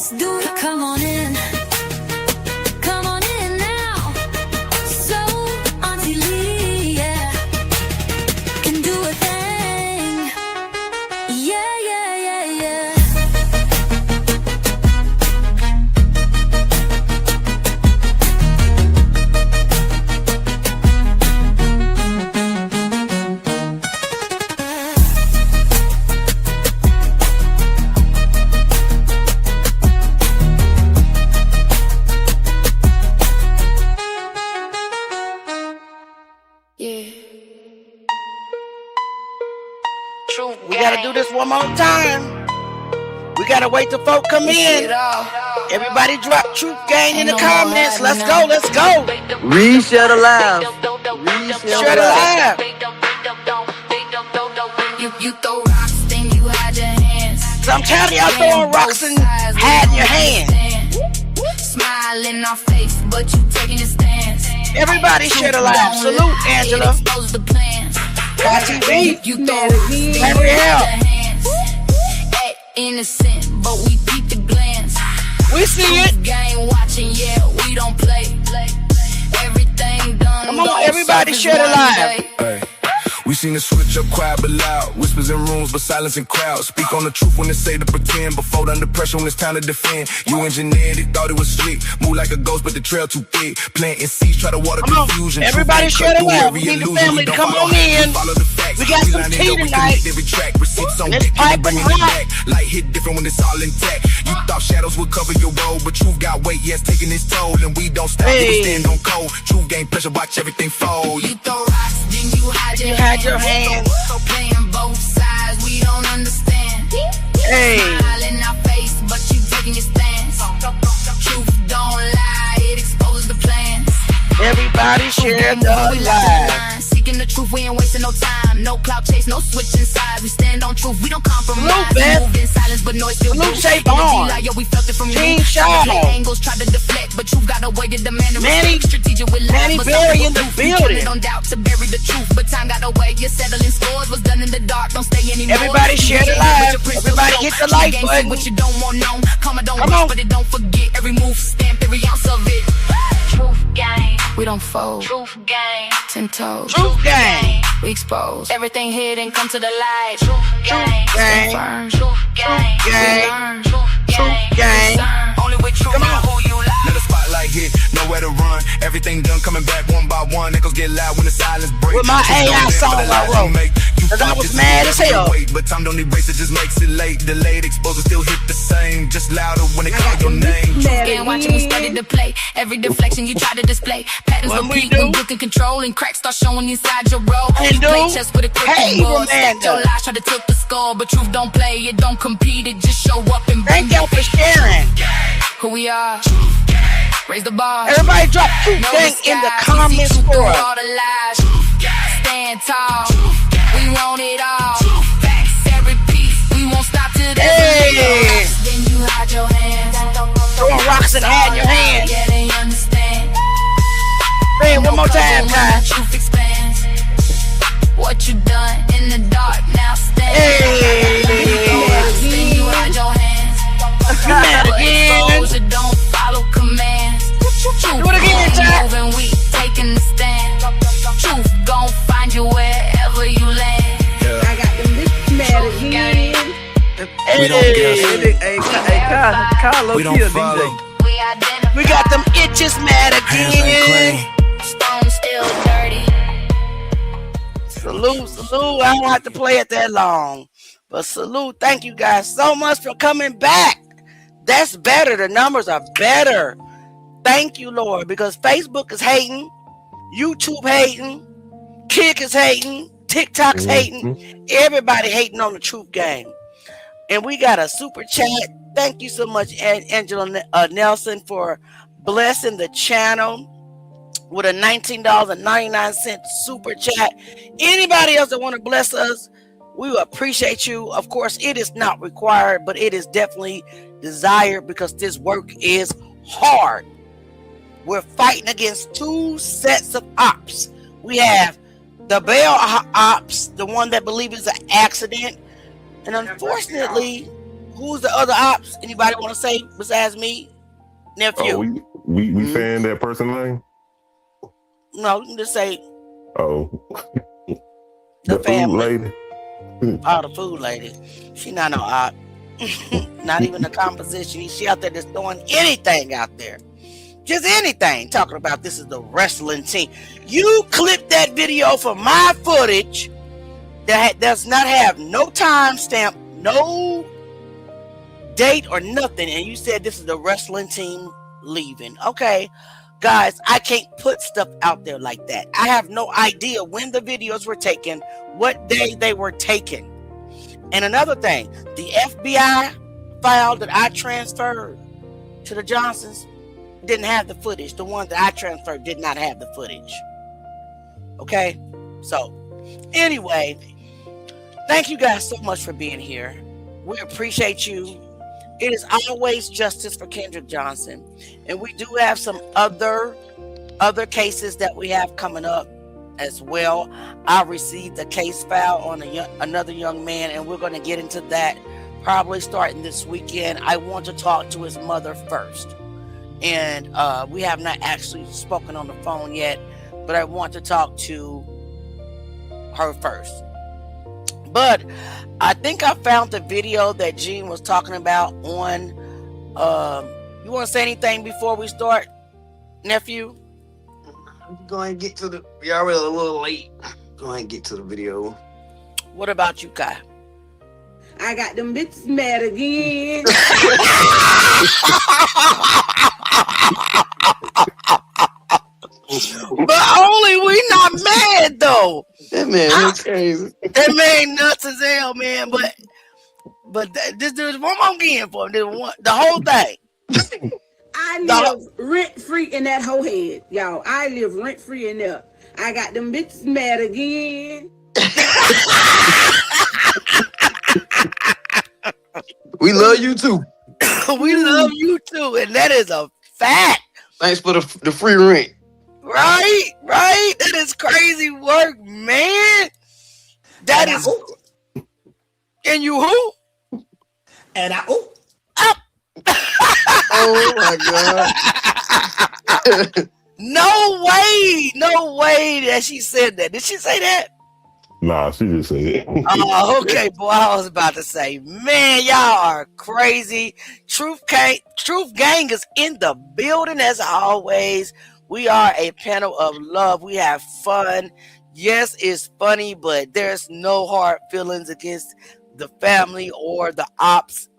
Let's do it. Come on in. Come on in now. So, Auntie Lee, yeah, can do a thing. Yeah, yeah, yeah, yeah. We gotta do this one more time. We gotta wait till folk come in. Everybody drop Truth Gang in the comments. Let's go, let's go. Re-shut alive. Shut alive. You throw rocks, then you hide your hands. So I'm tired of y'all throwing rocks and hiding your hands. Smiling our face, but you taking a stance. Everybody shut alive. Salute, Angela. Expose the plans. YTV. You throw rocks, then you Every hide hell. your hands. Act innocent, but we peep the glance. We see it. Game watching, yeah, we don't play. Everything done. Come on, everybody shut alive. Hey. We seen it switch up quiet but loud. Whispers in rooms but silence in crowds. Speak on the truth when they say to pretend, but fold under pressure when it's time to defend. You engineered it, thought it was slick. Move like a ghost but the trail too thick. Planting seeds, try to water confusion. Everybody shut alive. We need the family to come on in. We got some tea tonight. Let's pipe and hot. Light hit different when it's all intact. You thought shadows would cover your road, but truth got weight, yes, taking its toll. And we don't stop, we stand on cold. Truth gain pressure, watch everything fold. You throw rocks, then you hide your hands. Playing both sides, we don't understand. Hey. Smile in our face, but you taking your stance. Truth don't lie, it exposes the plans. Everybody share the live. Seeking the truth, we ain't wasting no time. No clout chase, no switching sides. We stand on truth, we don't compromise. Move in silence, but noise still Salute, Shape on. Like, yo, we felt it from Team you. Shaw. Angles try to deflect, but truth got a way to demand. Manny, strategic with Manny Berry in the building. Don't doubt to bury the truth, but time got a way. You're settling scores, was done in the dark. Don't stay anymore. Everybody share the live. Everybody hit the like button. What you don't want known. Come on, don't Come rush, on. but it don't forget. Every move, stamp every ounce of it. Truth gang, we don't fold. Truth gang, 10 toes. Truth gang. We expose everything hidden, come to the light. Truth gang, gang. confirm. Truth gang, gang. we learn. Truth Truth gang. Only with truth, Come on. who you lie. Let the spotlight hit, nowhere to run. Everything done, coming back one by one. Echoes get loud when the silence breaks. With my AI song I wrote, cause I was mad as hell. But time don't erase it, just makes it late. Delayed exposure still hit the same. Just louder when they call your name. Again, watching me study to play. Every deflection you try to display. Patterns When we repeat do. when you can control. And cracks start showing inside your role. And You do. play chess with a quick Hey, board. Amanda. Stack your lies, try to tilt the score. But truth don't play, it don't compete. It just show up and bring Thank y'all for sharing. who we are. Raise the bar. Everybody drop Truth No Gang in the disguise. comments We see for through us. all the lies. Stand tall. We want it all. Facts every piece. We won't stop till there's Hey. Then you hide your hands. Throwing rocks and hiding your hands. Yeah, they understand. Say it one more time, When the guys. truth expands. What you done in the dark now stand. Hey. Then you hide your hands. You mad again? Exposure don't follow commands. Do it again, Jack. Moving, we taking the stand. Truth gon' find you wherever you land. I got them bitches mad again. We don't guess. Hey, Carlo, We don't kill follow. DJ. We identify. We got them itches mad Hands ain't again. clean. Stone still dirty. Salute, salute. I don't have to play it that long. But salute. Thank you guys so much for coming back. That's better. The numbers are better. Thank you, Lord. Because Facebook is hating. YouTube hating. Kick is hating. TikTok's hating. Everybody hating on the Truth Game. And we got a super chat. Thank you so much, Angela Nelson, for blessing the channel with a $19.99 super chat. Anybody else that want to bless us, we will appreciate you. Of course, it is not required, but it is definitely desired because this work is hard. We're fighting against two sets of ops. We have the bail ops, the one that believe it's an accident, and unfortunately, Who's the other ops? Anybody want to say besides me? Nephew. Oh, we saying that person name? No, you can just say Oh, the food family. lady. Oh, the food lady. She not no op. Not even the composition. She out there just throwing anything out there. Just anything. Talking about this is the wrestling team. You clipped that video from my footage that does not have no timestamp, no date or nothing, and you said this is the wrestling team leaving. Okay, guys, I can't put stuff out there like that. I have no idea when the videos were taken, what day they were taken. And another thing, the FBI file that I transferred to the Johnsons didn't have the footage. The one that I transferred did not have the footage. Okay, so anyway, thank you guys so much for being here. We appreciate you. It is always justice for Kendrick Johnson, and we do have some other cases that we have coming up as well. I received a case file on another young man, and we're going to get into that probably starting this weekend. I want to talk to his mother first, and we have not actually spoken on the phone yet, but I want to talk to her first. But I think I found the video that Gene was talking about on. You want to say anything before we start, nephew? Go ahead and get to the. We already a little late. Go ahead and get to the video. What about you, Kai? I got them bitches mad again. But only we not mad though. That man is crazy. That man nuts as hell, man. But there's one more again for him. The whole thing. I live rent free in that whole head, y'all. I live rent free in there. I got them bitches mad again. We love you too. We love you too, and that is a fact. Thanks for the free rent. Right. That is crazy work, man. That is. And you who? And I Oh my god. No way that she said that. Did she say that? Nah, she just said it. Oh, okay, boy. I was about to say, man, y'all are crazy. Truth Gang is in the building as always. We are a panel of love. We have fun. Yes, it's funny, but there's no hard feelings against the family or the ops.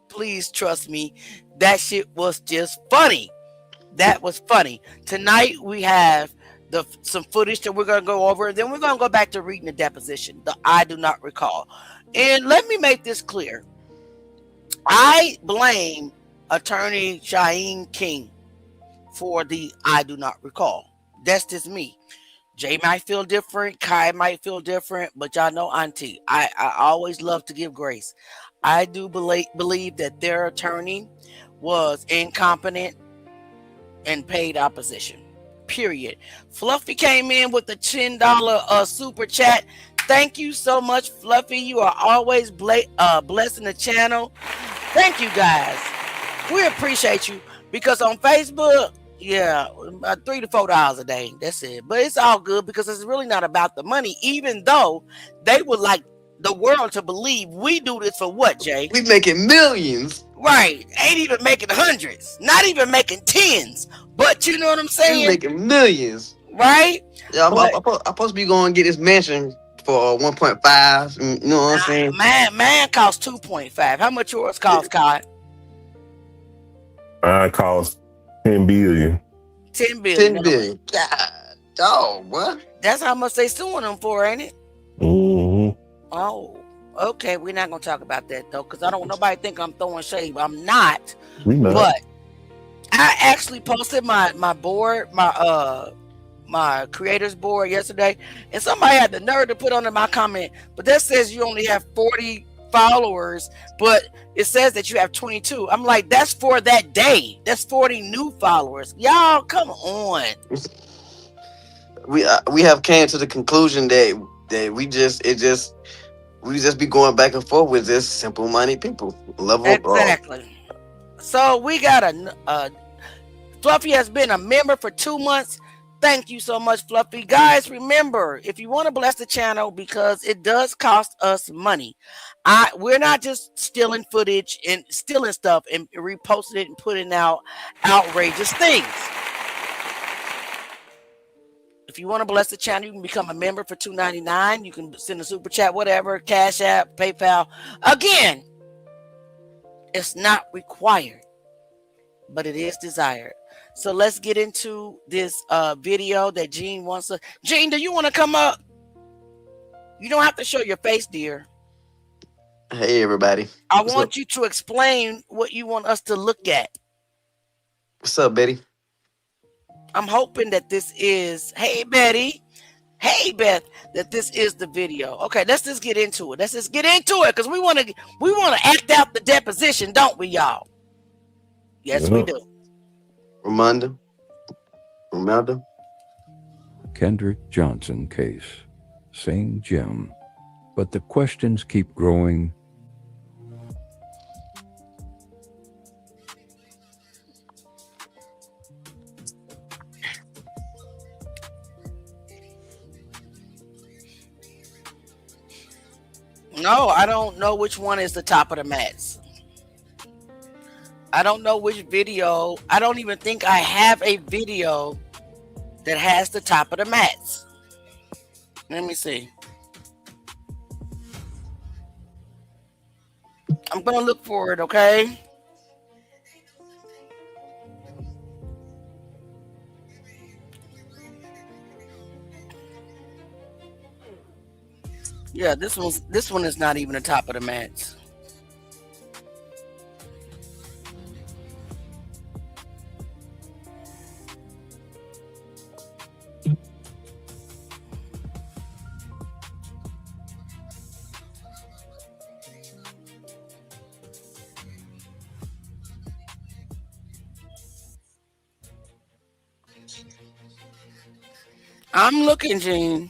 Please trust me. That shit was just funny. That was funny. Tonight we have some footage that we're going to go over. Then we're going to go back to reading the deposition. I do not recall. And let me make this clear. I blame attorney Shaheem King for the I do not recall. That's just me. Jay might feel different. Kai might feel different. But y'all know Auntie. I always love to give grace. I do believe that their attorney was incompetent and paid opposition. Period. Fluffy came in with the $10 super chat. Thank you so much, Fluffy. You are always blessing the channel. Thank you, guys. We appreciate you because on Facebook, yeah, $3 to $4 a day. That's it. But it's all good because it's really not about the money, even though they would like the world to believe we do this for what, Jay? We making millions. Right. Ain't even making hundreds. Not even making tens. But you know what I'm saying? We making millions. Right? Yeah, I'm supposed to be going to get this mansion for 1.5. You know what I'm saying? Man costs 2.5. How much yours cost, Kai? It costs 10 billion. 10 billion. 10 billion. God, dog, what? That's how much they suing them for, ain't it? Mm-hmm. Oh, okay. We're not gonna talk about that though, because I don't want nobody think I'm throwing shade. I'm not. We not. But I actually posted my board, my creators board yesterday, and somebody had the nerve to put under my comment, but that says you only have 40 followers, but it says that you have 22. I'm like, that's for that day. That's 40 new followers. Y'all, come on. We have came to the conclusion that we just We just be going back and forth with just simple money people. Level Exactly. So we got Fluffy has been a member for 2 months. Thank you so much, Fluffy. Guys, remember, if you want to bless the channel, because it does cost us money. We're not just stealing footage and stealing stuff and reposting it and putting out outrageous things. If you want to bless the channel, you can become a member for $2.99. You can send a super chat, whatever, Cash App, PayPal. Again, it's not required, but it is desired. So let's get into this video that Jean wants to. Jean, do you want to come up? You don't have to show your face, dear. Hey, everybody. I What's want up? you to explain what you want us to look at. What's up, Betty? I'm hoping that this is, hey, Betty. Hey, Beth, that this is the video. Okay, let's just get into it. Let's just get into it because we want to act out the deposition, don't we, y'all? Yes, we Yeah. do. Ramanda? Kendrick Johnson case. Same gem. But the questions keep growing. No, I don't know which one is the top of the mats. I don't know which video. I don't even think I have a video that has the top of the mats. Let me see. I'm going to look for it, okay? Yeah, this one is not even the top of the mats. I'm looking, Gene.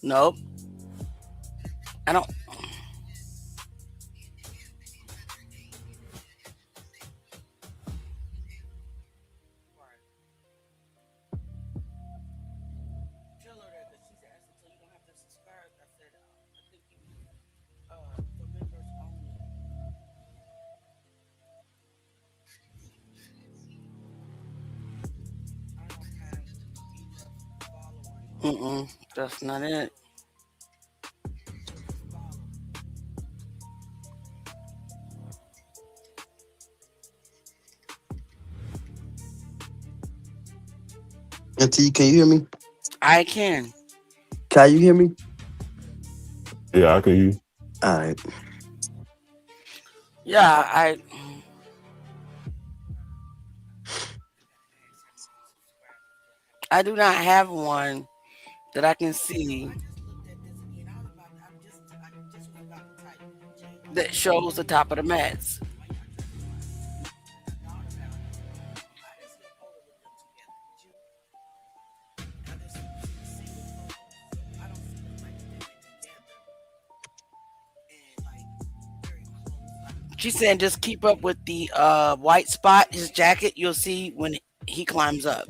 Nope. I don't. That's not it. Auntie, can you hear me? I can. Can you hear me? Yeah, I can hear you. All right. Yeah, I do not have one that I can see that shows the top of the mats. She's saying just keep up with the white spot, his jacket. You'll see when he climbs up.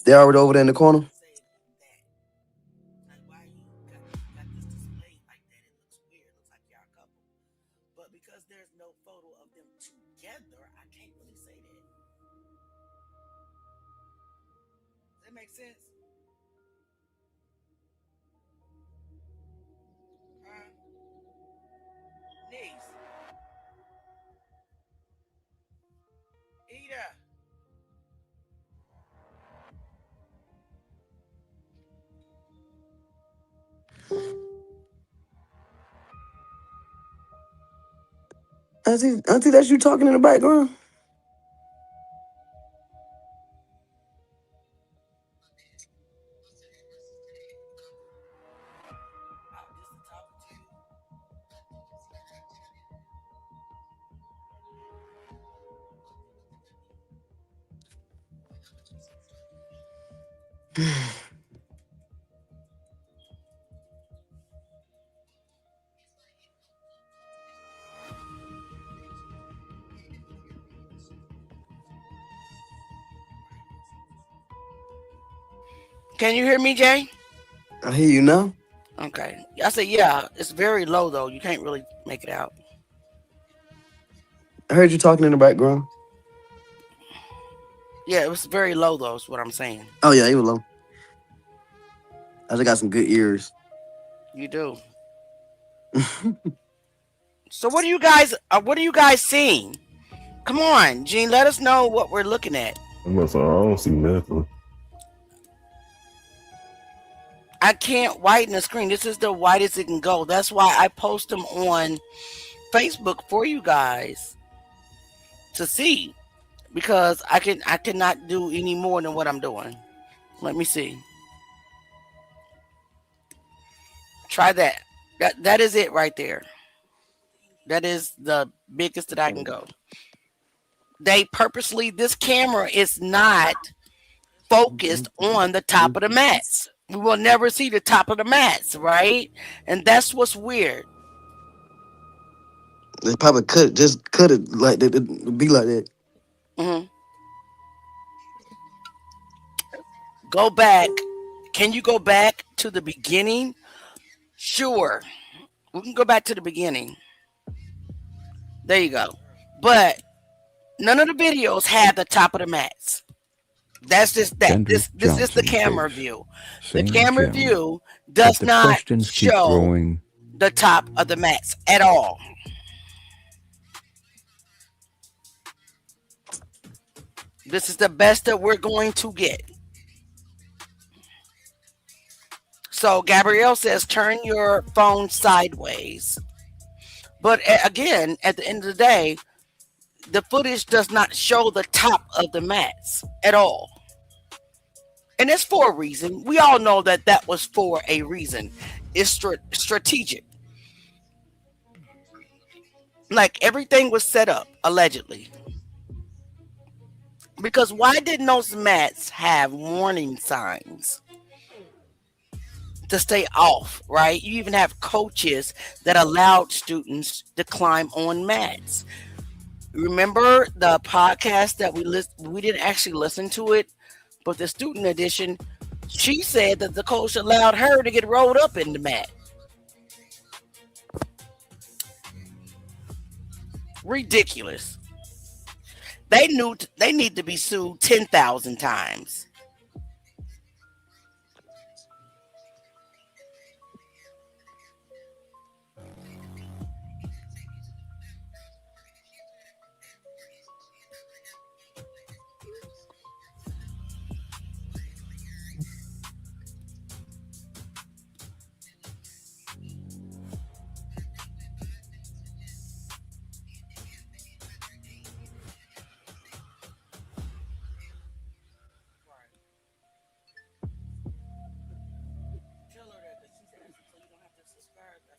They already over there in the corner? Auntie, that's you talking in the background? Can you hear me, Jay? I hear you now. Okay. I said, yeah, it's very low though. You can't really make it out. I heard you talking in the background. Yeah, it was very low though, is what I'm saying. Oh yeah, you were low. I just got some good ears. You do. So what are you guys seeing? Come on, Gene, let us know what we're looking at. I don't see nothing. I can't whiten the screen. This is the whitest it can go. That's why I post them on Facebook for you guys to see, because I cannot do any more than what I'm doing. Let me see. Try that. That is it right there. That is the biggest that I can go. They purposely, this camera is not focused on the top of the mats. We will never see the top of the mats, right? And that's what's weird. They probably cut it like that. It'd be like that. Mm-hmm. Go back. Can you go back to the beginning? Sure. We can go back to the beginning. There you go. But none of the videos have the top of the mats. That's just that. Kendrick This is the Johnson camera case. view. The Same camera gem, view but does the not questions keep show growing. the top of the mats at all. This is the best that we're going to get. So Gabrielle says, turn your phone sideways. But again, at the end of the day, the footage does not show the top of the mats at all. And it's for a reason. We all know that that was for a reason. It's strategic. Like everything was set up, allegedly. Because why didn't those mats have warning signs to stay off, right? You even have coaches that allowed students to climb on mats. Remember the podcast that we didn't actually listen to it, but the student edition, she said that the coach allowed her to get rolled up in the mat. Ridiculous. They knew they need to be sued 10,000 times.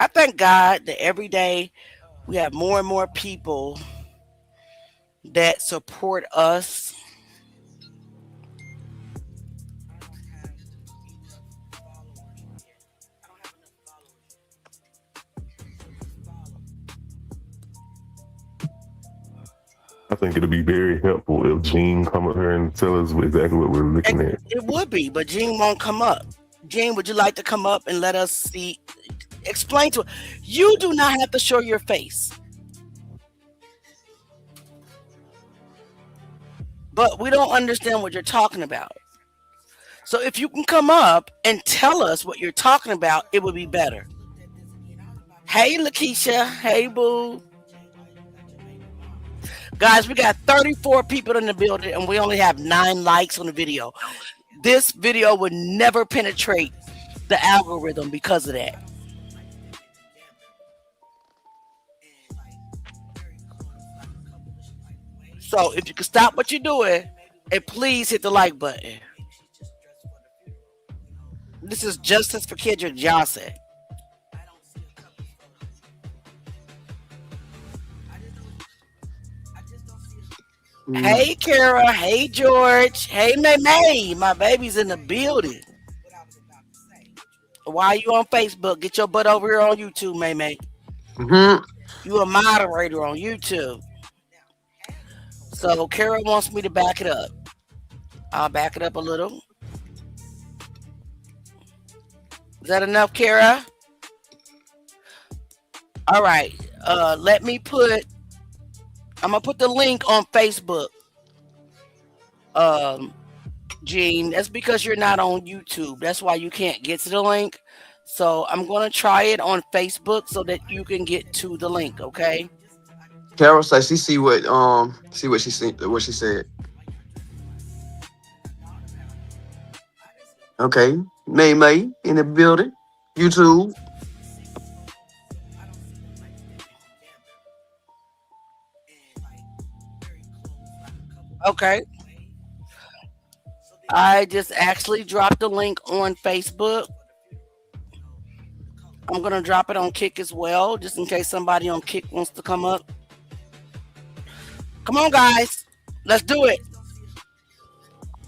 I thank God that every day we have more and more people that support us. I think it'll be very helpful if Gene come up here and tell us exactly what we're looking at. It would be, but Gene won't come up. Gene, would you like to come up and let us see? Explain to us. You do not have to show your face. But we don't understand what you're talking about. So if you can come up and tell us what you're talking about, it would be better. Hey, Lakeisha. Hey, boo. Guys, we got 34 people in the building and we only have 9 likes on the video. This video would never penetrate the algorithm because of that. So if you can stop what you're doing and please hit the like button. This is Justice for Kendrick Johnson. Hey, Kara. Hey, George. Hey, May. My baby's in the building. Why are you on Facebook? Get your butt over here on YouTube, May. You a moderator on YouTube. So Kara wants me to back it up. I'll back it up a little. Is that enough, Kara? All right. Let me put. I'm gonna put the link on Facebook. Gene, that's because you're not on YouTube. That's why you can't get to the link. So I'm gonna try it on Facebook so that you can get to the link. Okay. Carol says she see what she said. Okay, May in the building, YouTube. Okay. I just actually dropped the link on Facebook. I'm gonna drop it on Kick as well, just in case somebody on Kick wants to come up. Come on, guys, let's do it.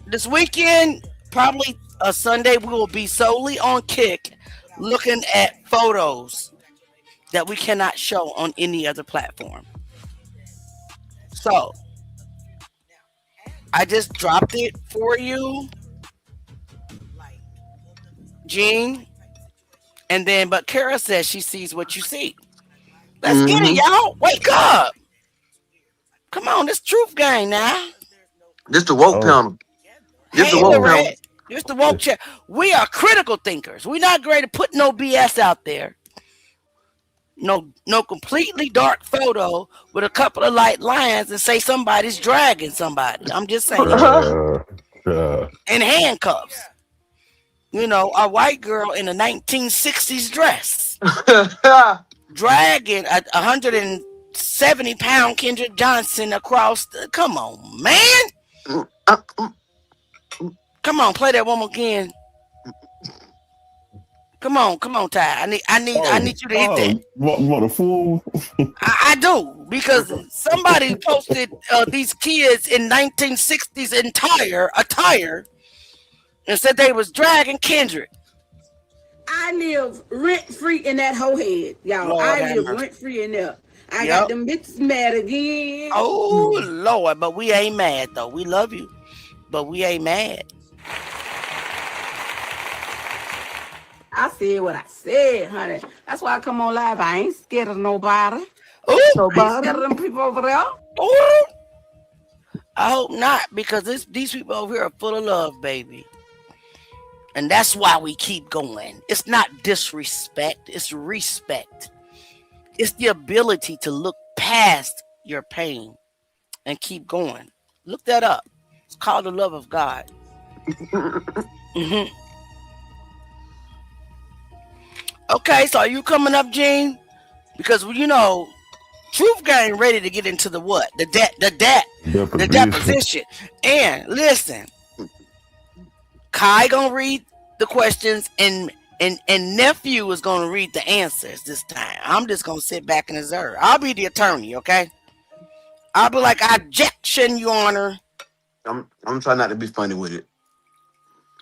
This weekend, probably a Sunday, we will be solely on Kick, looking at photos that we cannot show on any other platform. So I just dropped it for you, Gene. And then, but Kara says she sees what you see. Let's get it, y'all. Wake up. Come on, this truth game now. This the woke panel. This the woke panel. This the woke chair. We are critical thinkers. We're not going to put no BS out there. No completely dark photo with a couple of light lines and say somebody's dragging somebody. I'm just saying. In handcuffs. You know, a white girl in a 1960s dress. Dragging a 170-pound Kendrick Johnson across the, come on, man. Come on, play that one more again. Come on, Ty. I need you to hit that. You want a fool? I do, because somebody posted these kids in 1960s attire and said they was dragging Kendrick. I live rent free in that whole head, y'all. Lord I live mercy. rent free in there. I got them bitches mad again. Oh Lord, but we ain't mad though. We love you, but we ain't mad. I said what I said, honey. That's why I come on live. I ain't scared of nobody. Ooh, I ain't scared of them people over there. ooh. I hope not, because these people over here are full of love, baby. And that's why we keep going. It's not disrespect, it's respect. It's the ability to look past your pain and keep going. Look that up. It's called the love of God. Okay, so are you coming up, Gene? Because you know, Truth Gang ready to get into the what? The deposition. And listen, Kai gonna read the questions and nephew is gonna read the answers this time. I'm just gonna sit back and observe. I'll be the attorney, okay? I'll be like, objection, Your Honor. I'm trying not to be funny with it.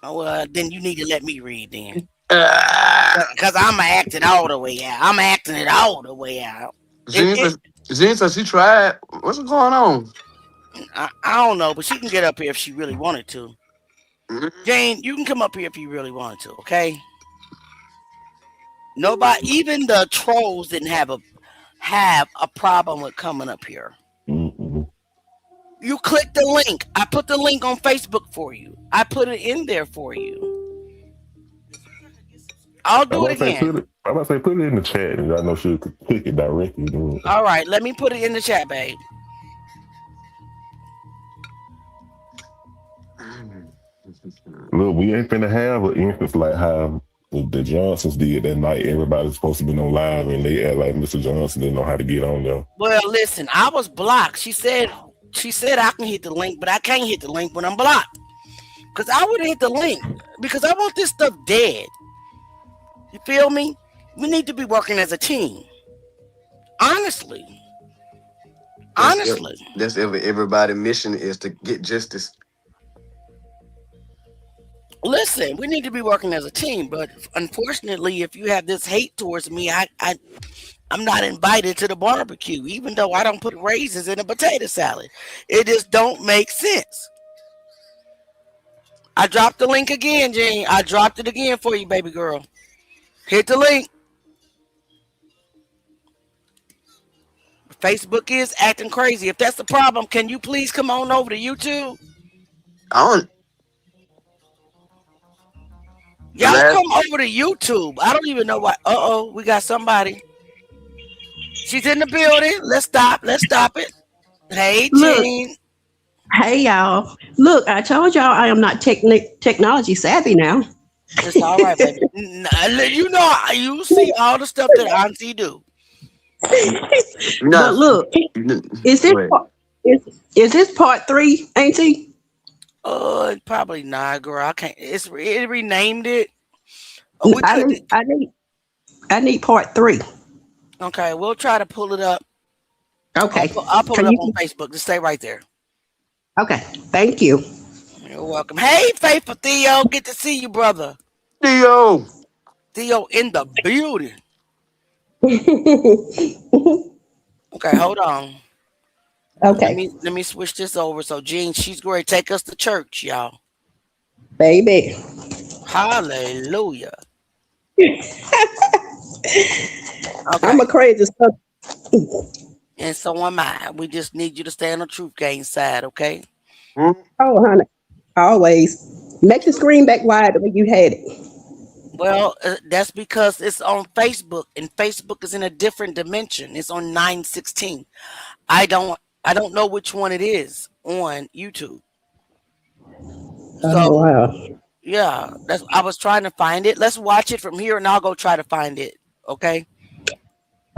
Oh, well, then you need to let me read then. Because I'm acting all the way out. I'm acting it all the way out. Zine says she tried. What's going on? I don't know, but she can get up here if she really wanted to. Jane, you can come up here if you really wanted to, okay? Nobody, even the trolls didn't have a problem with coming up here. You click the link. I put the link on Facebook for you. I put it in there for you. I'll do it again. I'm about to say, put it in the chat, and I know she'll click it directly. All right, let me put it in the chat, babe. Look, we ain't finna have an instance like how the Johnsons did that night. Everybody's supposed to be on live, and they act like Mr. Johnson didn't know how to get on there. Well, listen, I was blocked. She said She said I can hit the link, but I can't hit the link when I'm blocked. Because I would have hit the link because I want this stuff dead. You feel me? We need to be working as a team. Honestly. That's everybody's mission is to get justice. Listen, we need to be working as a team, but unfortunately, if you have this hate towards me, I'm not invited to the barbecue, even though I don't put raisins in a potato salad. It just don't make sense. I dropped the link again, Jane. I dropped it again for you, baby girl. Hit the link. Facebook is acting crazy. If that's the problem, can you please come on over to YouTube? Y'all come over to YouTube. I don't even know why. Uh-oh, we got somebody. She's in the building. Let's stop it. Hey, Jean. Hey, y'all. Look, I told y'all I am not technology savvy now. It's all right, baby. You know, you see all the stuff that Auntie do. But look, is this part 3, Auntie? Probably not, girl. I can't. It renamed it. I need part 3. Okay, we'll try to pull it up. Okay, I'll pull it up on Facebook. Just stay right there. Okay, thank you. You're welcome. Hey, Faithful Theo, good to see you, brother. Theo in the building. Okay, hold on. Okay. Let me switch this over. So Jean, she's going to take us to church, y'all. Baby. Hallelujah. Okay. I'm a crazy stuff. And so am I. We just need you to stay on the Truth Gang side, okay? Oh, honey. Always. Make the screen back wide the way you had it. Well, that's because it's on Facebook, and Facebook is in a different dimension. It's on 916. I don't know which one it is on YouTube. So, wow. Yeah, I was trying to find it. Let's watch it from here, and I'll go try to find it. Okay.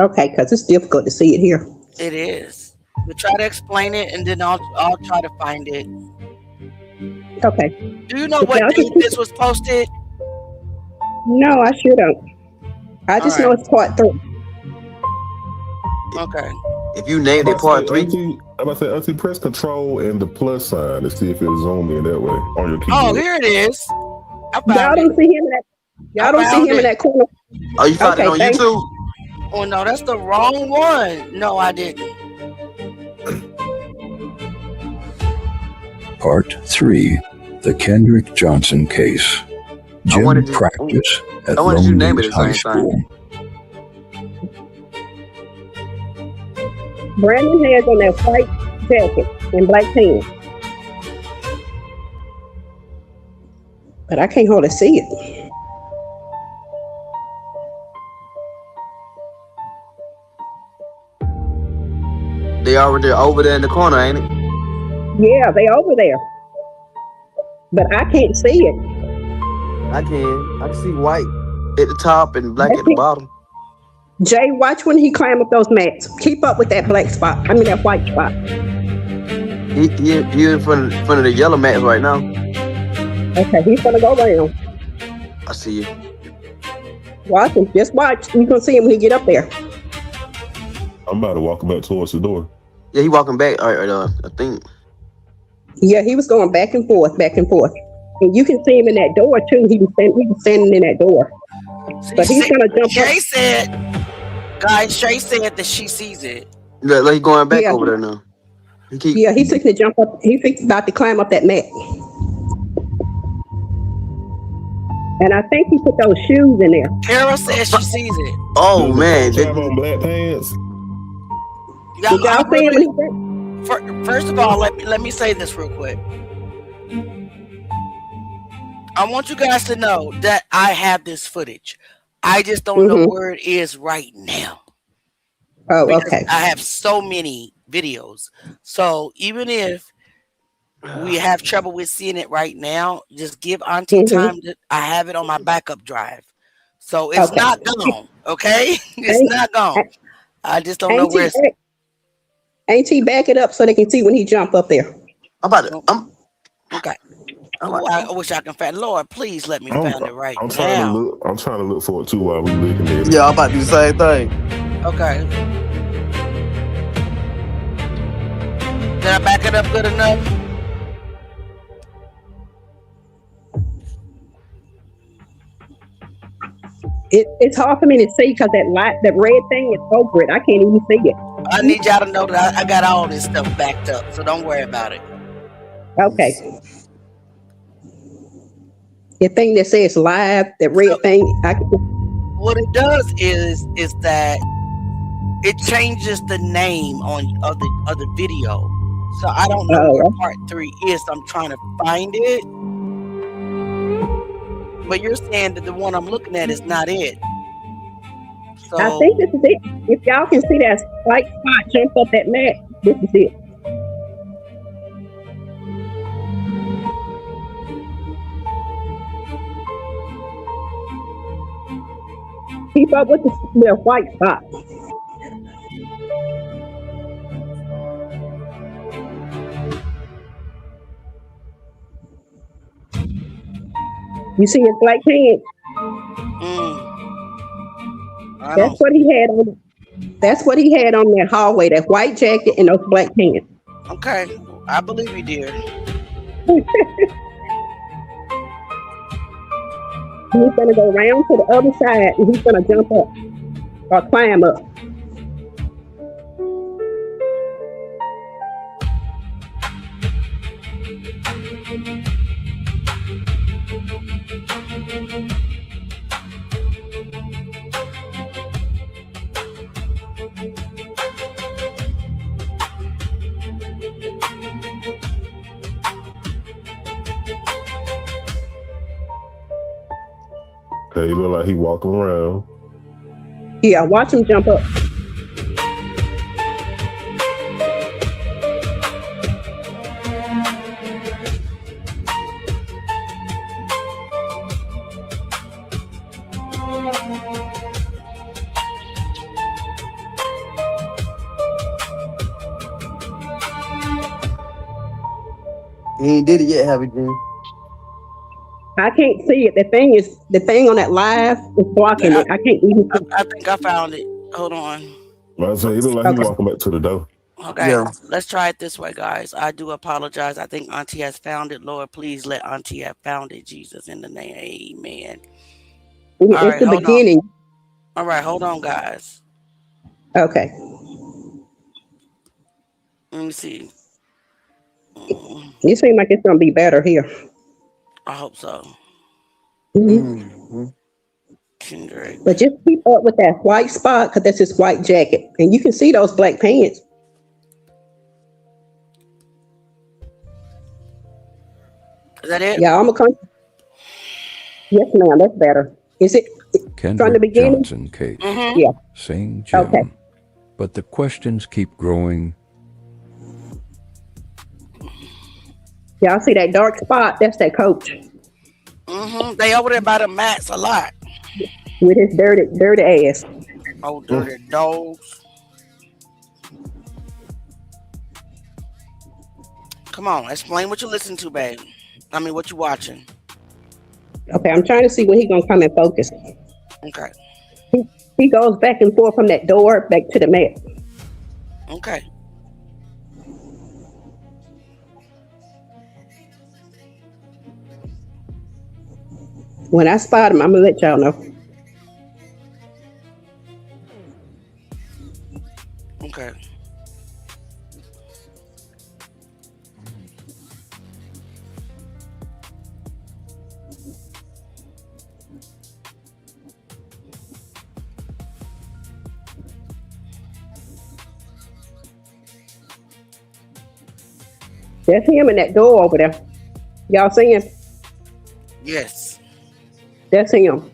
Okay, because it's difficult to see it here. It is. We'll try to explain it, and then I'll try to find it. Okay. Do you know what date this was posted? No, I sure don't. I just know it's part 3. Okay. If you named it part 3, I'm about to say, Auntie, press control and the plus sign to see if it'll zoom in that way on your keyboard. Oh, here it is. Y'all don't see him in that. Y'all don't see him in that corner. Oh, you found it on YouTube? Oh no, that's the wrong one. No, I didn't. Part 3, the Kendrick Johnson case. Jim practice at Lowndes High School. Brandon has on that white jacket and black pants. But I can't hardly see it. They already over there in the corner, ain't it? Yeah, they over there. But I can't see it. I can see white at the top and black at the bottom. Jay, watch when he climb up those mats. Keep up with that black spot. I mean that white spot. He in front of the yellow mats right now. Okay, he's gonna go around. I see you. Watch him. Just watch. You gonna see him when he get up there. I'm about to walk back towards the door. Yeah, he walking back. All right, I think. Yeah, he was going back and forth, and you can see him in that door too. He was standing in that door. But he's gonna jump Shay up. Shay said that she sees it. Yeah, like he's going back over there now. He's fixing to jump up. He's about to climb up that mat. And I think he put those shoes in there. Carol says she sees it. Oh man, have on black pants. Did y'all see him when he First of all, let me say this real quick. I want you guys to know that I have this footage. I just don't know where it is right now. Oh, okay. I have so many videos. So even if we have trouble with seeing it right now, just give Auntie time. I have it on my backup drive. So it's not gone, okay? It's not gone. I just don't know where it's... Auntie, back it up so they can see when he jump up there. I'm about to. Okay. I'm Oh, I wish I can find. Lord, please let me find it right I'm trying to now. look. I'm trying to look for it too while we looking at it. Yeah, I'm about to do the same thing. Okay. Did I back it up good enough? It's hard for me to see because that red thing is over it. I can't even see it. I need y'all to know that I got all this stuff backed up, so don't worry about it. Okay. The thing that says live, that red thing, What it does is that it changes the name of the video. So I don't know where part 3 is. So I'm trying to find it. But you're saying that the one I'm looking at is not it. So I think this is it. If y'all can see that white spot jump up that mat, this is it. Keep up with the white spot. You see his black pants? That's what he had on. That's what he had on that hallway, that white jacket and those black pants. Okay, I believe you, dear. He's gonna go around to the other side and he's gonna jump up or climb up. Okay, he look like he walking around. Yeah, watch him jump up. He ain't did it yet, have he, Jim? I can't see it. The thing on that live is blocking it. I can't even see I think I found it. Hold on. I say he look like he walking back to the door. Okay, Yeah. let's try it this way, guys. I do apologize. I think Auntie has found it. Lord, please let Auntie have found it. Jesus, in the name, amen. It's All right, the hold beginning. All right, hold on, guys. Okay. Let me see. It seems like it's gonna be better here. I hope so. Mm-hmm. Kendrick. But just keep up with that white spot because that's his white jacket. And you can see those black pants. Is that it? Yeah, I'm a con- Yes, ma'am, that's better. Is it from the Kendrick beginning? Johnson case. Yeah. Same Jim. Okay. But the questions keep growing. Y'all see that dark spot? That's that coach They over there by the mats a lot. with his dirty ass. Oh, dirty dogs. Come on, explain what you listen to, babe. I mean, what you watching. Okay, I'm trying to see when he's gonna come and focus. Okay. He goes back and forth from that door back to the mat. Okay. When I spot him, I'm gonna let y'all know. Okay. That's him in that door over there. Y'all see him? Yes. That's him.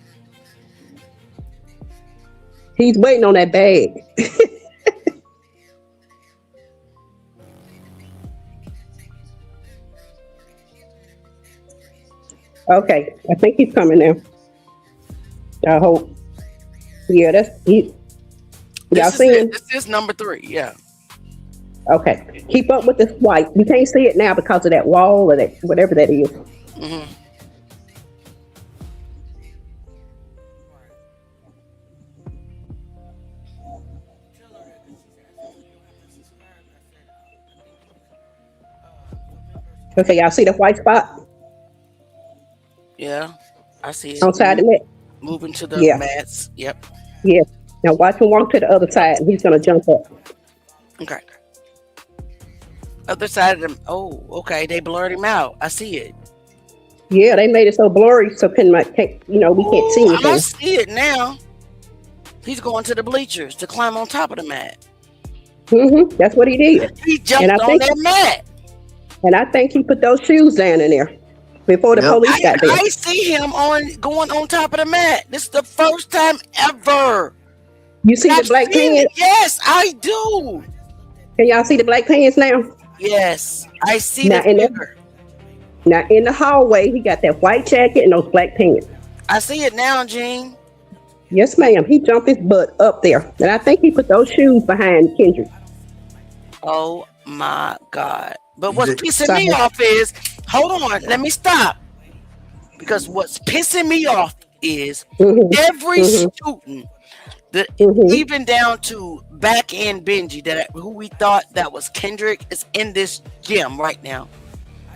He's waiting on that bag. Okay, I think he's coming now. I hope. Yeah, that's he. Y'all This is see it. him? This is number 3. Yeah. Okay. Keep up with this white. You can't see it now because of that wall or that whatever that is. Mhm. Okay, y'all see the white spot Yeah, I see it. on side of the mat? Moving to the Yeah. mats. Yep. Yeah. Now watch him walk to the other side and he's gonna jump up. Okay. Other side of them. Oh, okay. They blurred him out. I see it. Yeah, they made it so blurry so we can't see Ooh, I anything. see it now. He's going to the bleachers to climb on top of the mat. That's what he did. He jumped And I on think that mat. and I think he put those shoes down in there before the Yep. police got there. I see him going on top of the mat. This is the first time ever. You see the I've black seen it. pants? Yes, I do. Can y'all see the black pants now? Yes, I see Now, the in the- figure. Now in the hallway, he got that white jacket and those black pants. I see it now, Gene. Yes, ma'am. He jumped his butt up there. And I think he put those shoes behind Kendrick. Oh my God. But what's Did- pissing me off is, hold on, let me stop. Because what's pissing me off is every student, even down to back end Benji, who we thought that was Kendrick, is in this gym right now.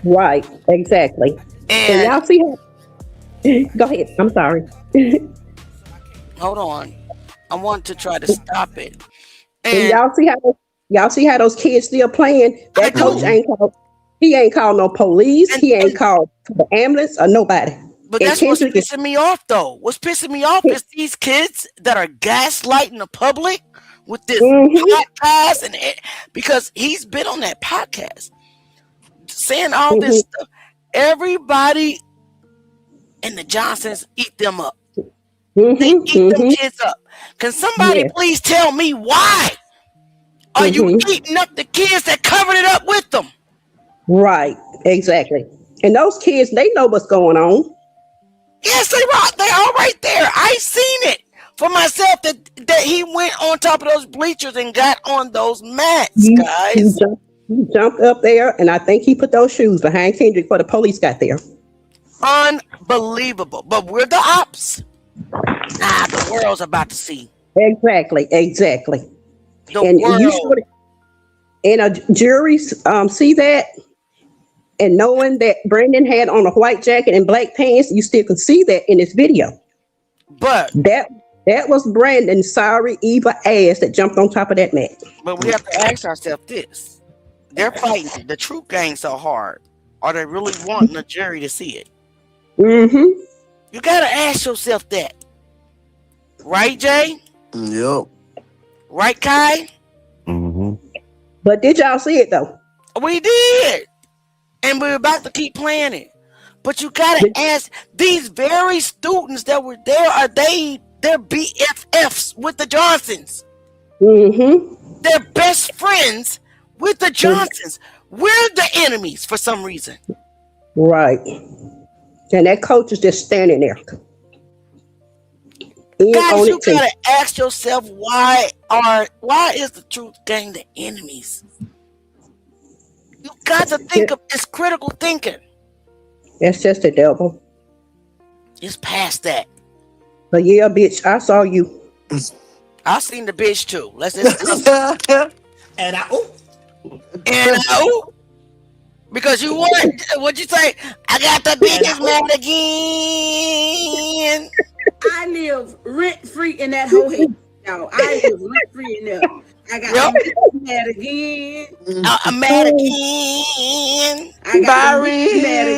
Right, exactly. And And y'all see how go ahead. I'm sorry. hold on, I want to try to stop it. And And y'all see how those kids still playing? I That do. coach ain't called no police. He ain't called the ambulance or nobody. But And that's what's Kendrick is- pissing me off, though. What's pissing me off is these kids that are gaslighting the public with this podcast, because he's been on that podcast saying all this stuff. Everybody and the Johnsons eat them up. They eat them kids up. Can somebody Yes. please tell me why are you eating up the kids that covered it up with them? Right, exactly. And those kids, they know what's going on. Yes, they all right there. I seen it for myself that he went on top of those bleachers and got on those mats, guys. He jumped up there, and I think he put those shoes behind Kendrick before the police got there. Unbelievable. But we're the ops. Nah, the world's about to see. Exactly. The And world. and a jury see that, and knowing that Brandon had on a white jacket and black pants, you still can see that in this video. But That was Brandon's sorry evil ass that jumped on top of that mat. we have to ask ourselves this. They're fighting the truth gang so hard. Are they really wanting the jury to see it? You gotta ask yourself that. Right, Jay? Yep. Right, Kai? But did y'all see it though? We did. And we're about to keep playing it. But you gotta ask these very students that were there, they're BFFs with the Johnsons. They're best friends with the Johnsons. We're the enemies for some reason. Right. And that coach is just standing there. Guys, you gotta ask yourself why is the truth gang the enemies? You got to think of it's critical thinking. That's just the devil. It's past that. But yeah, bitch, I saw you. I seen the bitch too. Let's just And because you what? What'd you say? I got the bitches mad again. I live rent free in that whole head, y'all. I live rent free in there. I got them bitches mad again. I'm mad again. I got them bitches mad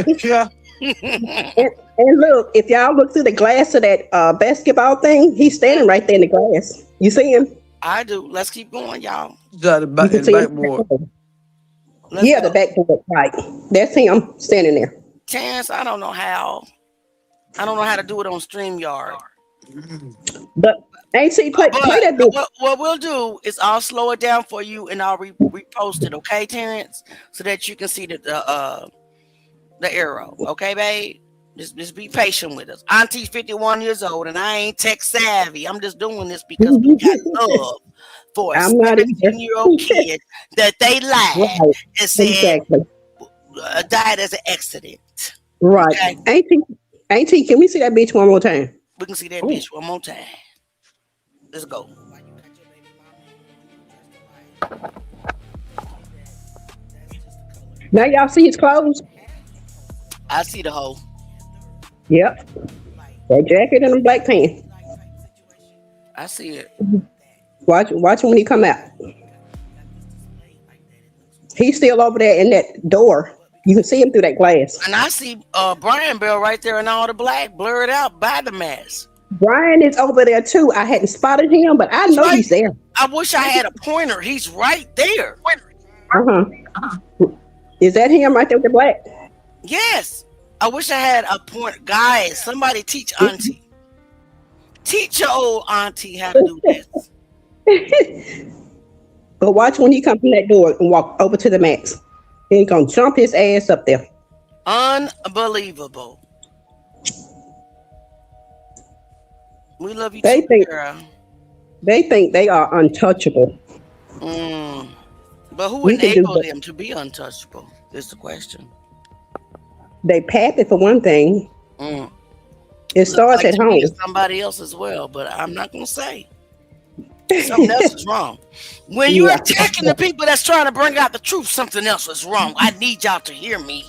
again. And look, if y'all look through the glass of that basketball thing, he's standing right there in the glass. You see him? I do. Let's keep going, y'all. Got the You back, can the see him. backboard. Yeah, the backboard, right. That's him standing there. Chance, I don't know how. I don't know how to do it on StreamYard. But ain't see play that bitch. What we'll do is I'll slow it down for you and I'll repost it, okay, Terrence, so that you can see the arrow, okay, babe. Just be patient with us. Auntie's 51 years old and I ain't tech savvy. I'm just doing this because we got love for a I'm not either. 17-year-old kid that they lied Right. and said Exactly. died as an accident. Right. Okay, Auntie, can we see that bitch one more time? we can see that Ooh. bitch one more time. Let's go. Now y'all see his clothes? I see the hoe. Yep. That jacket and the black pants. I see it. Watch him when he come out. He's still over there in that door. You can see him through that glass. And I see Brian Bell right there in all the black, blurred out by the mask. Brian is over there too. I hadn't spotted him, but I know right. he's there. I wish I had a pointer. He's right there. Uh-huh. Is that him right there with the black? Yes. I wish I had a pointer. Guys, somebody teach Auntie. Teach your old auntie how to do this. But watch when he comes from that door and walk over to the max. He's gonna jump his ass up there. Unbelievable. We love you They too, think- girl. They think they are untouchable. But who We can do enabled that. them to be untouchable is the question. They path it for one thing. Mm. It starts Like at to me, home. it's somebody else as well, but I'm not gonna say. Something else is wrong. When you're Yeah. attacking the people that's trying to bring out the truth, something else is wrong. I need y'all to hear me.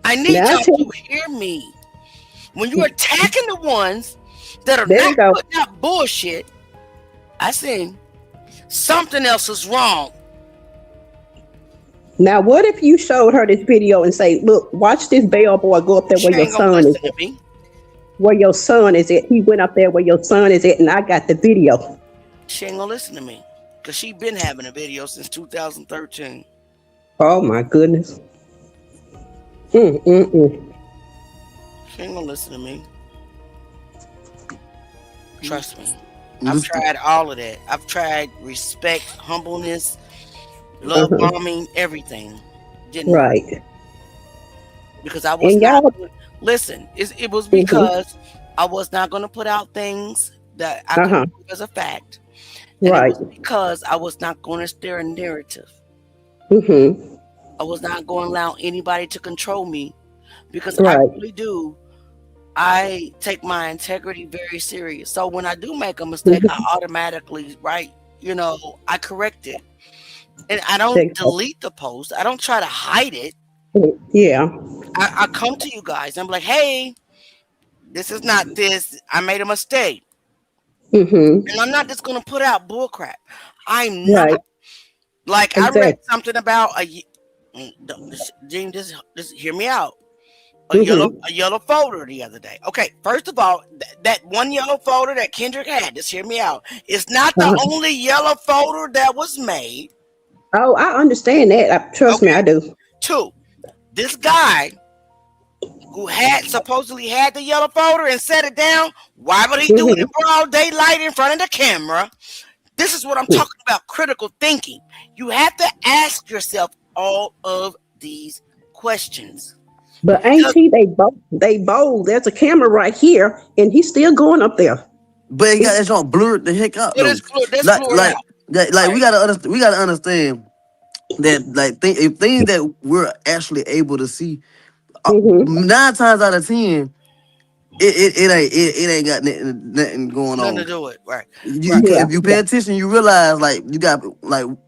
I need Now, I y'all tell to hear me. When you're attacking the ones that are There you not go. putting out bullshit, I seen something else is wrong. Now, what if you showed her this video and say, "Look, watch this bellboy go up there She where your ain't gonna son is listen at. to me. Where your son is at. He went up there where your son is at, and I got the video." She ain't gonna listen to me. Because she been having a video since 2013. Oh my goodness. She ain't gonna listen to me. Trust me. I've tried all of that. I've tried respect, humbleness, love bombing, everything. Didn't work. Right. Because I was And not. y'all, Listen, it was because I was not going to put out things that I could Uh-huh. prove as a fact. And right. it was because I was not going to steer a narrative. Mm-hmm. I was not going to allow anybody to control me because I Right. really do. I take my integrity very serious. So when I do make a mistake, I automatically, I correct it. And I don't Exactly. delete the post. I don't try to hide it. Yeah. I come to you guys. I'm like, hey, this is not this. I made a mistake. Mm-hmm. And I'm not just going to put out bullcrap. I'm not. Right. Like, I read Exactly. something about Gene, just hear me out. A yellow folder the other day. Okay, first of all, that one yellow folder that Kendrick had, just hear me out. It's not the only yellow folder that was made. Oh, I understand that. Trust me, I do. 2, this guy who supposedly had the yellow folder and set it down, why would he do it in broad daylight in front of the camera? This is what I'm talking about, critical thinking. You have to ask yourself all of these questions. But ain't he? They bold. There's a camera right here, and he's still going up there. But it got that joint blurred the heck up. But Though. it's blurred like, out. like Right. we gotta understand that if things that we're actually able to see, 9 times out of 10, it ain't got nothing going Nothing on. to do with right. If you pay attention, you realize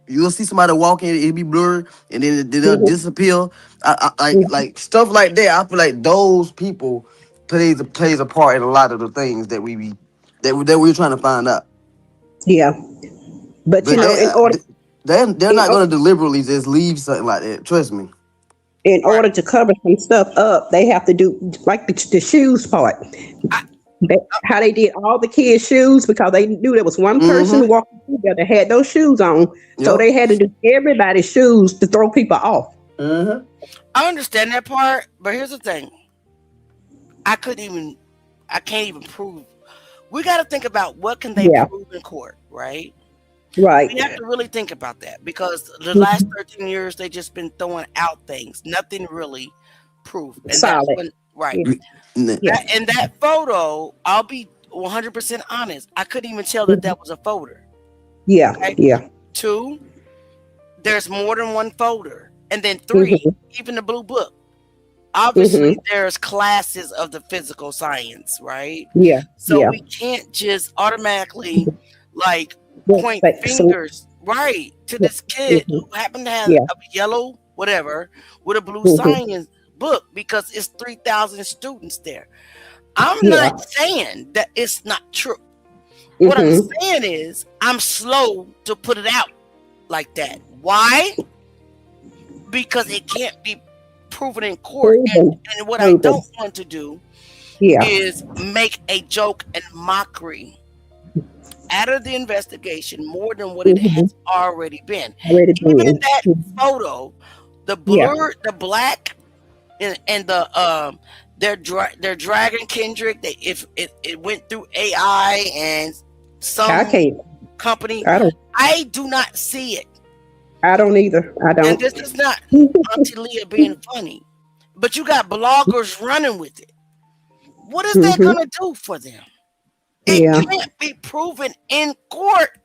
you'll see somebody walking, it'll be blurred, and then they'll disappear. Like stuff like that. I feel like those people plays a part in a lot of the things that we're trying to find out. Yeah. But you know, in order they're not going to deliberately just leave something like that. Trust me. in order to cover some stuff up, they have to do like the shoes part. How they did all the kids' shoes because they knew there was one person walking through there that had those shoes on. So Yep. they had to do everybody's shoes to throw people off. I understand that part, but here's the thing. I can't even prove. We got to think about what can they prove in court, right? Right. We have to really think about that because the last 13 years they just been throwing out things, nothing really proved. And Solid. right. Yeah. And that photo, 100% honest. I couldn't even tell that that was a folder. Yeah, Okay. yeah. 2, there's more than one folder. And then 3, even the blue book. Obviously, there's classes of the physical science, right? Yeah, So yeah. we can't just automatically like Well, point but so, fingers right to this kid who happened to have yeah. a yellow whatever with a blue Mhm. science book because it's 3,000 students there. I'm Yeah. not saying that it's not true. What I'm Mhm. saying is I'm slow to put it out like that. Why? Because it can't be proven in court. Proven. And what I Proven. don't want to do Yeah. is make a joke and mockery out of the investigation more than what it has already been. Already Even been. that photo, the blur, the black, and the they're dragging Kendrick. They if it went through AI and some I can't. company, I do not see it. I don't either. I And don't. this is not Auntie Leah being funny, but you got bloggers running with it. What is that going to do for them? It Yeah. can't be proven in court.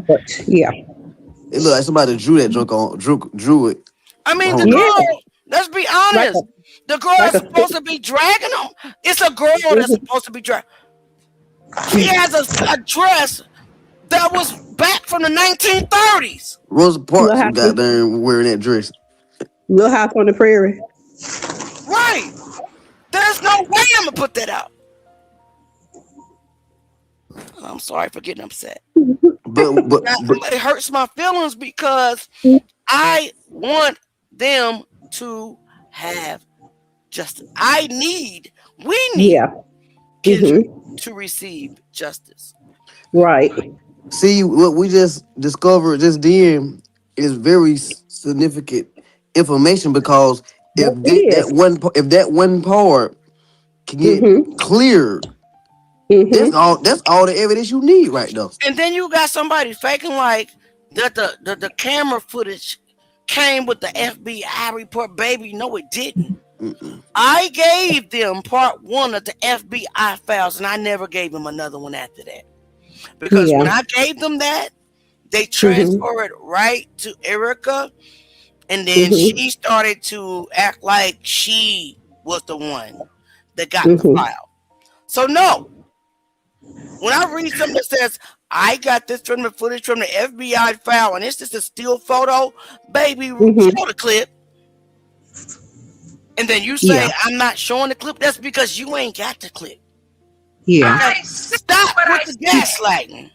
But, yeah. It look like somebody drew that joke on drew it. I mean, the on Yeah. girl, let's be honest. The girl like that's a- supposed to be dragging them. It's a girl that's supposed to be dragging. She has a dress that was back from the 1930s. Rosa Parks We'll have to- got there wearing that dress. Little House on the Prairie. Right. There's no way I'm going to put that out. I'm sorry for getting upset. But It hurts my feelings because I want them to have justice. We need Yeah. Kendrick to receive justice. Right. see what we just discovered just then is very significant information because if It is. that one part can get cleared, that's all the evidence you need right now. And then you got somebody faking like that the camera footage came with the FBI report. Baby, no, it didn't. I gave them part 1 of the FBI files, and I never gave them another one after that. Because when I gave them that, they transferred it right to Erica, and then she started to act like she was the one that got the file. So no, when I read something that says I got this from the footage from the FBI file, and it's just a still photo, baby, show the clip. And then you say I'm not showing the clip. That's because you ain't got the clip. Yeah. Okay, stop with the gaslighting.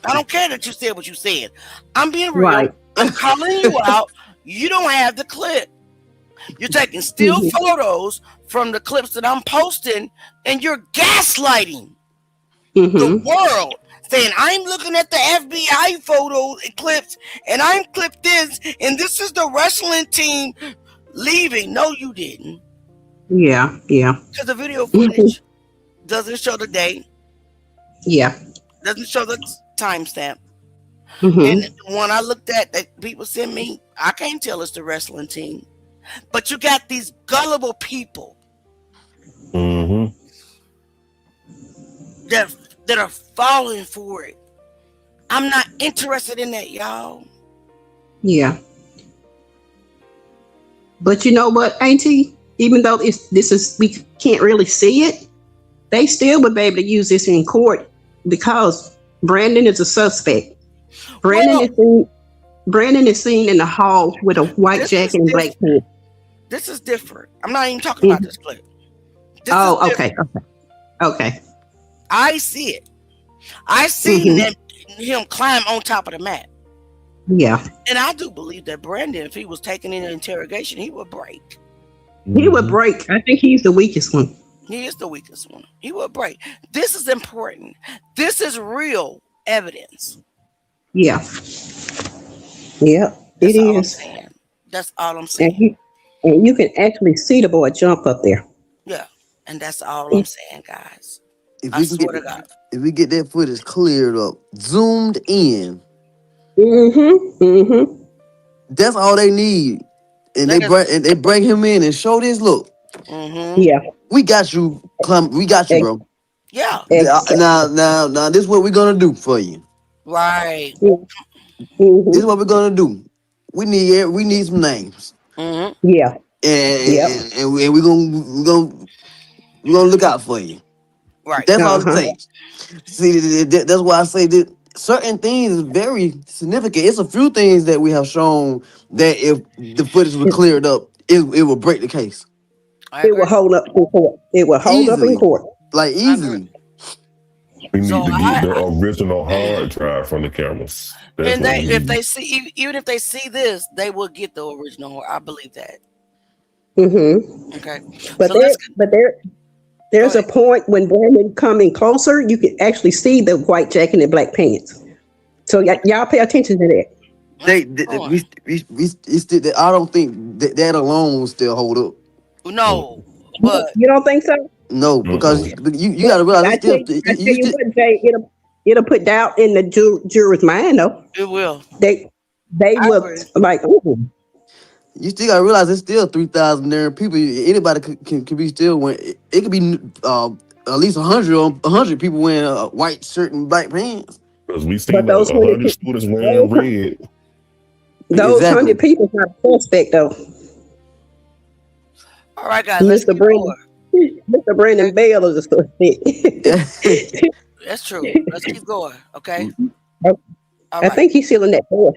I don't care that you said what you said. I'm being real. Right. I'm calling you out. You don't have the clip. You're taking still photos from the clips that I'm posting, and you're gaslighting the world, saying I'm looking at the FBI photos and clips, and I'm clipped this, and this is the wrestling team leaving. No, you didn't. Yeah. Yeah. Because the video footage doesn't show the date, Yeah. doesn't show the timestamp. Mm-hmm. And when I looked at that people sent me, I can't tell it's the wrestling team. But you got these gullible people that are falling for it. I'm not interested in that, y'all. Yeah. But you know what, Auntie? Even though we can't really see it, they still would be able to use this in court because Brandon is a suspect. Brandon is seen in the hall with a white jacket and black pants. This is different. I'm not even talking about this clip. This is Okay. different. Okay. I see it. I see him climb on top of the mat. Yeah. And I do believe that Brandon, if he was taken into interrogation, he would break. He would break. I think he's the weakest one. He is the weakest one. He would break. This is important. This is real evidence. Yeah. Yeah, That's it all I'm is. saying. That's all I'm saying. And you can actually see the boy jump up there. Yeah. And that's all I'm saying, guys. If I swear to God. If we get that footage cleared up, zoomed in, that's all they need. And they bring him in and show this. Look, Yeah. we got you, bro. Yeah. Exactly. Now, this is what we're gonna do for you. Right. This is Mm-hmm. what we're gonna do. We need some names, Mm-hmm. Yeah. Yep. and we're gonna look out for you. Right. That's all it Uh-huh. takes. See, that's why I say that certain things is very significant. It's a few things that we have shown that if the footage was cleared up, it would break the case I It will agree. hold up in court. It will hold up in easily, court. like I agree. easily. We So need to get the original hard drive from the cameras. That's and what they we if need. they see even if they see this, they will get the original. I believe that. Mm-hmm. Okay. But So let's go there's a ahead. point when Brandon coming closer, you can actually see the white jacket and black pants. So y'all pay attention to that. Let's keep going. I don't think that alone will still hold up. No, but You don't think so? No, because Mm-mm. you But got to realize it's I still tell you, I tell you you still what, Jay, it'll put doubt in the juror's mind though. it will. They I will agree. like, ooh, you still got to realize it's still 3,000 there people. Anybody could be still wearing. It could be at least 100 people wearing a white shirt and black pants. Because we but seen those 100 students wearing red. those Exactly. 100 people not a suspect though. All right, guys, let's Mr. keep Brandon, going. Mr. Brandon Okay, Bell is a suspect. that's true. Let's keep going. Okay. I All I right. think he's sealing that door.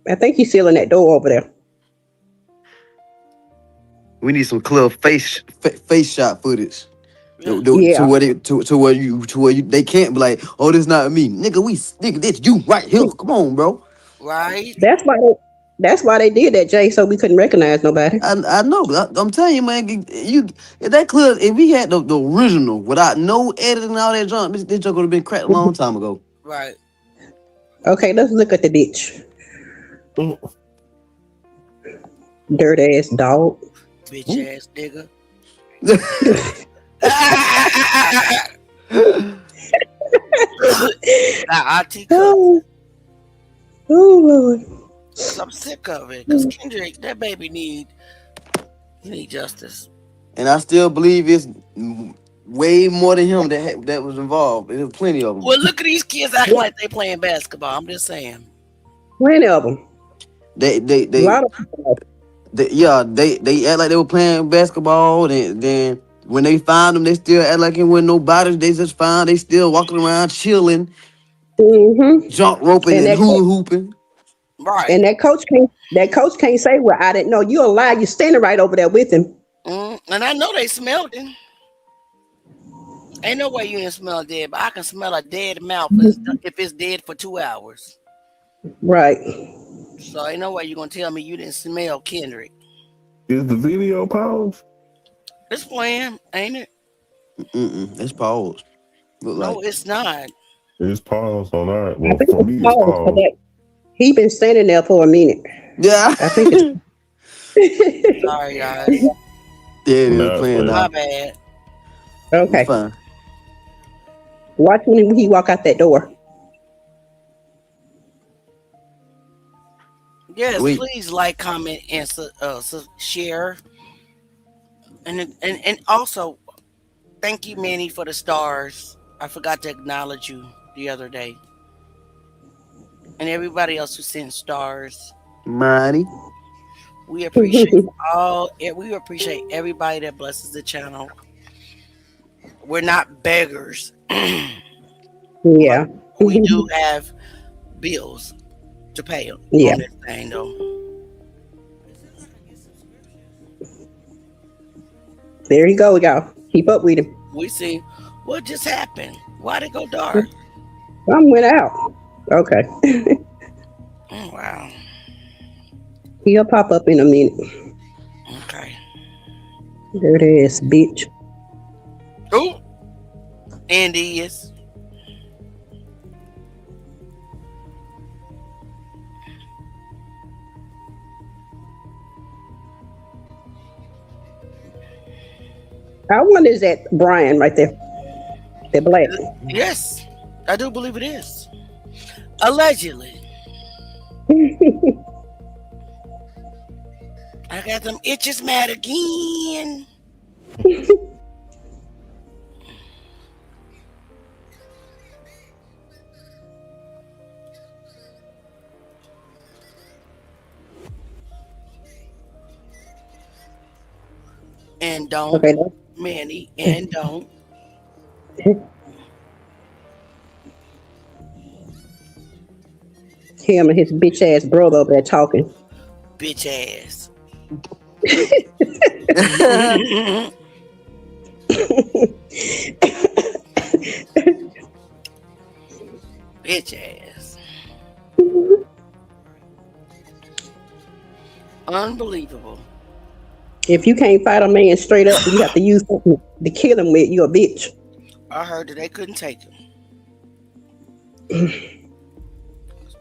I think he's sealing that door over there. We need some clear face shot footage. Yeah. To Yeah. where they can't be like, oh, this not me, nigga, this you right here. Come on, bro. Right. That's why they did that, Jay, so we couldn't recognize nobody. I know. I'm telling you, man. If that clear, if we had the original without no editing and all that junk, this junk would have been cracked a long time ago. Right. Okay, let's look at the ditch. Mm. Dirt ass dog. Bitch ass nigga. Now, IT cook. Oh, oh Lord. I'm sick of it because Kendrick, that baby need justice. And I still believe it's way more than him that was involved. There's plenty of them. Well, look at these kids acting like they playing basketball. I'm just saying. Plenty of them. They A lot of people. they act like they were playing basketball. Then when they find them, they still act like it wasn't nobody. They just found they still walking around chilling, Mm-hmm. jump roping And and that hula hooping. Right. and that coach can't say, well, I didn't know. You a lie. You standing right over there with him. And I know they smelled it. Ain't no way you didn't smell dead, but I can smell a dead mouth if it's dead for 2 hours. Right. So ain't no way you gonna tell me you didn't smell Kendrick. Is the video paused? It's playing, ain't it? It's paused. Look No, like it's not. It's paused on our. I Well, think for me, it's for paused. that. He been standing there for a minute. yeah. I think it's Sorry, guys. Yeah, it is Nah, playing man. My now. bad. okay. It's fine. Watch when he walk out that door. Yes, Wait. please like, comment, and share. And also, thank you, Manny, for the stars. I forgot to acknowledge you the other day. And everybody else who sent stars. Money. We appreciate we appreciate everybody that blesses the channel. We're not beggars. Yeah. We do have bills to pay on Yeah. this thing though. There you go, y'all. Keep up with him. We see what just happened. Why'd it go dark? Some went out. Okay. Oh, wow. He'll pop up in a minute. Okay. There it is, bitch. Oh, and he is. I wonder is that Brian right there? That black. Yes, I do believe it is. Allegedly. I got them itches mad again. And don't. Okay, no. Manny, and don't. Him and his bitch ass brother up there talking. Bitch ass. Bitch ass. Unbelievable. If you can't fight a man straight up, you have to use something to kill him with. You a bitch. I heard that they couldn't take him.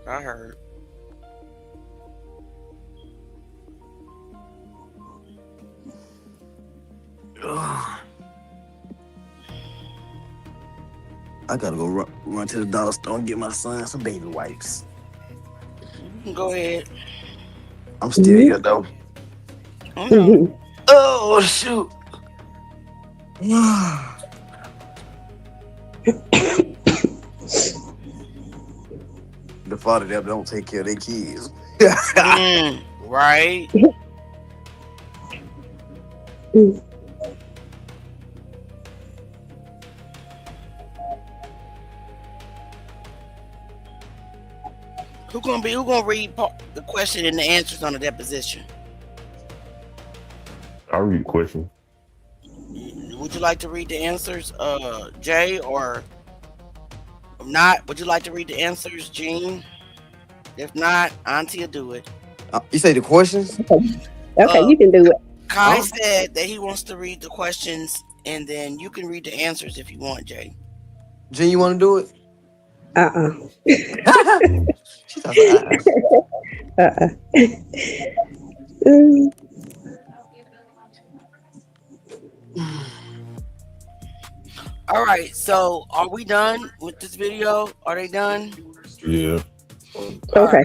I heard. I gotta go run to the dollar store and get my son some baby wipes. Go ahead. I'm still here though. Oh, no. Oh shoot. The father that don't take care of their kids. Right. Who gonna read the question and the answers on the deposition? I read question. Would you like to read the answers, Jay, or if not, would you like to read the answers, Gene? If not, Auntie will do it. You say the questions? Okay, you can do it. Kai said that he wants to read the questions, and then you can read the answers if you want, Jay. Jen, you want to do it? She thought, All right, so are we done with this video? Are they done? Yeah. Okay.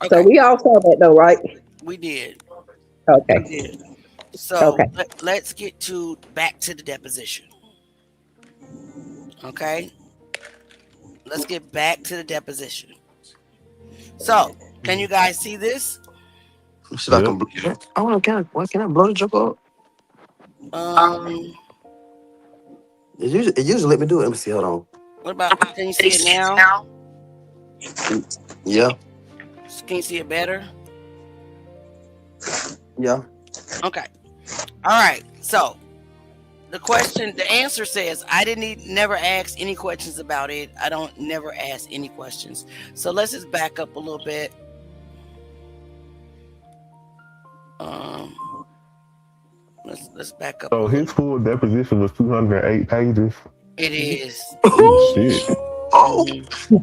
Okay, So we all saw that though, right? we did. Okay. We did. So Okay. let's get back to the deposition. Okay? Let's get back to the deposition. So, can you guys see this? should I come? I want to. Can I blow the joke up? It usually let me do it. Let me see. Hold on. What about, can you see it now? Yeah. Can you see it better? Yeah. Okay. All right. So the answer says, I never ask any questions about it. I don't never ask any questions. So let's just back up a little bit. Let's back up. So his full deposition was 208 pages. It is. Shit. Oh,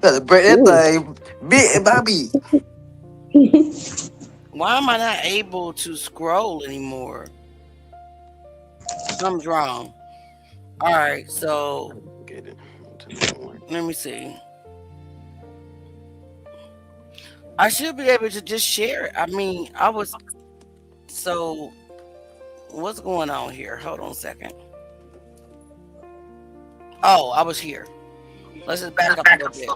gotta break that thing bit by bit. Why am I not able to scroll anymore? Something's wrong. All right, so let me see. I should be able to just share it. I mean, so what's going on here? Hold on a second. Oh, I was here. Let's just back up a little bit.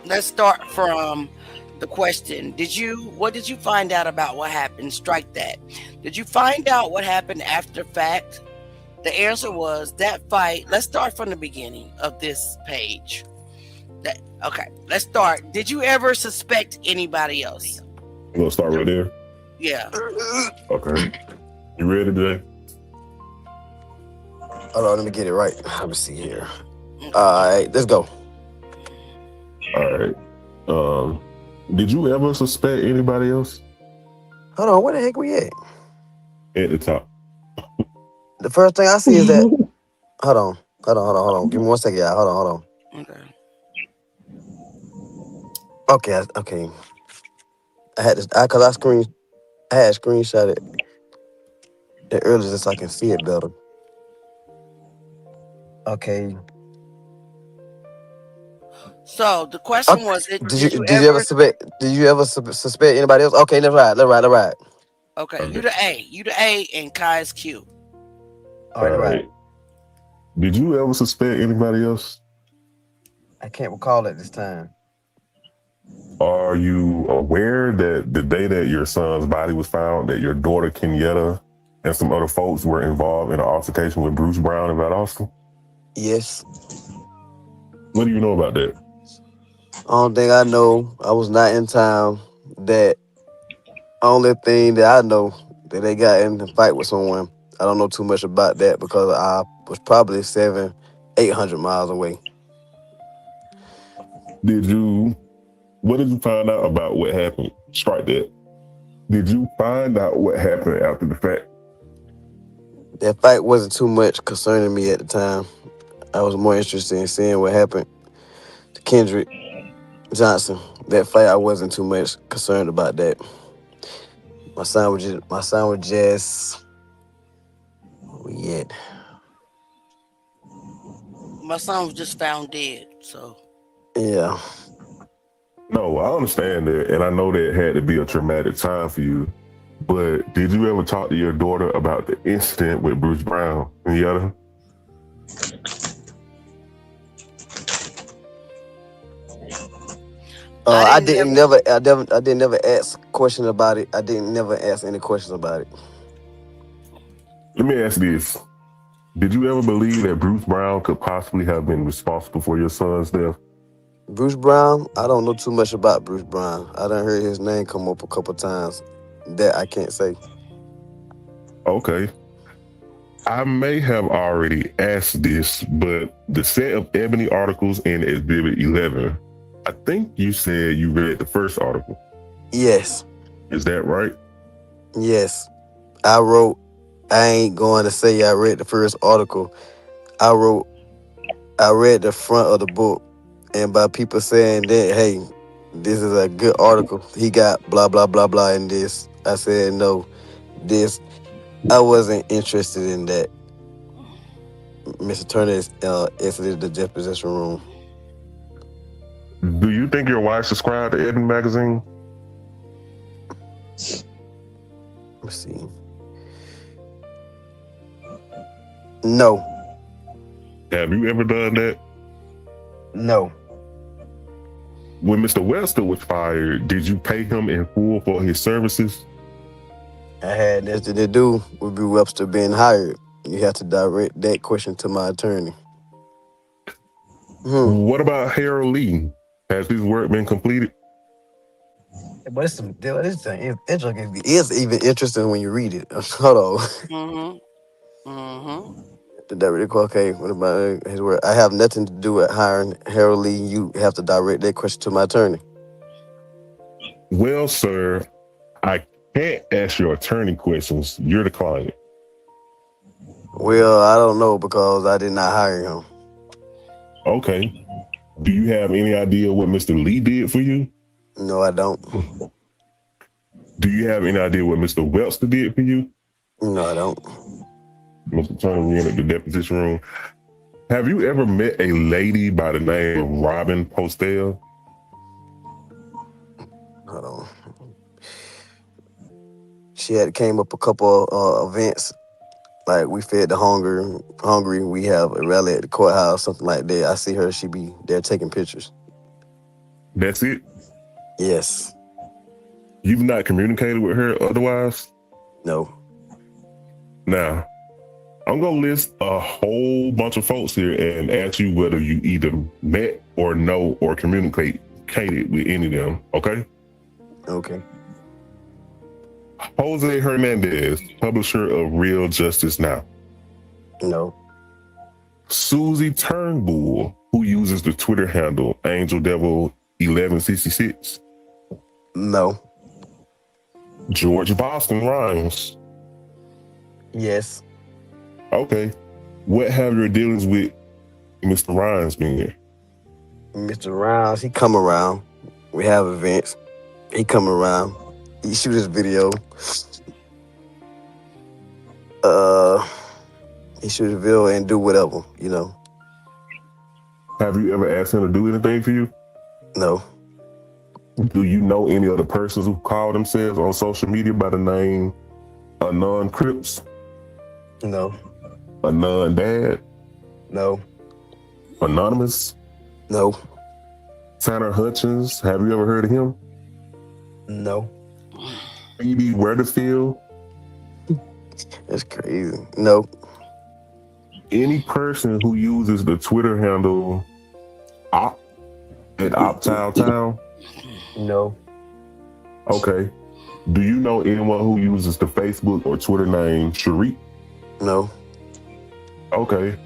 Let's start from the question. What did you find out about what happened? Strike that. Did you find out what happened after fact? The answer was that fight. Let's start from the beginning of this page. Okay, let's start. Did you ever suspect anybody else? You gonna start right there? Yeah. Okay. You ready, Jay? Hold on, let me get it right. Let me see here. All right, let's go. All right. Did you ever suspect anybody else? Hold on, where the heck we at? At the top. The first thing I see is that. Hold on. Give me 1 second, y'all. Hold on. Okay. I had this. I had screenshot it earlier so I can see it better. Okay. So the question was, did you ever suspect anybody else? Okay, let's ride. Okay, you the A and Kai's Q. All right. Did you ever suspect anybody else? I can't recall at this time. Are you aware that the day that your son's body was found, that your daughter Kenyatta and some other folks were involved in an altercation with Bruce Brown in Valdosta? Yes. What do you know about that? Only thing I know, I was not in town. That only thing that I know that they got in a fight with someone. I don't know too much about that because I was probably 800 miles away. What did you find out about what happened? Strike that. Did you find out what happened after the fact? That fight wasn't too much concerning me at the time. I was more interested in seeing what happened to Kendrick Johnson. That fight, I wasn't too much concerned about that. My son was just where we at? My son was just found dead. So Yeah. No, I understand that, and I know that had to be a traumatic time for you. But did you ever talk to your daughter about the incident with Bruce Brown and the other? I didn't never ask questions about it. I didn't never ask any questions about it. Let me ask this. Did you ever believe that Bruce Brown could possibly have been responsible for your son's death? Bruce Brown, I don't know too much about Bruce Brown. I done heard his name come up a couple times. That I can't say. Okay. I may have already asked this, but the set of Ebony articles in Exhibit 11, I think you said you read the first article. Yes. Is that right? Yes. I ain't going to say I read the first article. I read the front of the book, and by people saying that, hey, this is a good article. He got blah, blah, blah, blah in this. I said, no, I wasn't interested in that. Mr. Turner exited the deposition room. Do you think your wife subscribed to Ebony magazine? Let's see. No. Have you ever done that? No. When Mr. Webster was fired, did you pay him in full for his services? I had nothing to do with B. Webster being hired. You have to direct that question to my attorney. What about Harold Lee? Has his work been completed? But this is even interesting when you read it. Hold on. Did that really okay? What about his work? I have nothing to do with hiring Harold Lee. You have to direct that question to my attorney. Well, sir, I can't ask your attorney questions. You're the client. Well, I don't know because I did not hire him. Okay. Do you have any idea what Mr. Lee did for you? No, I don't. Do you have any idea what Mr. Webster did for you? No, I don't. Mr. Turner, we're in the deposition room. Have you ever met a lady by the name of Robin Postel? Hold on. She had came up a couple events. Like we fed the hungry. We have a rally at the courthouse, something like that. I see her. She be there taking pictures. That's it? Yes. You've not communicated with her otherwise? No. Now, I'm going to list a whole bunch of folks here and ask you whether you either met or know or communicated with any of them, okay? Okay. Jose Hernandez, publisher of Real Justice Now. No. Susie Turnbull, who uses the Twitter handle Angel Devil 1166. No. George Boston Rhymes. Yes. Okay. What have your dealings with Mr. Rhymes been? Mr. Rhymes, he come around. We have events. He come around. He shoot his video. He shoot his video and do whatever, you know. Have you ever asked him to do anything for you? No. Do you know any other persons who call themselves on social media by the name Anon Crips? No. Anon Dad? No. Anonymous? No. Tanner Hutchins? Have you ever heard of him? No. Phoebe Weatherfield? That's crazy. No, Any person who uses the Twitter handle op at Optown Town? no, Okay. Do you know anyone who uses the Facebook or Twitter name Sharik? no, Okay.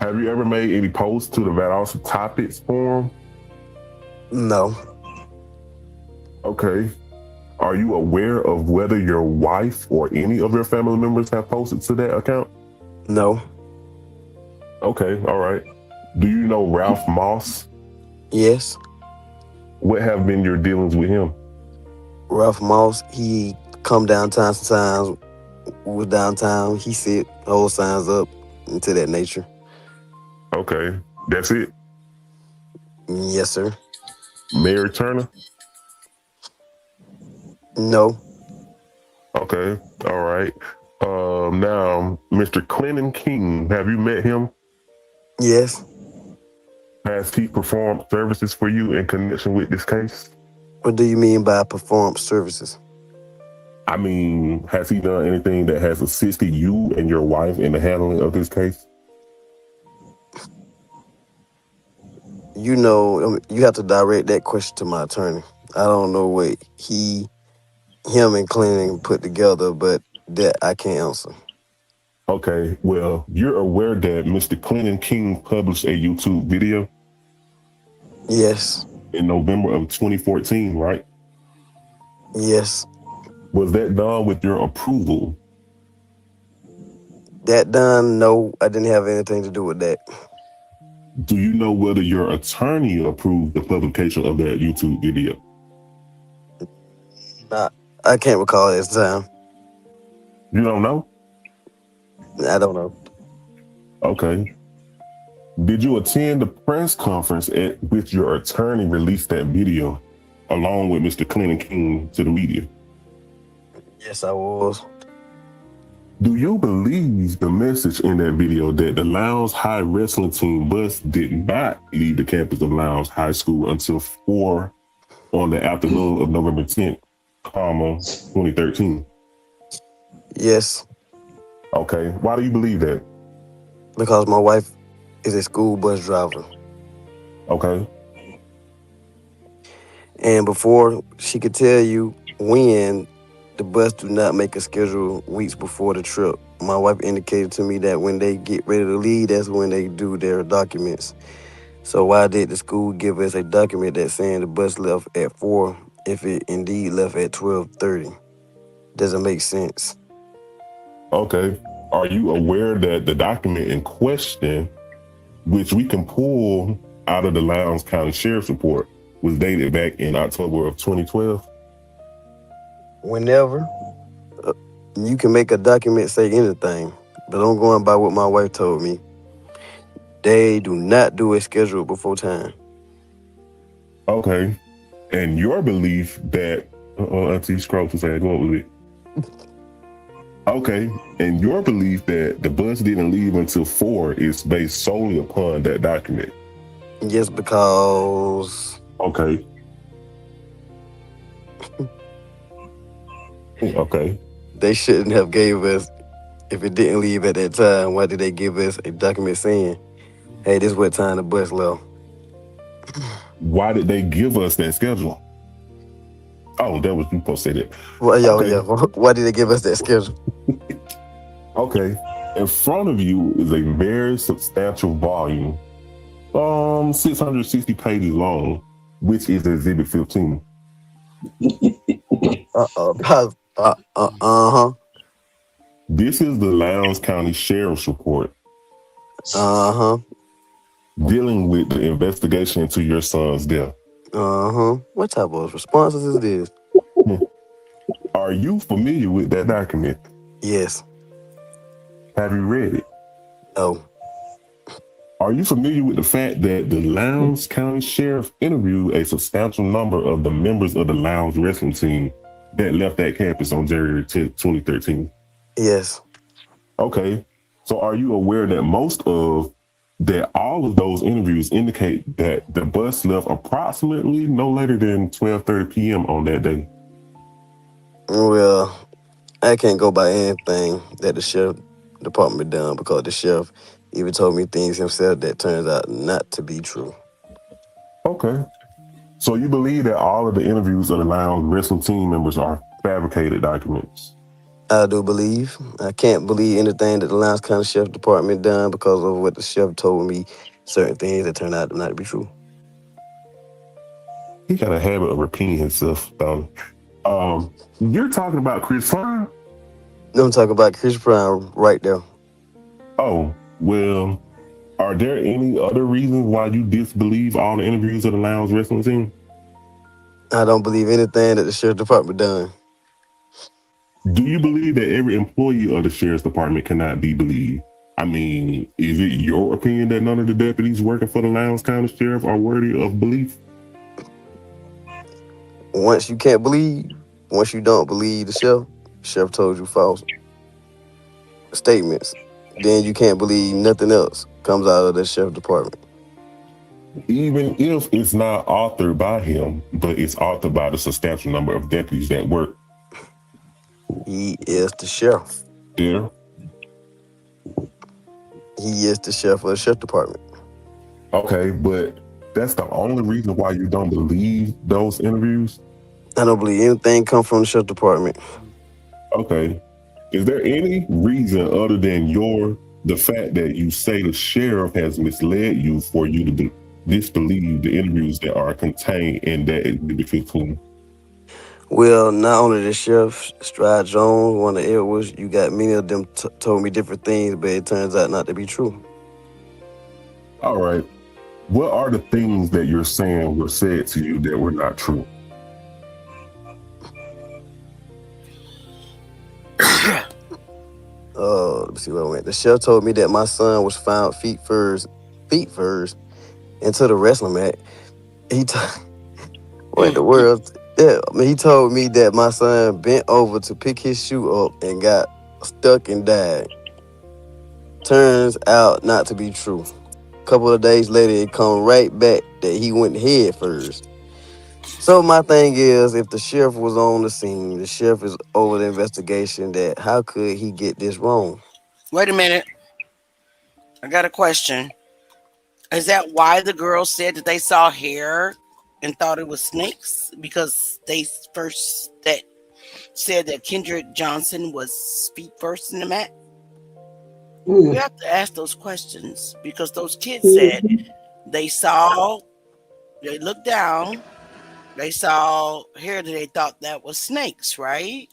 Have you ever made any posts to the Valdosta Topics forum? no, Okay. Are you aware of whether your wife or any of your family members have posted to that account? no. Okay, all right. Do you know Ralph Moss? Yes, What have been your dealings with him? Ralph Moss. He come downtown sometimes. Was downtown. He sit, hold signs up, into that nature. Okay, that's it. Yes, sir. Mary Turner? No, Okay, all right. Now, Mr. Clinton King, have you met him? yes. Has he performed services for you in connection with this case? What do you mean by perform services? I mean, has he done anything that has assisted you and your wife in the handling of this case? You know, you have to direct that question to my attorney. I don't know what him and Clinton put together, but that I can't answer. Okay, well, you're aware that Mr. Clinton King published a YouTube video Yes, in November of 2014, right? yes. Was that done with your approval? That done? No, I didn't have anything to do with that. Do you know whether your attorney approved the publication of that YouTube video? I can't recall this time. You don't know? I don't know. Okay. Did you attend the press conference at which your attorney released that video along with Mr. Clinton King to the media? Yes, I was. Do you believe the message in that video that the Lowndes High wrestling team bus did not leave the campus of Lowndes High School until 4 on the afternoon of November 10th, 2013? Yes, Okay. Why do you believe that? because my wife is a school bus driver. Okay. And before she could tell you when, the bus do not make a schedule weeks before the trip. My wife indicated to me that when they get ready to leave, that's when they do their documents. So why did the school give us a document that's saying the bus left at 4 if it indeed left at 12:30? Doesn't make sense. Okay. Are you aware that the document in question, which we can pull out of the Lowndes County Sheriff's report, was dated back in October of 2012? Whenever you can make a document say anything, but I'm going by what my wife told me. They do not do a schedule before time. Okay. And your belief that, Auntie Scrooge said, what was it? Okay. And your belief that the bus didn't leave until 4 is based solely upon that document. Yes, because Okay. Okay. they shouldn't have gave us, if it didn't leave at that time, why did they give us a document saying, hey, this is what time the bus left? Why did they give us that schedule? Oh, that was you supposed to say that. Well, Okay. yeah, why did they give us that schedule? Okay. In front of you is a very substantial volume, 660 pages long, which is Exhibit 15. Uh-huh. This is the Lowndes County Sheriff's report Uh-huh. dealing with the investigation into your son's death. Uh-huh. What type of responses is this? Are you familiar with that document? Yes. Have you read it? No. Are you familiar with the fact that the Lowndes County Sheriff interviewed a substantial number of the members of the Lowndes wrestling team that left that campus on January 10th, 2013? Yes. Okay. So are you aware that all of those interviews indicate that the bus left approximately no later than 12:30 p.m. on that day? Well, I can't go by anything that the sheriff department done because the sheriff even told me things himself that turns out not to be true. Okay. So you believe that all of the interviews of the Lowndes wrestling team members are fabricated documents? I do believe. I can't believe anything that the Lowndes County Sheriff Department done because of what the sheriff told me, certain things that turned out not to be true. He got a habit of repeating himself, though. You're talking about Chris Prime? No, I'm talking about Chris Brown right there. Oh, well, are there any other reasons why you disbelieve all the interviews of the Lowndes wrestling team? I don't believe anything that the Sheriff Department done. Do you believe that every employee of the sheriff's department cannot be believed? I mean, is it your opinion that none of the deputies working for the Lowndes County Sheriff are worthy of belief? Once you can't believe, once you don't believe the sheriff told you false statements, then you can't believe nothing else comes out of the Sheriff Department. Even if it's not authored by him, but it's authored by the substantial number of deputies that work He is the sheriff. there. He is the sheriff of the Sheriff Department. Okay, but that's the only reason why you don't believe those interviews? I don't believe anything come from the Sheriff Department. Okay. Is there any reason other than the fact that you say the sheriff has misled you for you to disbelieve the interviews that are contained in that Exhibit 15? Well, not only the sheriff, Stride Jones, one of the Edwards, you got many of them told me different things, but it turns out not to be true. All right. What are the things that you're saying were said to you that were not true? Let me see where I went. The sheriff told me that my son was found feet first into the wrestling mat. What in the world? Yeah, I mean, he told me that my son bent over to pick his shoe up and got stuck and died. Turns out not to be true. A couple of days later, it come right back that he went head first. So my thing is, if the sheriff was on the scene, the sheriff is over the investigation, that how could he get this wrong? Wait a minute. I got a question. Is that why the girls said that they saw hair and thought it was snakes? Because they first said that Kendrick Johnson was feet first in the mat? We have to ask those questions because those kids said they looked down, they saw hair that they thought that was snakes, right?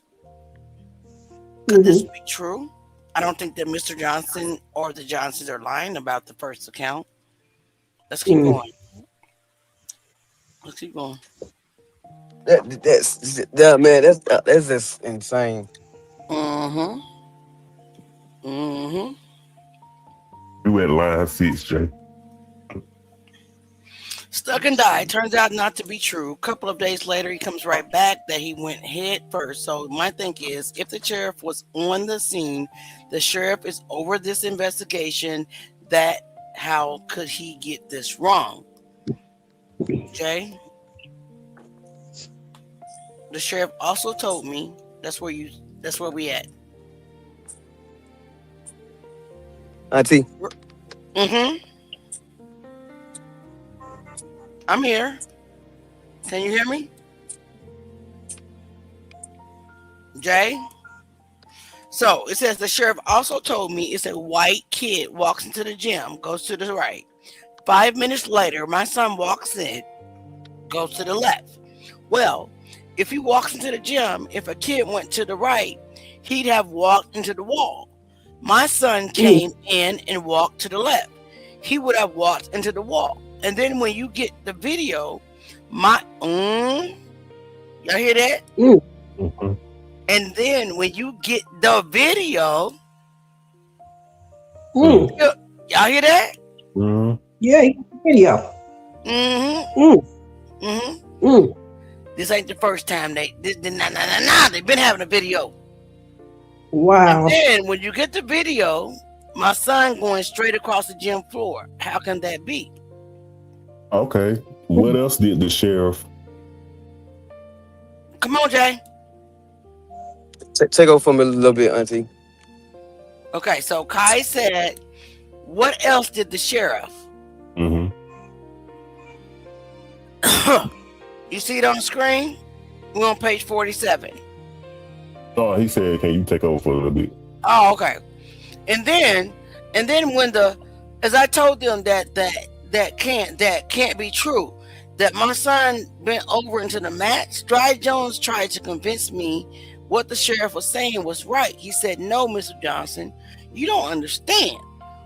Could this be true? I don't think that Mr. Johnson or the Johnsons are lying about the first account. Let's keep going. Let's keep going. That's just insane. Mm-hmm. You at line 6, Jay. Stuck and died. Turns out not to be true. A couple of days later, he comes right back that he went head first. So my thing is, if the sheriff was on the scene, the sheriff is over this investigation, that how could he get this wrong? Jay? The sheriff also told me that's where we at. Auntie. I'm here. Can you hear me? Jay? So it says the sheriff also told me it's a white kid walks into the gym, goes to the right. 5 minutes later, my son walks in, goes to the left. Well, if he walks into the gym, if a kid went to the right, he'd have walked into the wall. My son came in and walked to the left. He would have walked into the wall. And then when you get the video, y'all hear that? And then when you get the video, y'all hear that? Yeah, video. This ain't the first time they've been having a video. Wow. And then when you get the video, my son going straight across the gym floor. How can that be? Okay. What else did the sheriff? Come on, Jay. Take over for me a little bit, Auntie. Okay, so Kai said, what else did the sheriff? Mm-hmm. You see it on the screen? We're on page 47. Oh, he said, can you take over for a little bit? Oh, okay. And then when as I told them that can't be true, that my son went over into the mat, Stride Jones tried to convince me what the sheriff was saying was right. He said, no, Mr. Johnson, you don't understand.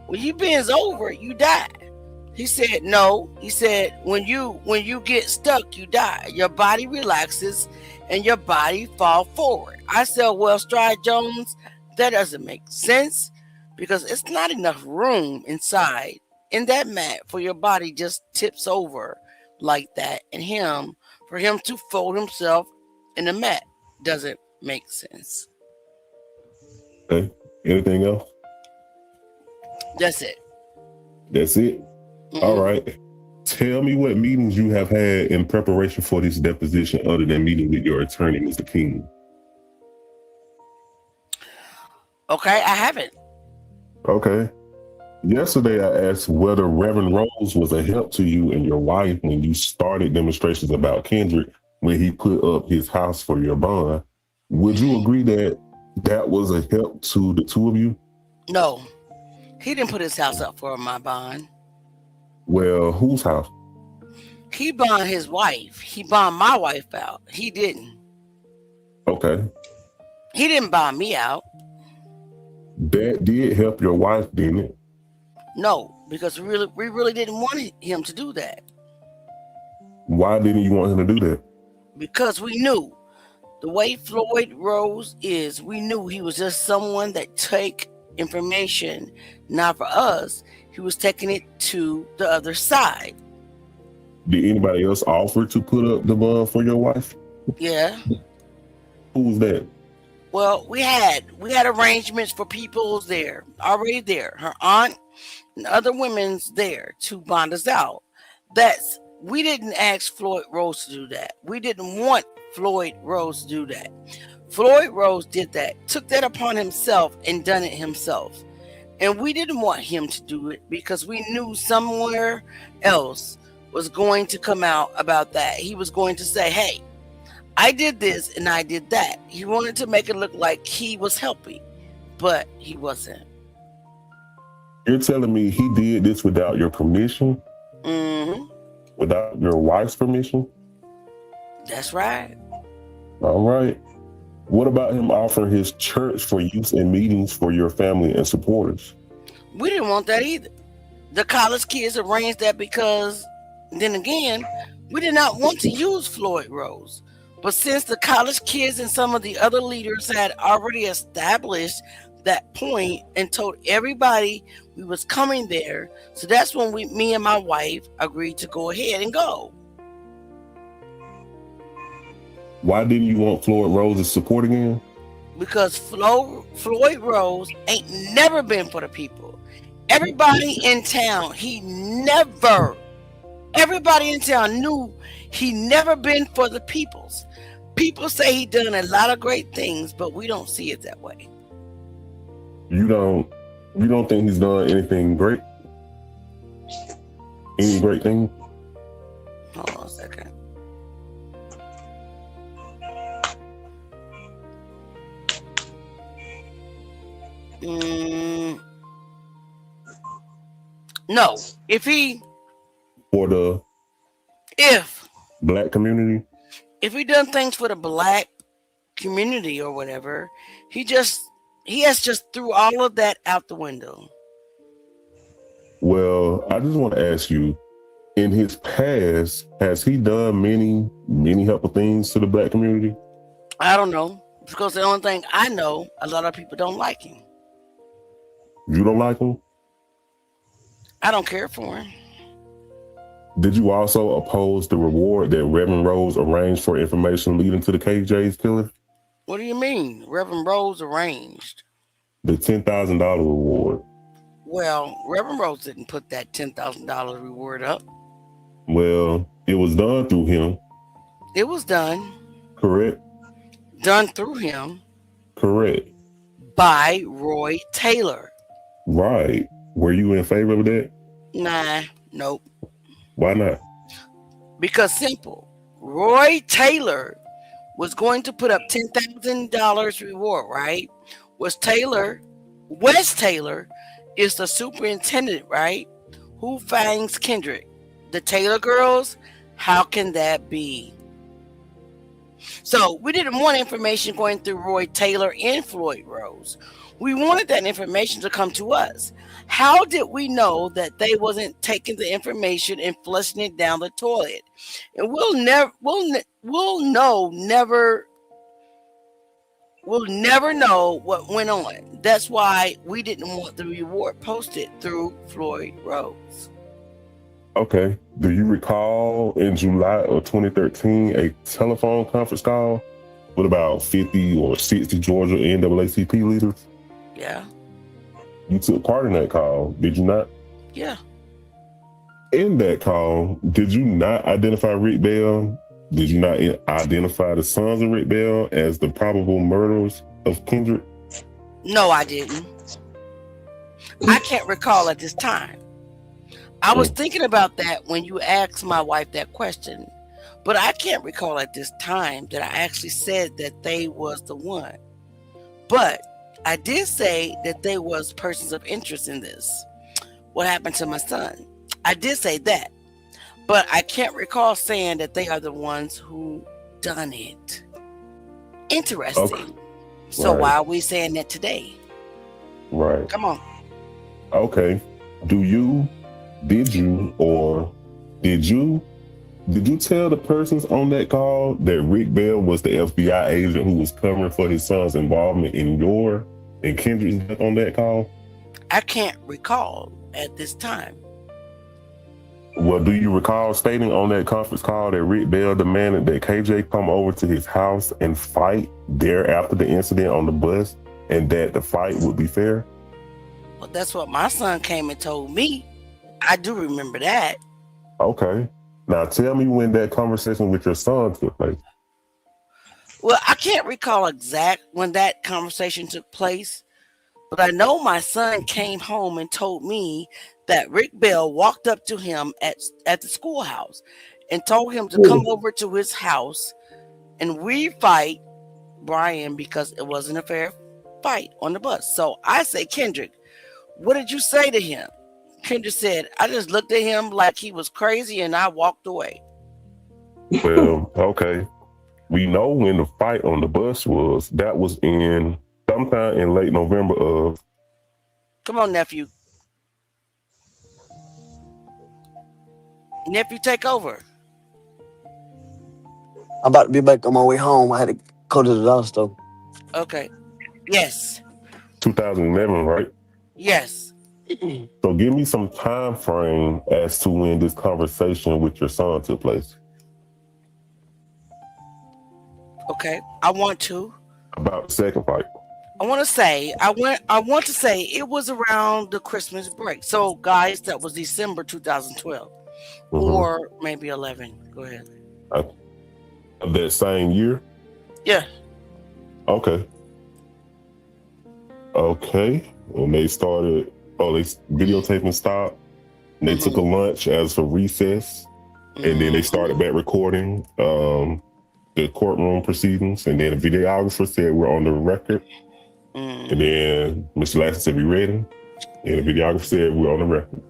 When you bends over, you die. He said, no. He said, when you get stuck, you die. Your body relaxes and your body fall forward. I said, well, Stride Jones, that doesn't make sense because it's not enough room inside in that mat for your body just tips over like that, and for him to fold himself in the mat doesn't make sense. Okay. Anything else? That's it. That's it. Mhm. All right. Tell me what meetings you have had in preparation for this deposition other than meeting with your attorney, Mr. King. Okay, I haven't. Okay. Yesterday, I asked whether Reverend Rose was a help to you and your wife when you started demonstrations about Kendrick when he put up his house for your bond. Would you agree that that was a help to the two of you? No, he didn't put his house up for my bond. Well, whose house? He bond his wife. He bond my wife out. He didn't. Okay. He didn't bond me out. That did help your wife, didn't it? No, because we really didn't want him to do that. Why didn't you want him to do that? Because we knew the way Floyd Rose is, we knew he was just someone that take information, not for us. He was taking it to the other side. Did anybody else offer to put up the bond for your wife? Yeah. Who was that? Well, we had arrangements for people there, already there. Her aunt and other women's there to bond us out. We didn't ask Floyd Rose to do that. We didn't want Floyd Rose to do that. Floyd Rose did that, took that upon himself and done it himself. And we didn't want him to do it because we knew somewhere else was going to come out about that. He was going to say, hey, I did this and I did that. He wanted to make it look like he was helping, but he wasn't. You're telling me he did this without your permission? Mm-hmm. Without your wife's permission? That's right. All right. What about him offering his church for use in meetings for your family and supporters? We didn't want that either. The college kids arranged that because, then again, we did not want to use Floyd Rose. But since the college kids and some of the other leaders had already established that point and told everybody we was coming there, so that's when me and my wife agreed to go ahead and go. Why didn't you want Floyd Rose's support again? Because Floyd Rose ain't never been for the people. Everybody in town knew he never been for the peoples. People say he done a lot of great things, but we don't see it that way. You don't think he's done anything great? Any great thing? Hold on a second. No. For the Black community? If he done things for the Black community or whatever, he has just threw all of that out the window. Well, I just want to ask you, in his past, has he done many helpful things to the Black community? I don't know. Because the only thing I know, a lot of people don't like him. You don't like him? I don't care for him. Did you also oppose the reward that Reverend Rose arranged for information leading to the KJ's killing? What do you mean? Reverend Rose arranged The $10,000 reward. Well, Reverend Rose didn't put that $10,000 reward up. Well, it was done through him. It was done. Correct? Done through him. Correct. by Roy Taylor. Right. Were you in favor of that? Nah, nope. Why not? Because simple. Roy Taylor was going to put up $10,000 reward, right? Wes Taylor is the superintendent, right? Who finds Kendrick? The Taylor girls? How can that be? So we didn't want information going through Roy Taylor and Floyd Rose. We wanted that information to come to us. How did we know that they wasn't taking the information and flushing it down the toilet? And we'll never know what went on. That's why we didn't want the reward posted through Floyd Rose. Okay. Do you recall in July of 2013 a telephone conference call with about 50 or 60 Georgia NAACP leaders? Yeah. You took part in that call, did you not? Yeah. In that call, did you not identify Rick Bell? Did you not identify the sons of Rick Bell as the probable murderers of Kendrick? No, I didn't. I can't recall at this time. I was thinking about that when you asked my wife that question, but I can't recall at this time that I actually said that they was the one. But I did say that they was persons of interest in this. What happened to my son? I did say that, but I can't recall saying that they are the ones who done it. Interesting. Okay. So Right. why are we saying that today? Right. Come on. Okay. Did you tell the persons on that call that Rick Bell was the FBI agent who was covering for his son's involvement in Kendrick's death on that call? I can't recall at this time. Well, do you recall stating on that conference call that Rick Bell demanded that KJ come over to his house and fight there after the incident on the bus, and that the fight would be fair? Well, that's what my son came and told me. I do remember that. Okay. Now tell me when that conversation with your son took place. Well, I can't recall exact when that conversation took place, but I know my son came home and told me that Rick Bell walked up to him at the schoolhouse and told him to come over to his house and we fight Brian because it wasn't a fair fight on the bus. So I say, Kendrick, what did you say to him? Kendrick said, I just looked at him like he was crazy and I walked away. Well, okay. We know when the fight on the bus was. That was in sometime in late November of... Come on, nephew. Nephew, take over. I'm about to be back on my way home. I had to go to the dollar store. Okay. Yes. 2011, right? Yes. So give me some time frame as to when this conversation with your son took place. Okay. I want to About the second fight. say it was around the Christmas break. So guys, that was December 2012. Or maybe 11. Go ahead. Of that same year? Yeah. Okay. When they started, they videotaping stopped. And they took a lunch as for recess. And then they started back recording the courtroom proceedings. And then the videographer said we're on the record. And then Mr. Lassie said we ready. And the videographer said we're on the record.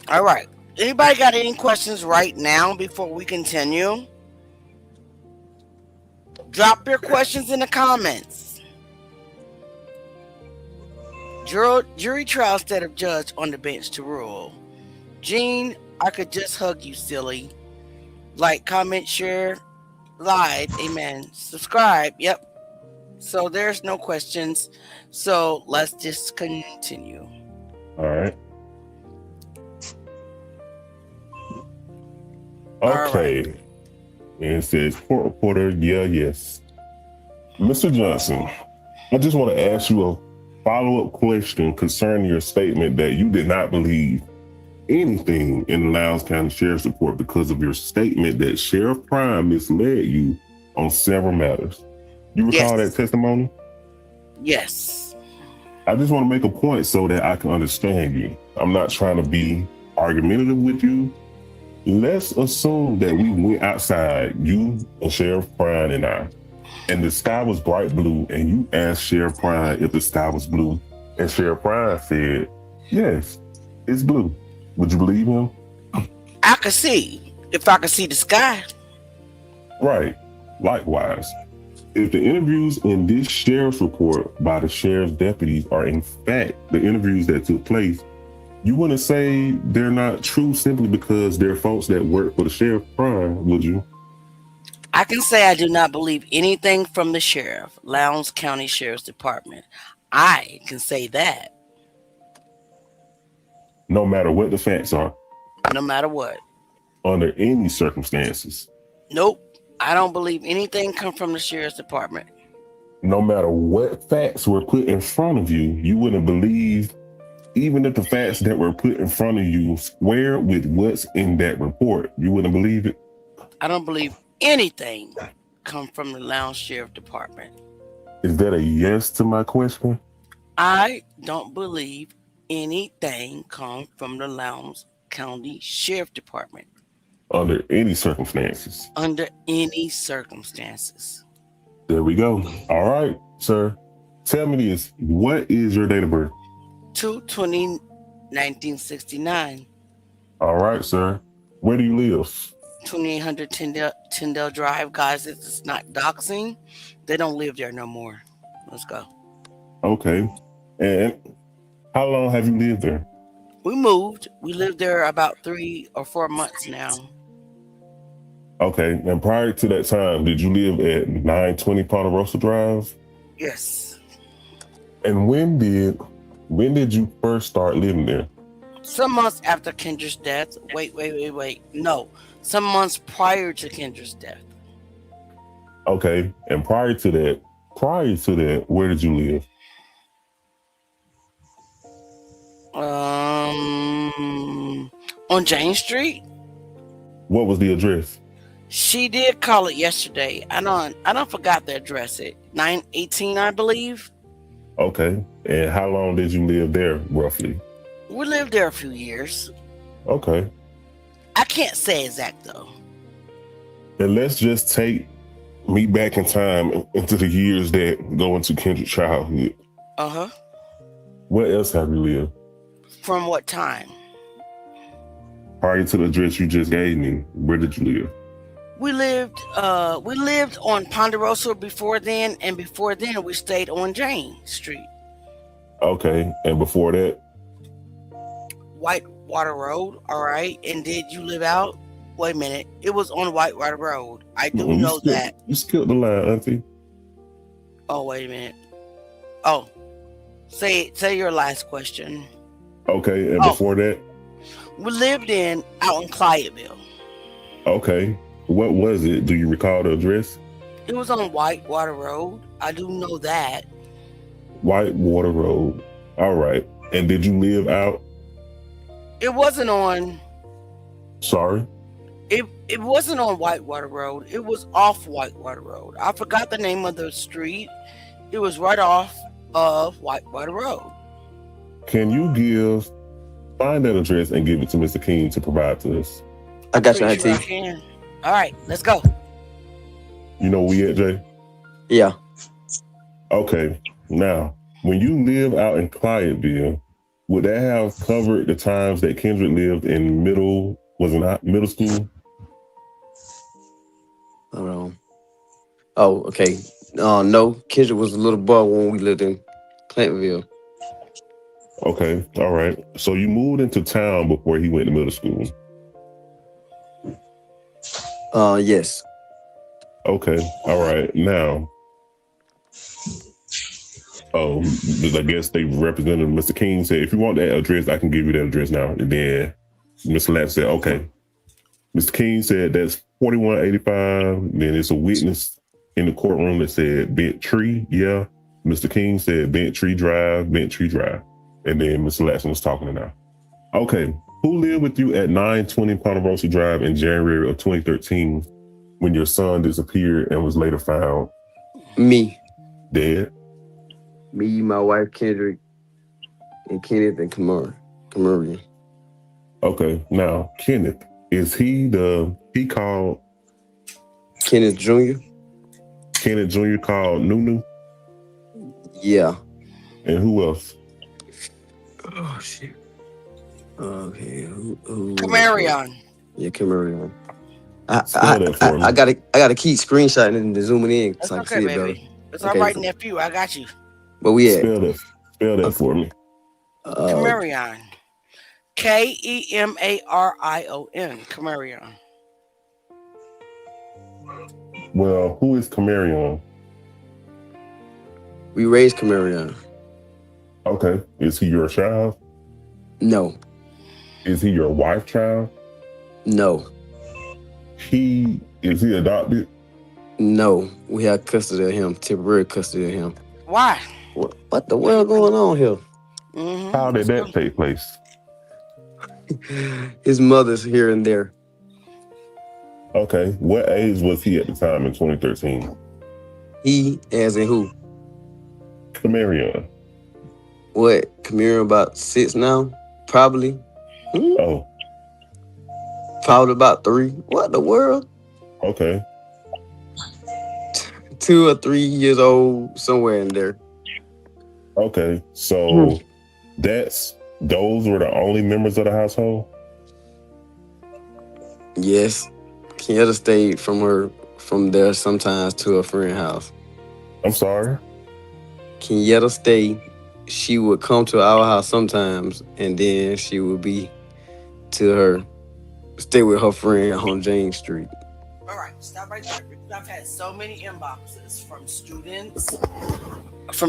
All right. Anybody got any questions right now before we continue? Drop your questions in the comments. Jury trial instead of judge on the bench to rule. Gene, I could just hug you, silly. Like, comment, share, live. Amen. Subscribe. Yep. So there's no questions. So let's just continue. All right. All Okay. right. And it says, court reporter, yes. Mr. Johnson, I just want to ask you a follow-up question concerning your statement that you did not believe anything in the Lowndes County Sheriff's Report because of your statement that Sheriff Prime misled you on several matters. You recall Yes. that testimony? Yes. I just want to make a point so that I can understand you. I'm not trying to be argumentative with you. Let's assume that we went outside, you and Sheriff Prine and I, and the sky was bright blue, and you asked Sheriff Prine if the sky was blue, and Sheriff Prine said, yes, it's blue. Would you believe him? I could see if I could see the sky. Right. Likewise, if the interviews in this sheriff's report by the sheriff's deputies are in fact the interviews that took place, you wouldn't say they're not true simply because they're folks that work for the Sheriff Prime, would you? I can say I do not believe anything from the sheriff, Lowndes County Sheriff's Department. I can say that. No matter what the facts are. No matter what. Under any circumstances. Nope. I don't believe anything come from the sheriff's department. No matter what facts were put in front of you, you wouldn't believe, even if the facts that were put in front of you square with what's in that report, you wouldn't believe it? I don't believe anything come from the Lowndes Sheriff Department. Is that a yes to my question? I don't believe anything come from the Lowndes County Sheriff Department. Under any circumstances. Under any circumstances. There we go. All right, sir. Tell me this. What is your date of birth? 2/20/1969. All right, sir. Where do you live? 2800 Tyndale Drive. Guys, if it's not doxing, they don't live there no more. Let's go. Okay. And how long have you lived there? We moved. We lived there about 3 or 4 months now. Okay. And prior to that time, did you live at 920 Ponderosa Drive? Yes. And when did you first start living there? Some months after Kendra's death. Wait. No. Some months prior to Kendra's death. Okay. And prior to that, where did you live? On Jane Street. What was the address? She did call it yesterday. I don't forgot the address. It 918, I believe. Okay. And how long did you live there, roughly? We lived there a few years. Okay. I can't say exact though. And let's just take me back in time into the years that go into Kendrick's childhood. Uh-huh. Where else have you lived? From what time? Prior to the address you just gave me, where did you live? We lived on Ponderosa before then, and before then we stayed on Jane Street. Okay. And before that? Whitewater Road, all right. And did you live out? Wait a minute. It was on Whitewater Road. I do know that. You skipped the line, Auntie. Oh, wait a minute. Oh. Say your last question. Okay. And before that? We lived out in Clyateville. Okay. What was it? Do you recall the address? It was on Whitewater Road. I do know that. Whitewater Road. All right. And did you live out? It wasn't on. Sorry? It wasn't on Whitewater Road. It was off Whitewater Road. I forgot the name of the street. It was right off of Whitewater Road. Can you find that address and give it to Mr. King to provide to us? I got you, Pretty sure I IT. can. All right, let's go. You know where we at, Jay? Yeah. Okay. Now, when you live out in Clyateville, would that have covered the times that Kendrick lived in middle school? Hold on. Oh, okay. No, Kendrick was a little boy when we lived in Clintonville. Okay. All right. So you moved into town before he went to middle school? Yes. Okay. All right. Now, I guess they represented Mr. King said, if you want that address, I can give you that address now. And then Mr. Lapp said, okay. Mr. King said that's 4185. Then it's a witness in the courtroom that said Bent Tree. Yeah. Mr. King said Bent Tree Drive. And then Mr. Latson was talking now. Okay. Who lived with you at 920 Ponderosa Drive in January of 2013 when your son disappeared and was later found? Me. Dead? Me, my wife Kendrick, and Kenneth and Kamarian. Okay, now Kenneth, is he called Kenneth Jr.? Kenneth Jr. called Nunu? Yeah. And who else? Oh shit. Okay. Who Camarion. Yeah, Kamarian. Spell that for me. I gotta keep screenshotting and zooming in That's so I can okay, see it better. baby. It's Okay, all right, so- nephew. I got you. But we at Spell that for me. Camarion. Kemarion. Camarion. Well, who is Camarion? we raised Kamarian. Okay. Is he your child? No. Is he your wife child? No. Is he adopted? No. We have custody of him, temporary custody of him. Why? What the world going on here? Mm-hmm. How did that take place? His mother's here and there. Okay. What age was he at the time in 2013? He, as in who? Camarion. What? Kamarian about 6 now? Probably. Oh, Probably about 3. What the world? okay. 2 or 3 years old, somewhere in there. Okay. So those were the only members of the household? Yes. Kenyatta stayed from there sometimes to a friend's house. I'm sorry. Kenyatta stayed. She would come to our house sometimes, and then she would stay with her friend on James Street. All right, stop right there. Because I've had so many inboxes from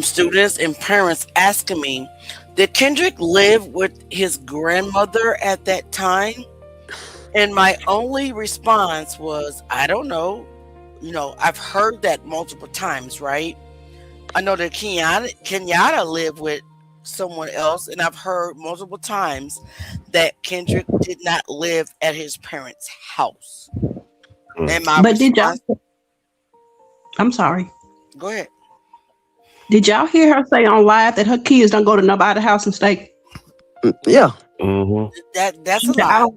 students and parents asking me, did Kendrick live with his grandmother at that time? And my only response was, I don't know. You know, I've heard that multiple times, right? I know that Kenyatta lived with someone else, and I've heard multiple times that Kendrick did not live at his parents' house. And my But did y'all? response- I'm sorry. Go ahead. Did y'all hear her say on live that her kids don't go to nobody's house and stay? Yeah. Mm-hmm. That's a She said, I lie.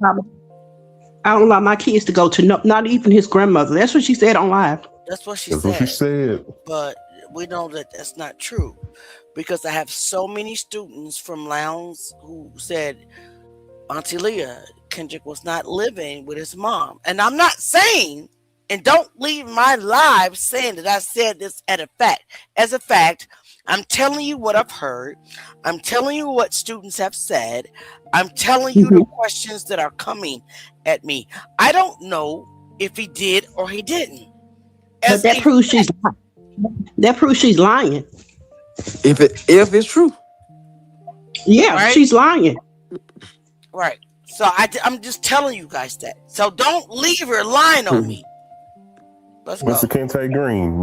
don't allow my kids to go to not even his grandmother. That's what she said on live. That's what she That's what she said. said. But we know that that's not true, because I have so many students from Lowndes who said, Auntie Leah, Kendrick was not living with his mom. And I'm not saying, and don't leave my live saying that I said this as a fact. I'm telling you what I've heard. I'm telling you what students have said. I'm telling you the questions that are coming at me. I don't know if he did or he didn't. But that proves she's lying. If it's true. Yeah, Right? she's lying. Right. So I'm just telling you guys that. So don't leave her lying on me. Let's go. Mr. Kente Green,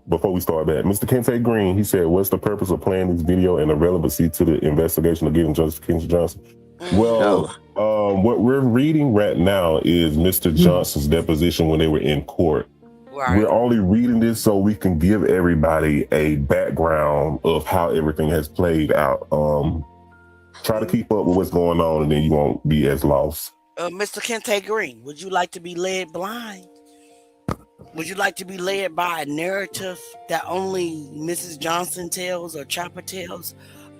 before we start that, Mr. Kente Green, he said, what's the purpose of playing this video and the relevancy to the investigation of getting Justice Kendrick Johnson? Well, what we're reading right now is Mr. Johnson's deposition when they were in court. Right. We're only reading this so we can give everybody a background of how everything has played out. Try to keep up with what's going on, and then you won't be as lost. Mr. Kente Green, would you like to be led blind? Would you like to be led by a narrative that only Mrs. Johnson tells or Chopper tells?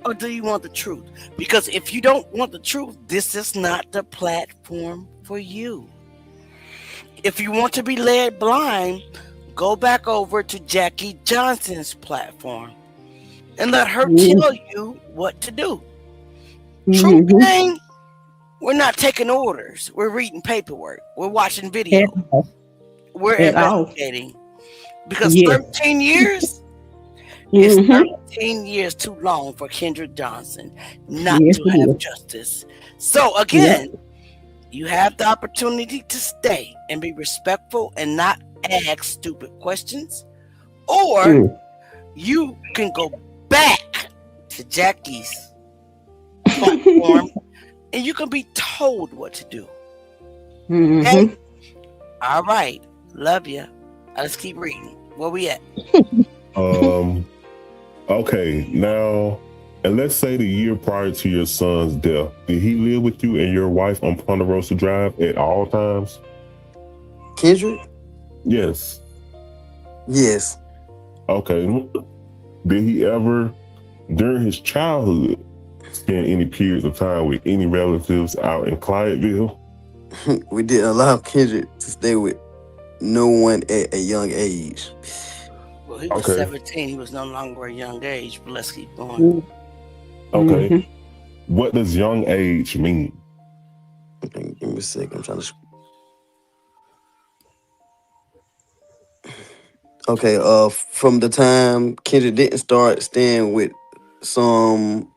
Or do you want the truth? Because if you don't want the truth, this is not the platform for you. If you want to be led blind, go back over to Jackie Johnson's platform and let her tell you what to do. Truth thing, we're not taking orders. We're reading paperwork. We're watching video. We're investigating. Because 13 years is 13 years too long for Kendrick Johnson not to have justice. So again, you have the opportunity to stay and be respectful and not ask stupid questions. Or you can go back to Jackie's platform and you can be told what to do. Okay? All right. Love you. Let's keep reading. Where we at? Okay, now, and let's say the year prior to your son's death, did he live with you and your wife on Ponderosa Drive at all times? Kendrick? Yes. Yes. Okay. Did he ever, during his childhood, spend any periods of time with any relatives out in Clydeville? We didn't allow Kendrick to stay with no one at a young age. Well, he was Okay. 17. He was no longer a young age, but let's keep going. Okay. Mhm. What does young age mean? Okay, give me a second. I'm trying to. Okay. From the time Kendrick didn't start staying with some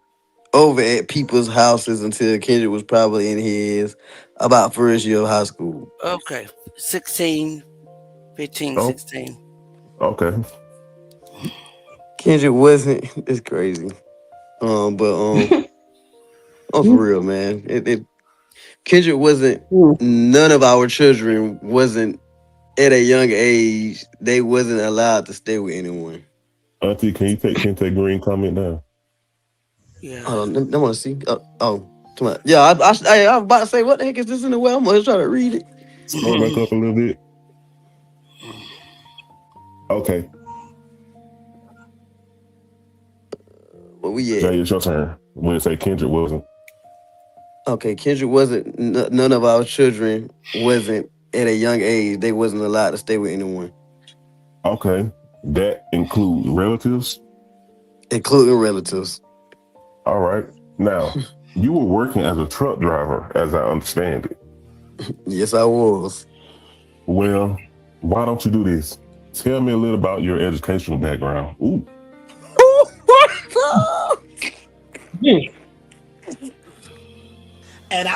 over at people's houses until Kendrick was probably in his about first year of high school. Okay, 16, 15, Oh, 16. okay. Kendrick wasn't. It's crazy. But oh, for real, man. Kendrick wasn't. None of our children wasn't at a young age. They wasn't allowed to stay with anyone. Auntie, can you take Kente Green comment now? Yeah. Hold on, I want to see. Come on. Yeah, I was about to say, what the heck is this in the well? I'm gonna try to read it. Scroll back up a little bit. Okay, Where we Jay, at? it's your turn. When it say Kendrick wasn't. Okay, Kendrick wasn't. None of our children wasn't at a young age. They wasn't allowed to stay with anyone, Okay, that includes relatives. including relatives. All right. Now, you were working as a truck driver, as I understand it. Yes, I was. Well, why don't you do this? Tell me a little about your educational background. Ooh, And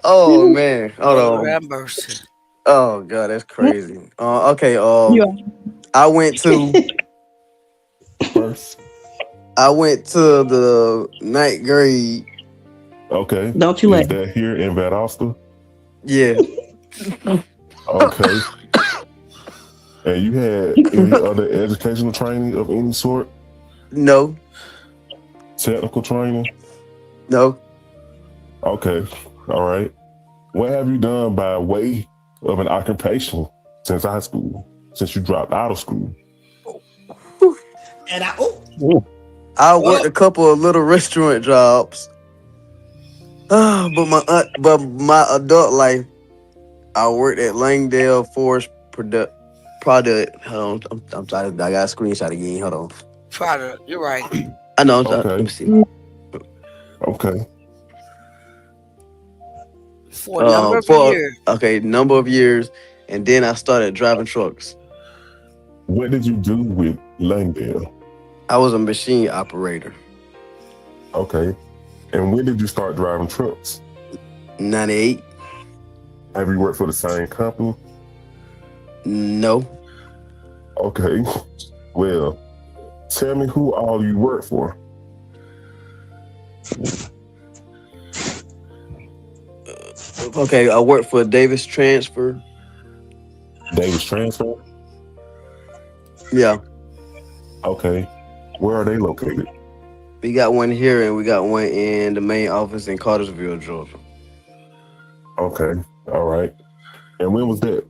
Oh man, hold Lord on. have mercy. Oh god, that's crazy. Okay. Yeah. I went to first. the ninth grade. Okay. Don't you Is let that here in Valdosta? Yeah. Okay. And you had any other educational training of any sort? No. Technical training? No. Okay. All right. What have you done by way of an occupation since high school, since you dropped out of school? and I worked a couple of little restaurant jobs. But my adult life, I worked at Langdale Forest Product. Hold on, I'm trying. I got a screenshot again. Hold on. Try to, you're right. I know. Let Okay. me see. Okay. For a number of years. Number of years, and then I started driving trucks. What did you do with Langdale? I was a machine operator. Okay. And when did you start driving trucks? 98. Have you worked for the same company? No. Okay. Well, tell me who all you work for. Okay, I worked for Davis Transfer. Davis Transfer? Yeah. Okay. Where are they located? We got one here and we got one in the main office in Cartersville, Georgia. Okay. All right. And when was that?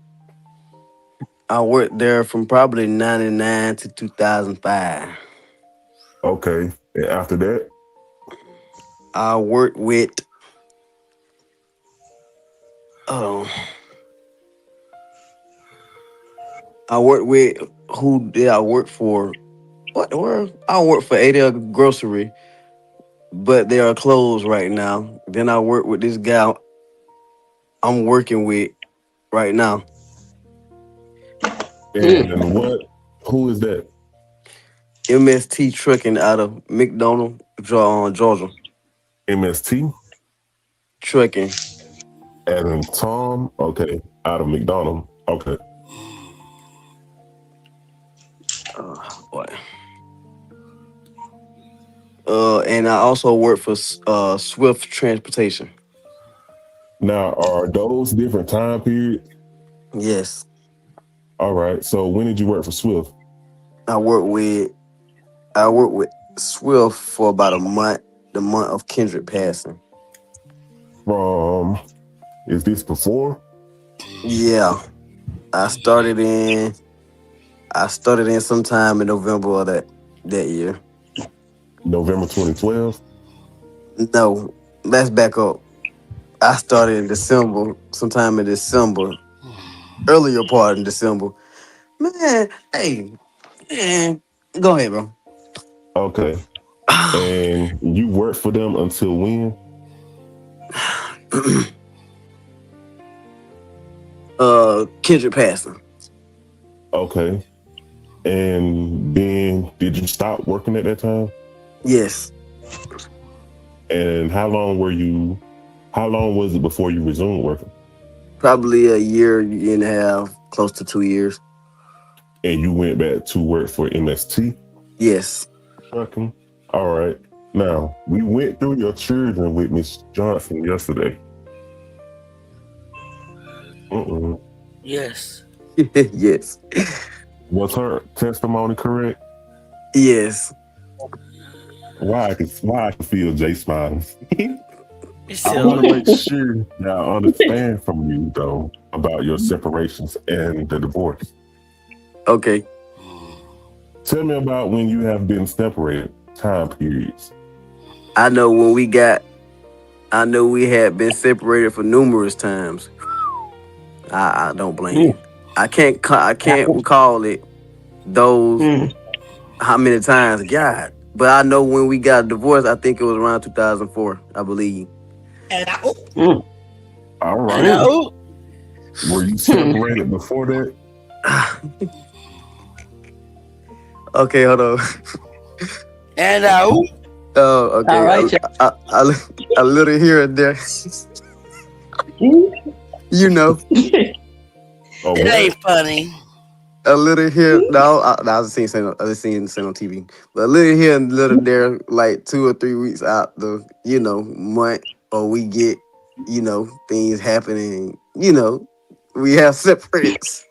I worked there from probably 99 to 2005. Okay. And after that? I worked with who did I work for? Where? I work for ADL Grocery, but they are closed right now. Then I work with this guy I'm working with right now. And who is that? MST Trucking out of McDonald, Georgia. MST? Trucking. As in Tom? Okay. Out of McDonald. Okay. Boy. And I also work for Swift Transportation. Now, are those different time periods? Yes. All right. So when did you work for Swift? I worked with I worked with Swift for about a month. The month of Kendrick passing. From is this before? Yeah, I started in. I started in sometime in November of that year. November 2012? No, let's back up. I started in December, sometime in December, earlier part in December. Man, hey, man, go ahead, bro. Okay. And you worked for them until when? Kendrick passing. Okay. And then did you stop working at that time? Yes, And how long was it before you resumed working? probably a year and a half, close to 2 years. And you went back to work for MST Yes. trucking? All right. Now, we went through your children with Miss Johnson yesterday. Yes. Yes. Was her testimony correct? Yes. Why I can feel Jay smiling. It's I silly. want to make sure that I understand from you though about your separations and the divorce. Okay. Tell me about when you have been separated, time periods. I know we had been separated for numerous times. I don't blame you. I can't recall it those how many times, God. But I know when we got divorced, I think it was around 2004, I believe. All right. No. Were you separated before that? Okay, hold on. And Oh, okay. All right, A little here and there. You know, Oh, it what? ain't funny. a little here. No, I was seeing it on TV, but a little here and a little there, like 2 or 3 weeks out the month, or we get things happening. We have separates.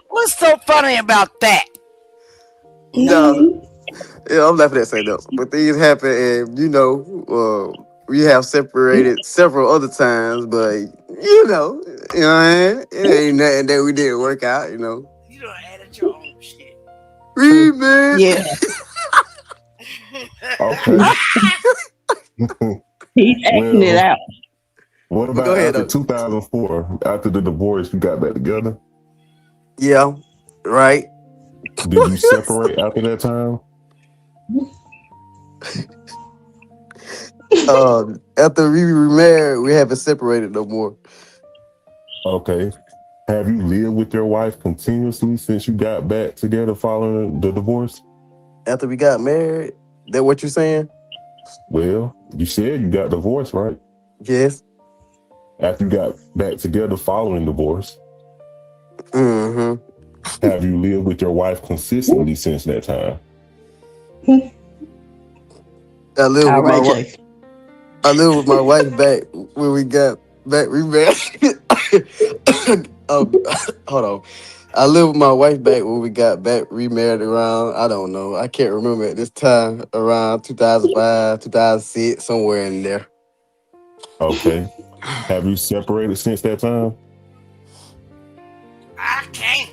What's so funny about that? No, yeah, I'm laughing at saying that, but things happen, and we have separated several other times, but what I mean? It ain't nothing that we didn't work out. You don't edit your own shit. Remix. Yeah, Okay. he's acting it out. What about Go ahead, after though. 2004? After the divorce, you got back together? Yeah, right. Did you separate after that time? After we remarried, we haven't separated no more. Okay. Have you lived with your wife continuously since you got back together following the divorce? After we got married, that what you're saying? Well, you said you got divorced, right? Yes. After you got back together following divorce, Mm-hmm. have you lived with your wife consistently since that time? I live All with my right, wife. Jay. I live with my wife back when we got back remarried. Hold on. I lived with my wife back when we got back remarried around, I don't know. I can't remember at this time, around 2005, 2006, somewhere in there. Okay. Have you separated since that time? I can't.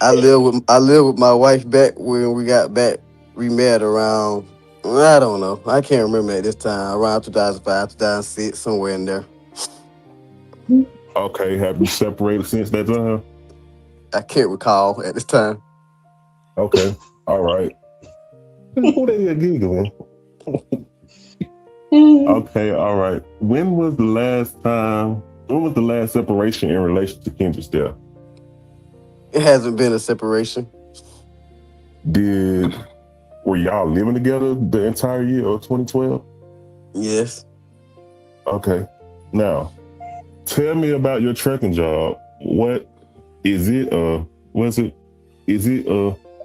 I live with my wife back when we got back remarried around, I don't know. I can't remember at this time, around 2005, 2006, somewhere in there. Okay. Have you separated since that time? I can't recall at this time. Okay. All right. Who they here giggling? Okay. All right. When was the last separation in relation to Kendrick's death? It hasn't been a separation. Were y'all living together the entire year of 2012? Yes. Okay. Now, tell me about your trucking job. What is it?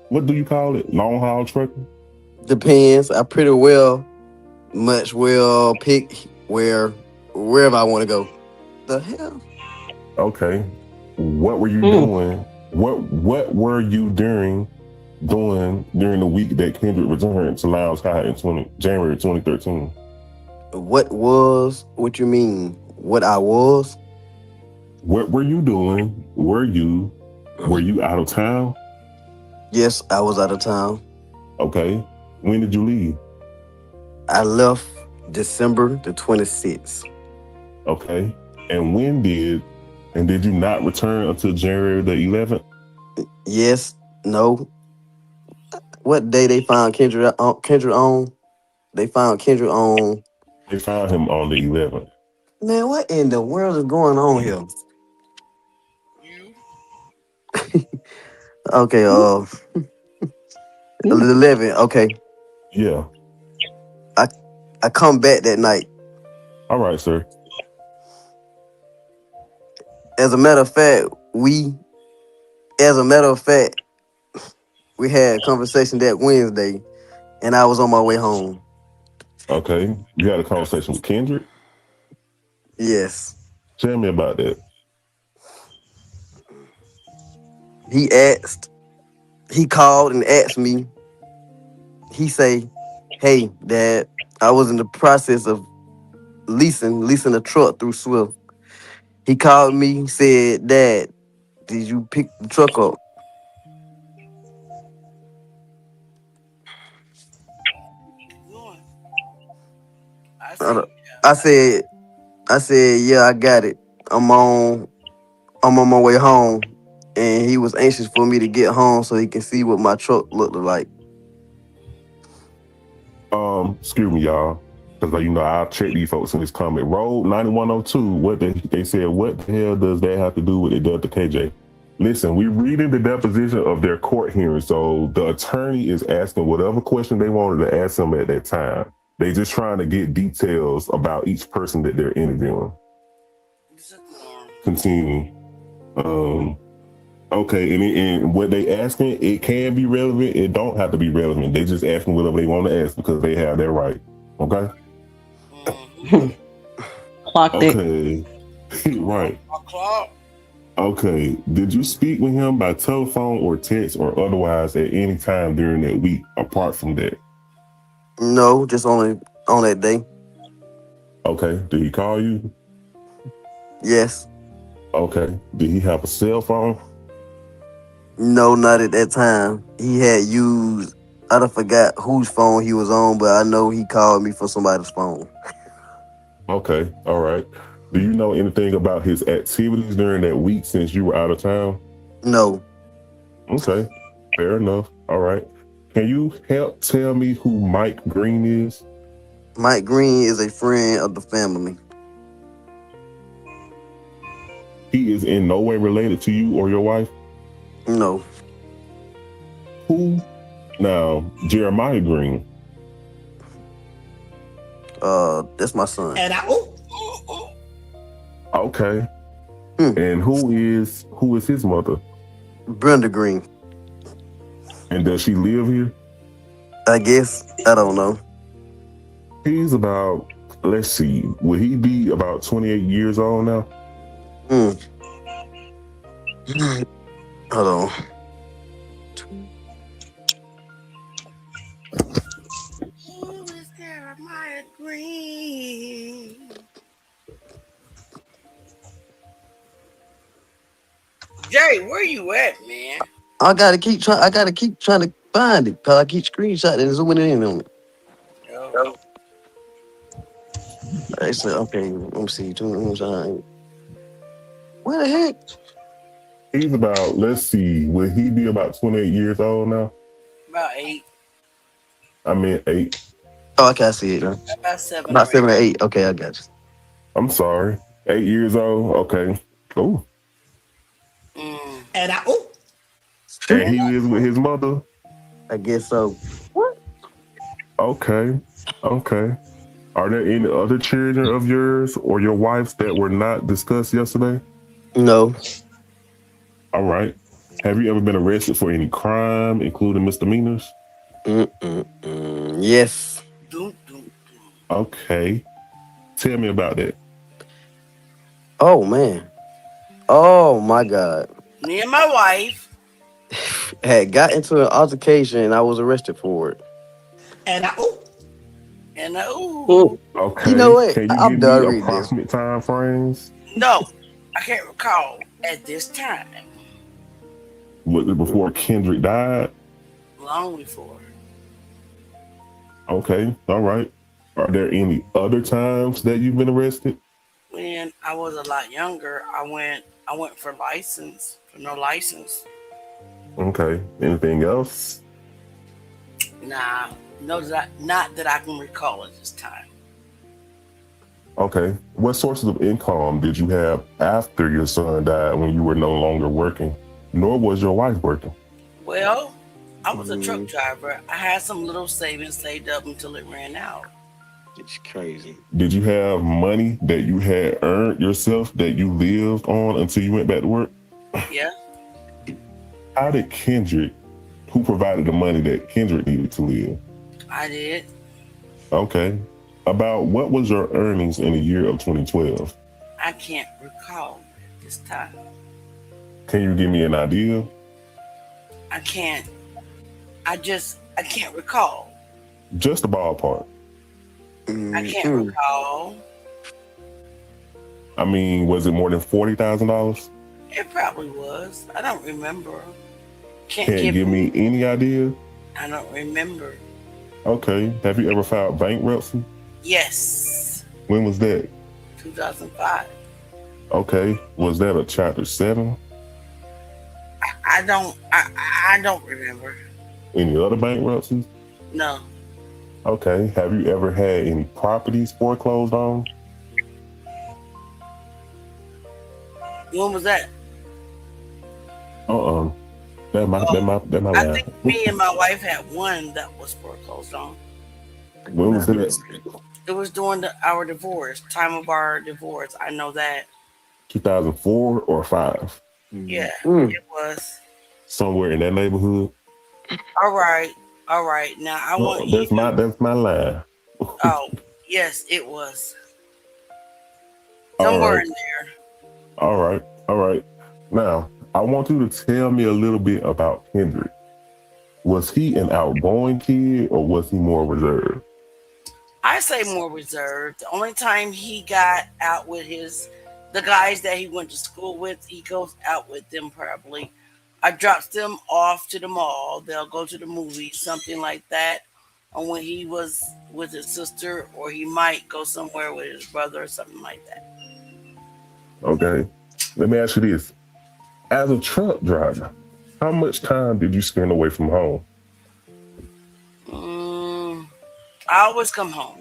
What do you call it? Long haul trucking? Depends. I pretty much will pick wherever I want to go. The hell? Okay. What were you doing? What were you doing during the week that Kendrick returned to Lowndes High in January 2013? What you mean? What I was? What were you doing? Were you out of town? Yes, I was out of town. Okay. When did you leave? I left December the 26th. Okay. And did you not return until January the 11th? Yes, no. What day they found Kendrick on? They found Kendrick on. They found him on the 11th. Man, what in the world is going on here? Okay, the 11th. Okay, Yeah. I come back that night. All right, sir. As a matter of fact, we had a conversation that Wednesday, and I was on my way home. Okay. You had a conversation with Kendrick? Yes. Tell me about that. He called and asked me. He say, "Hey, Dad, I was in the process of leasing a truck through Swift." He called me, said, "Dad, did you pick the truck up?" I said, "Yeah, I got it. I'm on my way home." And he was anxious for me to get home so he can see what my truck looked like. Excuse me, y'all. Because I'll check these folks in this comment. Road 9102, they said, what the hell does that have to do with the Delta KJ? Listen, we're reading the deposition of their court hearing, so the attorney is asking whatever question they wanted to ask them at that time. They just trying to get details about each person that they're interviewing. Continue. Okay, and what they asking, it can be relevant. It don't have to be relevant. They just asking whatever they want to ask because they have their right. Okay? Clocked it. Okay. Right. Okay. Did you speak with him by telephone or text or otherwise at any time during that week apart from that? No, just only on that day. Okay. Did he call you? Yes. Okay. Did he have a cell phone? No, not at that time. He had used, I done forgot whose phone he was on, but I know he called me for somebody's phone. Okay. All right. Do you know anything about his activities during that week since you were out of town? No. Okay. Fair enough. All right. Can you help tell me who Mike Green is? Mike Green is a friend of the family. He is in no way related to you or your wife? No. Who? Now, Jeremiah Green. That's my son. Okay. And who is his mother? Brenda Green. And does she live here? I guess. I don't know. He's about, let's see, would he be about 28 years old now? Hold on. Who is Jeremiah Green? Jerry, where you at, man? I gotta keep trying to find it because I keep screenshotting and zooming in on it. Yo. I said, okay, let me see. Where the heck? He's about, let's see, would he be about 28 years old now? About 8. I mean 8. Oh, okay, I see it. About 7. About 7 or 8. Okay, I got you. I'm sorry. 8 years old? Okay. Ooh. And And he lives with his mother? I guess so. Okay. Are there any other children of yours or your wife's that were not discussed yesterday? No. All right. Have you ever been arrested for any crime, including misdemeanors? Yes. Okay. Tell me about that. Oh, man. Oh, my God. me and my wife had got into an altercation and I was arrested for it. And And ooh, Mm. Okay. You know what? Can you I'm give done me reading this. approximate time frames? no, I can't recall at this time. Was it before Kendrick died? Long before. Okay. All right. Are there any other times that you've been arrested? When I was a lot younger, I went for no license. Okay. Anything else? Nah, no, not that I can recall at this time. Okay. What sources of income did you have after your son died when you were no longer working, nor was your wife working? Well, I was a truck driver. I had some little savings saved up until it ran out. It's crazy. Did you have money that you had earned yourself that you lived on until you went back to work? Yeah, How did Kendrick, who provided the money that Kendrick needed to live? I did. Okay. About what was your earnings in the year of 2012? I can't recall at this time. Can you give me an idea? I can't. I can't recall. Just a ballpark. I can't recall. I mean, was it more than $40,000? It probably was. I don't remember. Can't give me any idea? I don't remember. Okay. Have you ever filed bankruptcy? Yes, When was that? 2005. Okay. Was that a Chapter 7? I don't remember. Any other bankruptcies? No. Okay. Have you ever had any properties foreclosed on? When was that? That my I line. think me and my wife had one that was foreclosed on. When was it? It was during our divorce, time of our divorce. I know that. 2004 or 5? Yeah, it was. Somewhere in that neighborhood. All right. Now I want you. That's my line. Oh, yes, it was. All Somewhere right. in there. All right. Now, I want you to tell me a little bit about Kendrick. Was he an outgoing kid or was he more reserved? I say more reserved. The only time he got out with the guys that he went to school with, he goes out with them probably. I drops them off to the mall. They'll go to the movies, something like that. Or when he was with his sister, or he might go somewhere with his brother or something like that. Okay. Let me ask you this. As a truck driver, how much time did you spend away from home? I always come home.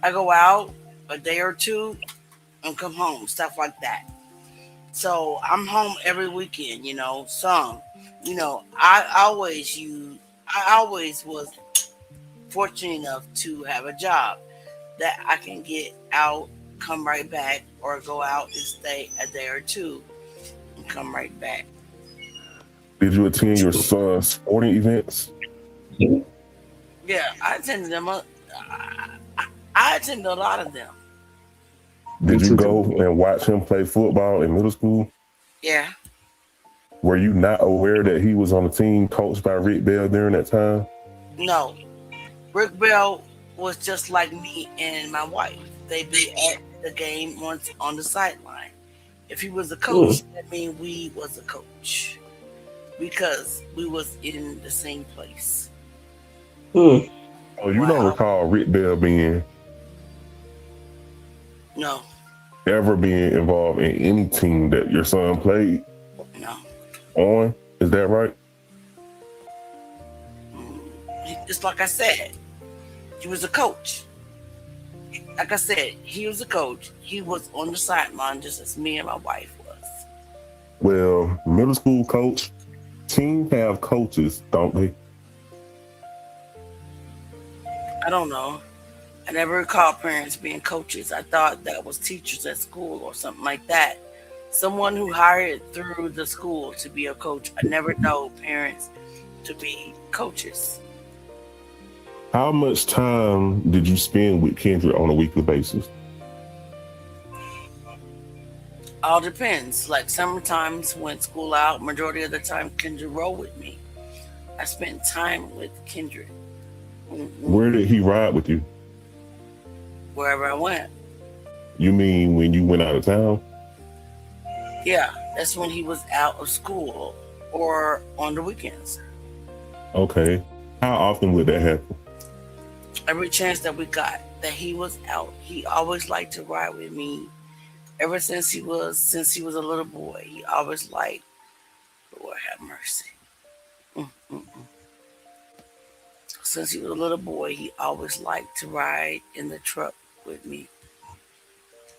I go out a day or two and come home, stuff like that. So I'm home every weekend. I always was fortunate enough to have a job that I can get out, come right back, or go out and stay a day or two and come right back. Did you attend your son's sporting events? Yeah, I attended them. I attended a lot of them. Did you go and watch him play football in middle school? Yeah. Were you not aware that he was on the team coached by Rick Bell during that time? No. Rick Bell was just like me and my wife. They'd be at the game once on the sideline. If he was a coach, that means we was a coach. Because we was in the same place. Oh, you don't recall Rick Bell ever being involved in any team that your son played? No. On? Is that right? Just like I said, he was a coach. Like I said, he was a coach. He was on the sideline just as me and my wife was. Well, middle school coach, teams have coaches, don't they? I don't know. I never recall parents being coaches. I thought that was teachers at school or something like that. Someone who hired through the school to be a coach. I never know parents to be coaches. How much time did you spend with Kendrick on a weekly basis? All depends. Like sometimes when school out, majority of the time Kendrick roll with me. I spent time with Kendrick. Where did he ride with you? Wherever I went. You mean when you went out of town? Yeah, that's when he was out of school or on the weekends. Okay. How often would that happen? Every chance that we got that he was out, he always liked to ride with me. Ever since he was a little boy, he always liked, Lord have mercy. Mm-mm-mm. Since he was a little boy, he always liked to ride in the truck with me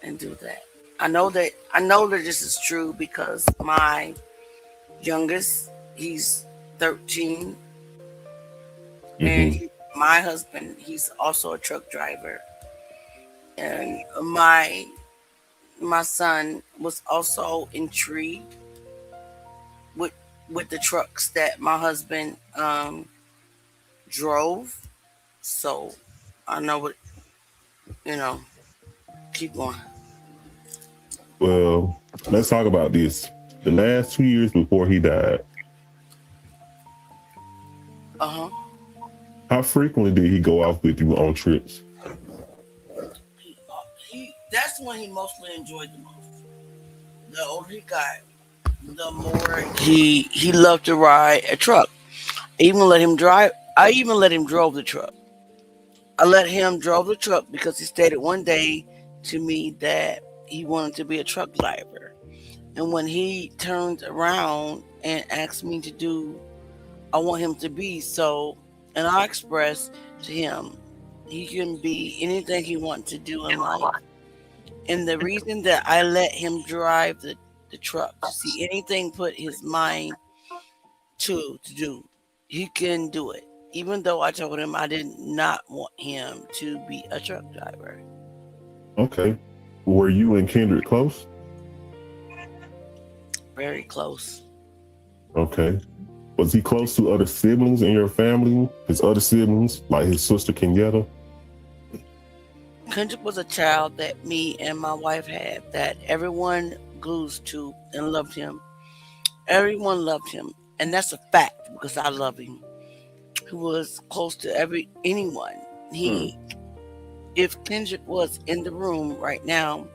and do that. I know that this is true because my youngest, he's 13, and Mm-hmm. my husband, he's also a truck driver, and my son was also intrigued with the trucks that my husband drove. So I know what you know. Keep going. Well, let's talk about this. The last 2 years before he died, Uh huh. how frequently did he go off with you on trips? He that's when he mostly enjoyed the most. The older he got, the more he loved to ride a truck. Even let him drive. I even let him drove the truck. I let him drove the truck because he stated one day to me that he wanted to be a truck driver. And when he turned around and asked me to do, I want him to be so, and I expressed to him he can be anything he wants to do in life. And the reason that I let him drive the truck to see anything put his mind to do, he can do it. Even though I told him I did not want him to be a truck driver. Okay. Were you and Kendrick close? Very close. Okay. Was he close to other siblings in your family? His other siblings, like his sister Kenyatta? Kendrick was a child that me and my wife had that everyone glues to and loved him. Everyone loved him. And that's a fact because I love him. He was close to anyone. If Kendrick was in the room right now,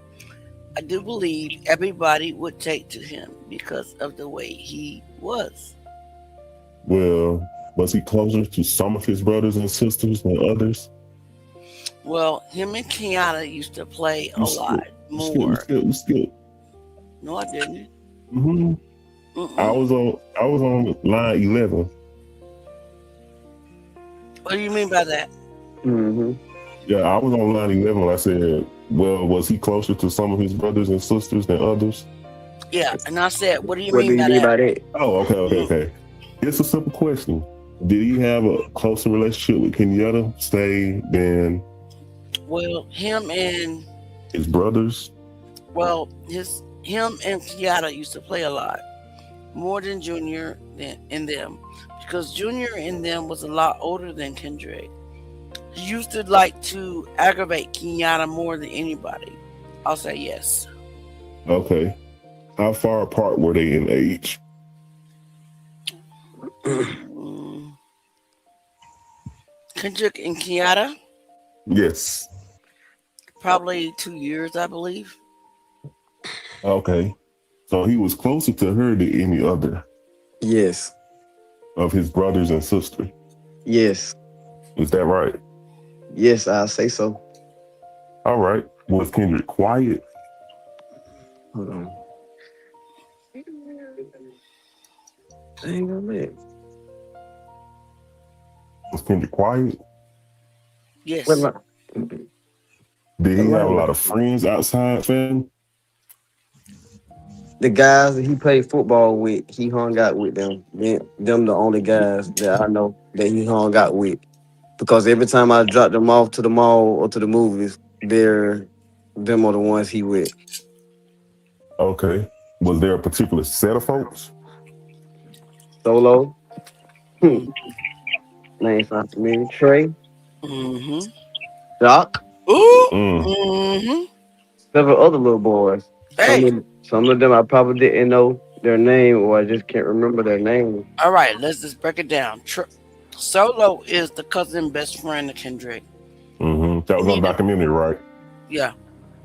I do believe everybody would take to him because of the way he was. Well, was he closer to some of his brothers and sisters than others? Well, him and Kenyatta used to play a You lot skipped, more. you skipped. No, I didn't. Mm-hmm. I Mm-mm. was on line 11. What do you mean by that? Mm-hmm. Yeah, I was on line 11 when I said, well, was he closer to some of his brothers and sisters than others? Yeah, and I said, what do you What do mean you by mean that? by that? Oh, okay. It's a simple question. Did he have a closer relationship with Kenyatta, say, than Well, him and his brothers? him and Kenyatta used to play a lot more than Junior and them because Junior and them was a lot older than Kendrick. He used to like to aggravate Kenyatta more than anybody. I'll say yes. Okay. How far apart were they in age? Mm. Kendrick and Kenyatta, Yes. probably 2 years, I believe. Okay. So he was closer to her than any other Yes. of his brothers and sisters. Yes. Is that right? Yes, I'll say so. All right. Was Kendrick quiet? Hold on. Hang on a minute. Was Kendrick quiet? Yes. What am Did he What have a line? lot of friends outside family? The guys that he played football with, he hung out with them. Them the only guys that I know that he hung out with. Because every time I dropped them off to the mall or to the movies, them are the ones he with. Okay. Was there a particular set of folks? Solo. Name sounds familiar. Trey. Mm-hmm. Doc. Ooh. Mm. Mm-hmm. Several other little boys. Some Hey. of Some of them I probably didn't know their name, or I just can't remember their name. All right, let's just break it down. Solo is the cousin best friend of Kendrick. That We was on need to, documentary, right? yeah,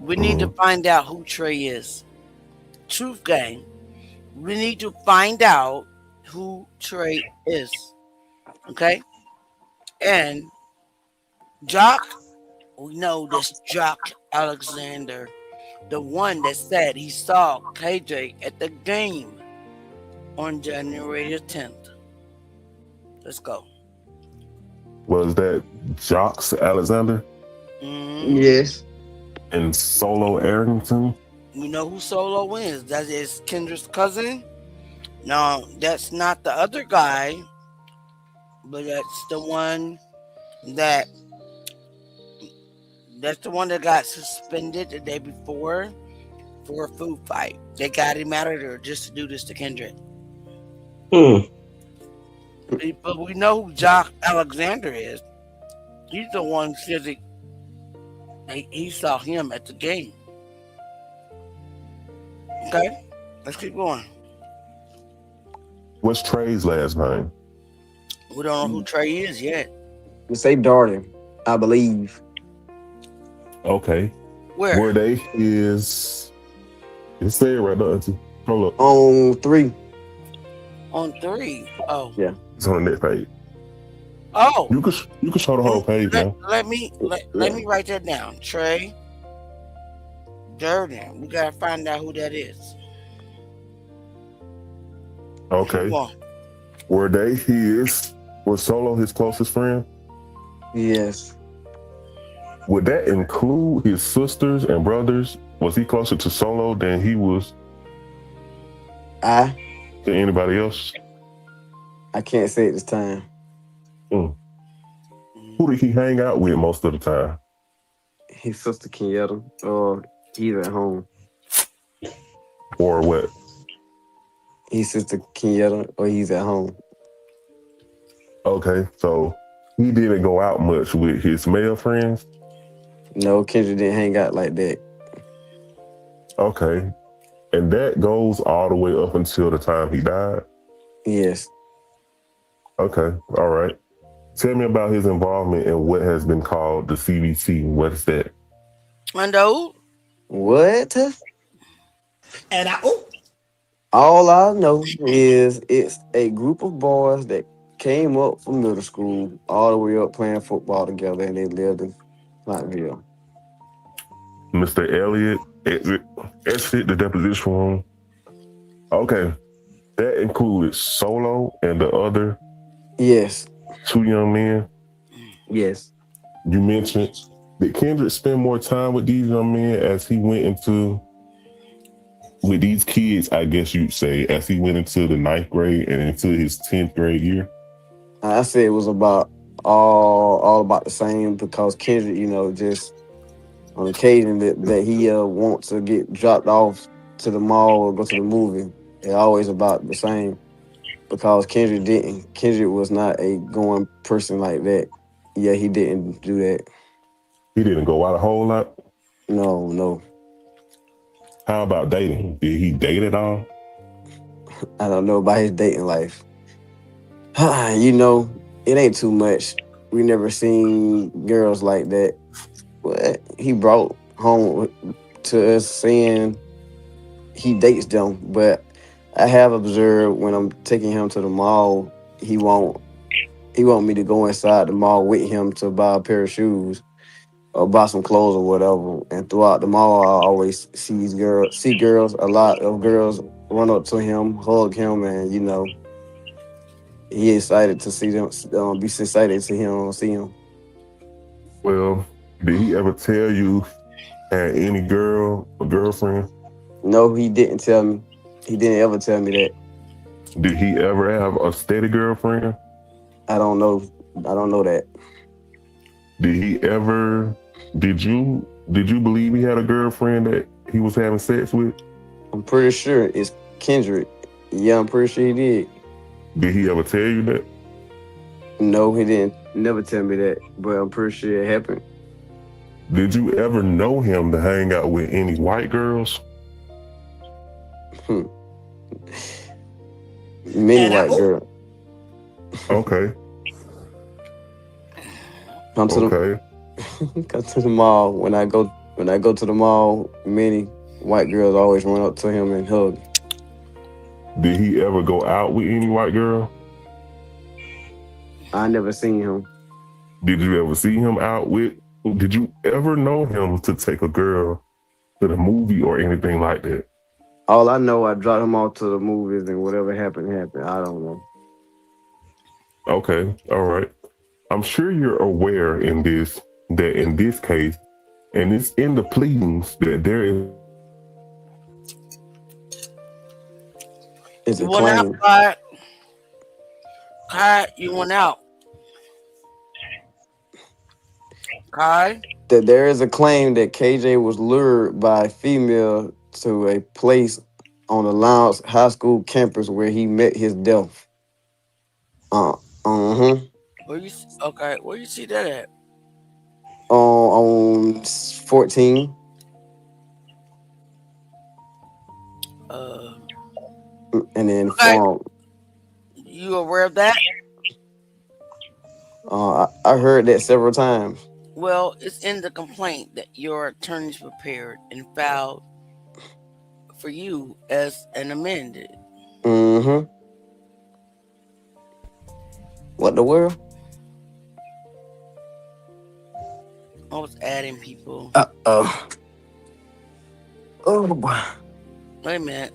we need to hmm find out who Trey is. Truth game. We need to find out who Trey is. Okay, and Jock. We know this Jock Alexander, the one that said he saw KJ at the game on January the 10th. Let's go. Was that Jocks Alexander Mhm. Yes. and Solo Arrington? We know who Solo is. That is Kendra's cousin. No, that's not the other guy, but that that's the one that got suspended the day before for a food fight. They got him out of there just to do this to Kendrick. Hmm. But we know who Jock Alexander is. He's the one who says he saw him at the game. Okay, let's keep going. What's Trey's last name? We don't know who Trey is yet. We say Darden, I believe. Okay. Where? Where they is. It's there right there. Auntie. Hold up. On 3. On 3. Oh. Yeah. It's on the next page. Oh. You can show the whole page now. Let me write that down. Trey Durden. We gotta find out who that is. Okay. Come on. Were they his? Was Solo his closest friend? Yes. Would that include his sisters and brothers? Was he closer to Solo than he was I to anybody else? can't say it this time. Who did he hang out with most of the time? His sister Kenyatta, or he's at home. Or what? His sister Kenyatta, or he's at home. Okay, so he didn't go out much with his male friends? No, Kendrick didn't hang out like that. Okay. And that goes all the way up until the time he died? Yes. Okay, all right. Tell me about his involvement in what has been called the CBT. What is that? Mando. What? And All I know is it's a group of boys that came up from middle school all the way up playing football together, and they lived in Plantville. Mr. Elliott, exit the deposition room. Okay, that included Solo and the other Yes. 2 young men. Yes. You mentioned, did Kendrick spend more time with these young men as he went into, with these kids, I guess you'd say, as he went into the 9th grade and into his 10th grade year? I said it was about all about the same, because Kendrick, just on occasion that he wants to get dropped off to the mall or go to the movie, it's always about the same. Because Kendrick didn't. Kendrick was not a going person like that. Yeah, he didn't do that. He didn't go out a whole lot? No. How about dating? Did he date at all? I don't know about his dating life. It ain't too much. We never seen girls like that. But he brought home to us saying he dates them. But I have observed when I'm taking him to the mall, he want me to go inside the mall with him to buy a pair of shoes or buy some clothes or whatever. And throughout the mall, I always see girls, a lot of girls run up to him, hug him, and he excited to see them, be excited to see him. Well, did he ever tell you had any girl or girlfriend? No, he didn't tell me. He didn't ever tell me that. Did he ever have a steady girlfriend? I don't know that. Did you believe he had a girlfriend that he was having sex with? I'm pretty sure it's Kendrick. Yeah, I'm pretty sure he did. Did he ever tell you that? No, he didn't never tell me that, but I'm pretty sure it happened. Did you ever know him to hang out with any white girls? Many And white girl. Okay. Come to the Okay. come to the mall. When I go to the mall, many white girls always run up to him and hug. Did he ever go out with any white girl? I never seen him. Did you ever see him out with? Did you ever know him to take a girl to the movie or anything like that? All I know, I dropped him off to the movies, and whatever happened, happened. I don't know. Okay. All right. I'm sure you're aware that in this case, and it's in the pleadings that there is. It's you a went out, claim Clyde. Clyde, you went out. Clyde? that there is a claim that KJ was lured by a female to a place on the Lowndes High School campus where he met his death. Where you see that at? On 14. And then Okay. from You aware of that? I heard that several times. Well, it's in the complaint that your attorneys prepared and filed for you as an amended. Mm-hmm. What the world? I was adding people. Oh boy. Wait a minute.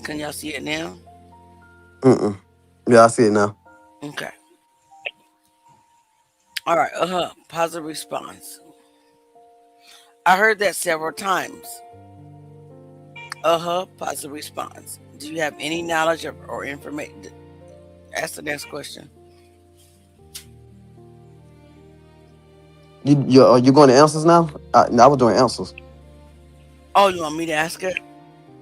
Can y'all see it now? Yeah, I see it now. Okay. All right. Positive response. I heard that several times. Positive response. Do you have any knowledge or information? Ask the next question. You going to answers now? I was doing answers. Oh, you want me to ask it?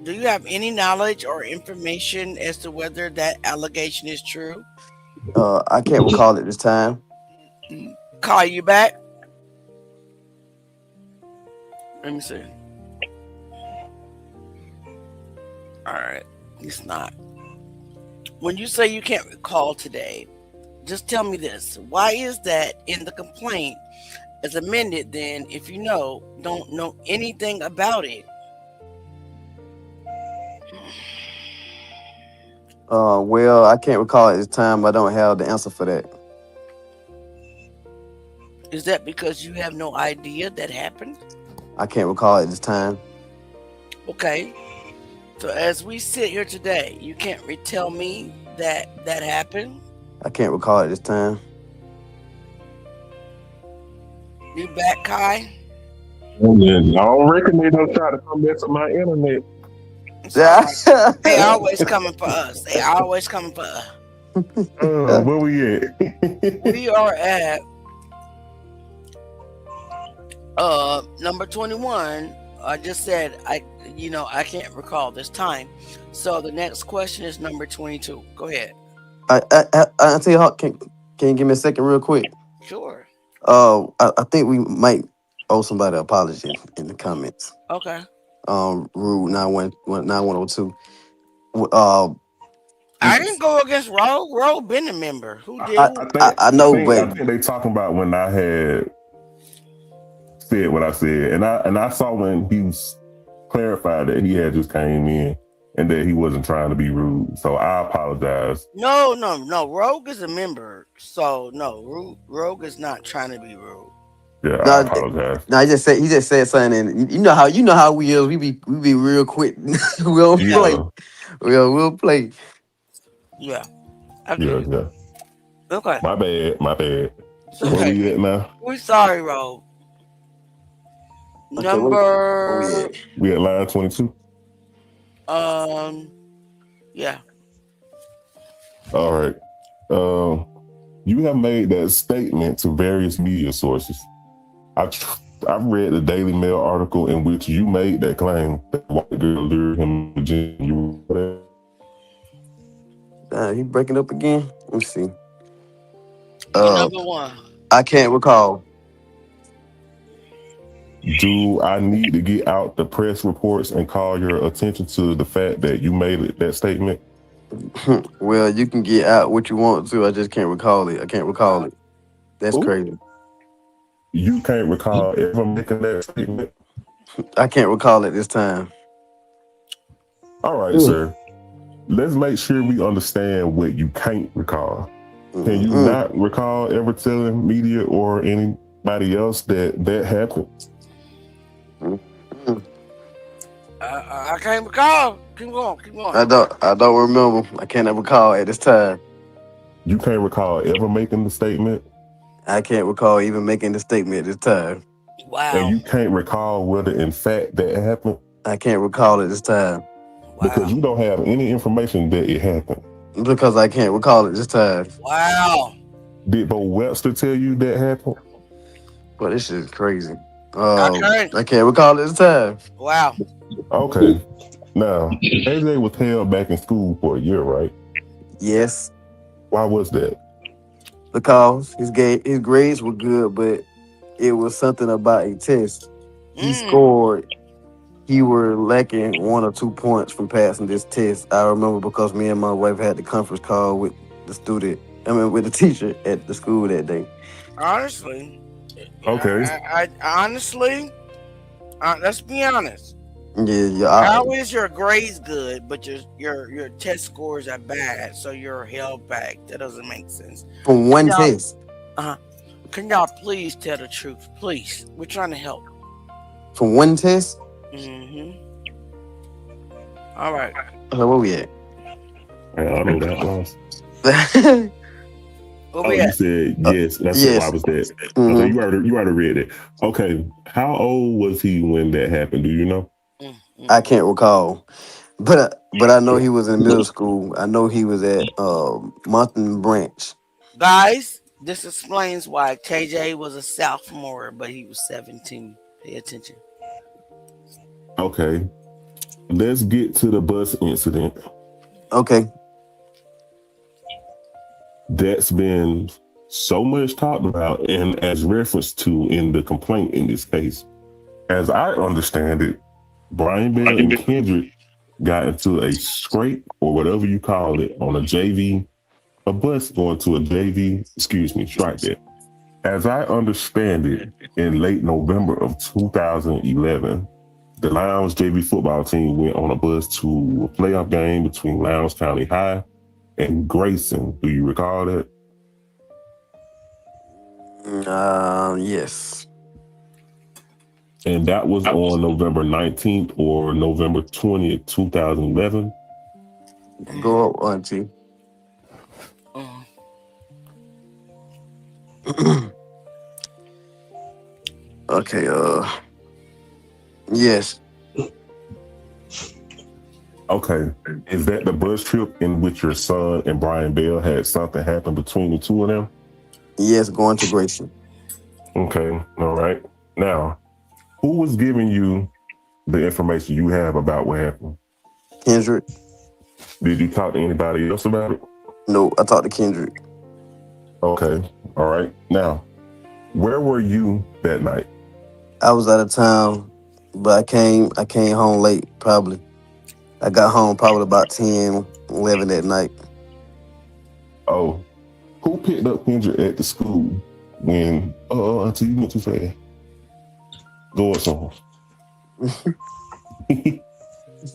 Do you have any knowledge or information as to whether that allegation is true? I can't recall it this time. Call you back? Let me see. All right. It's not. When you say you can't recall today, just tell me this. Why is that in the complaint as amended then if you don't know anything about it? Well, I can't recall it this time. I don't have the answer for that. Is that because you have no idea that happened? I can't recall it this time. Okay. So as we sit here today, you can't tell me that happened? I can't recall it this time. You back, Kai? Yeah, I don't reckon they don't try to come mess up my internet. Yeah. They always coming for us. They always coming for us. Where we at? We are at number 21. I just said I can't recall this time. So the next question is number 22. Go ahead. I tell you how. Can you give me a second, real quick? Sure. I think we might owe somebody an apology in the comments. Okay. Rule 9102. I didn't go against Roe. Roe been a member. Who did? I know, I but think they talking about when I had said what I said, and I saw when he clarified that he had just came in and that he wasn't trying to be rude. So I apologize. No. Rogue is a member. So no, Rogue is not trying to be rude. Yeah, I apologize. No, he just said something, and you know how we is. We be real quick. We'll play. We'll play. Yeah. Yeah. Okay. My bad. Okay. Where we at now? We're sorry, Rogue. Okay, Number. We at line 22. Yeah. All right. You have made that statement to various media sources. I've read the Daily Mail article in which you made that claim that white girl lured him to Virginia. He breaking up again. Let me see. Number one. I can't recall. Do I need to get out the press reports and call your attention to the fact that you made that statement? Well, you can get out what you want to. I just can't recall it. I can't recall it. That's Ooh, crazy. you can't recall ever making that statement? I can't recall it this time. All right, sir. Let's make sure we understand what you can't recall. Can you Mm-mm. not recall ever telling media or anybody else that that happened? Mm-mm. I can't recall. Keep going. Keep going. I don't remember. I can't recall at this time. You can't recall ever making the statement, I can't recall even making the statement at this time. and Wow. you can't recall whether in fact that happened I can't recall it this time because Wow. you don't have any information that it happened. because I can't recall it this time. Wow. Did Bo Webster tell you that happened? But this shit is crazy. Okay. I can't recall it this time. Wow. Okay. Now, AJ was held back in school for a year, right? Yes, Why was that? because his grades were good, but it was something about a test. He Mm. scored. He were lacking 1 or 2 points from passing this test. I remember because me and my wife had the conference call with the student. With the teacher at the school that day. Honestly. Okay. I honestly. Let's be honest. Yeah. How is your grades good, but your test scores are bad, so you're held back? That doesn't make sense. From one Y'all- test. Can y'all please tell the truth? Please. We're trying to help. From one test. Mm-hmm. All right. So where we at? I know that was. Where Oh, we you at? said yes. That's yes. why I was there. Mhm. Okay, you already read it. Okay, how old was he when that happened? Do you know? I can't recall, but I know he was in middle school. I know he was at Monson Branch. Guys, this explains why KJ was a sophomore, but he was 17. Pay attention. Okay, let's get to the bus incident. Okay. That's been so much talked about and as referenced to in the complaint in this case. As I understand it, Brian Bell and Kendrick got into a scrape or whatever you call it on a bus going to a JV, strike that. As I understand it, in late November of 2011, the Lowndes JV football team went on a bus to a playoff game between Lowndes County High and Grayson. Do you recall that? Yes. And that was on November 19th or November 20th, 2011. Go up, Auntie. Okay. Yes. Okay. Is that the bus trip in which your son and Brian Bell had something happen between the two of them? Yes. Going to Grayson. Okay. All right. Now, who was giving you the information you have about what happened? Kendrick. Did you talk to anybody else about it? No, I talked to Kendrick. Okay. All right. Now, where were you that night? I was out of town, but I came home late, probably. I got home probably about 10, 11 that night. Oh, who picked up Kendrick at the school when, until you went too fast? Go on,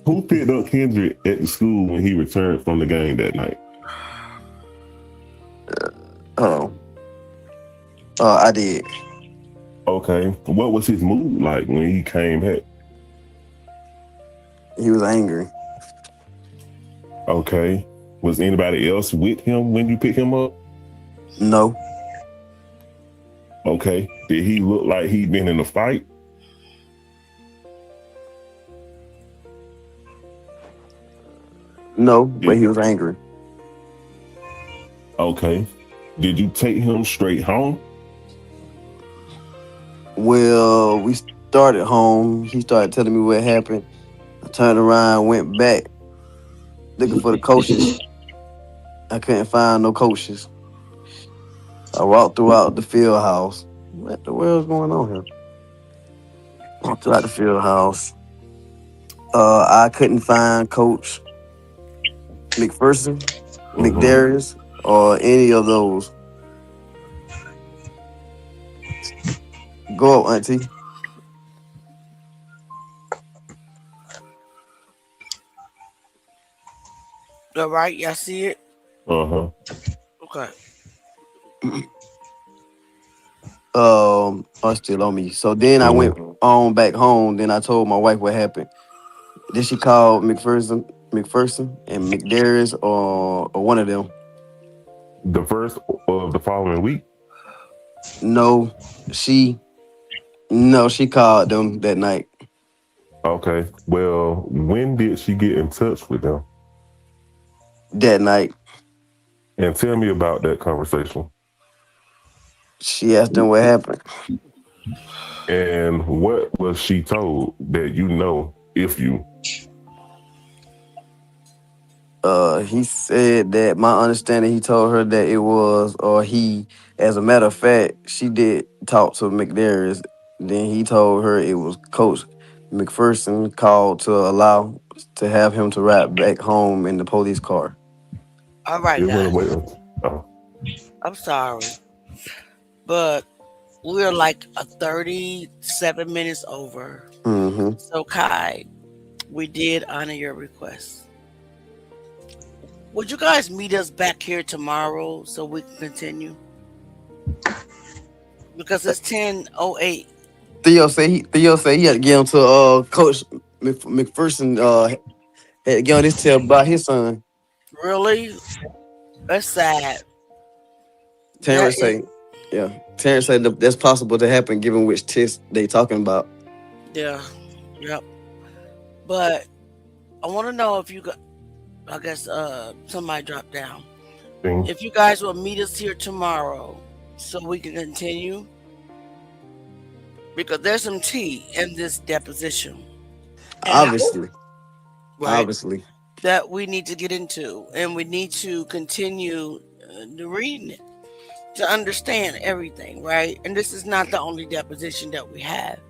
Who picked up Kendrick at the school when he returned from the game that night? I did. Okay. What was his mood like when he came back? He was angry. Okay. Was anybody else with him when you picked him up? No. Okay. Did he look like he'd been in a fight? No, but he was angry. Okay. Did you take him straight home? Well, we started home. He started telling me what happened. I turned around, went back, looking for the coaches. I couldn't find no coaches. I walked throughout the field house. What the world's going on here? Throughout the field house. I couldn't find Coach McPherson, McDarius, or any of those. Go up, Auntie. All right, y'all see it? Uh-huh. Okay. Still on me. So then I went on back home. Then I told my wife what happened. Then she called McPherson, and McDarius, or one of them. The first of the following week? No, she called them that night. Okay. Well, when did she get in touch with them? That night. And tell me about that conversation. She asked them what happened. And what was she told that you know, if you? He said that my understanding, he told her that it was, or he, as a matter of fact, she did talk to McDarius. Then he told her it was Coach McPherson called to have him to ride back home in the police car. All right, You're gonna guys. wait. Oh. I'm sorry, but we're like 37 minutes over. Mm-hmm. So, Kai, we did honor your request. Would you guys meet us back here tomorrow so we can continue? Because it's 10:08. Theo said he had to get him to Coach McPherson had to get on his tail about his son. Really? That's sad. Terrence said that's possible to happen given which test they talking about. Yeah. Yep. But I want to know if you got. I guess somebody dropped down. If you guys will meet us here tomorrow so we can continue. Because there's some tea in this deposition. Obviously. Right? Obviously. That we need to get into. And we need to continue reading it to understand everything, right? And this is not the only deposition that we have.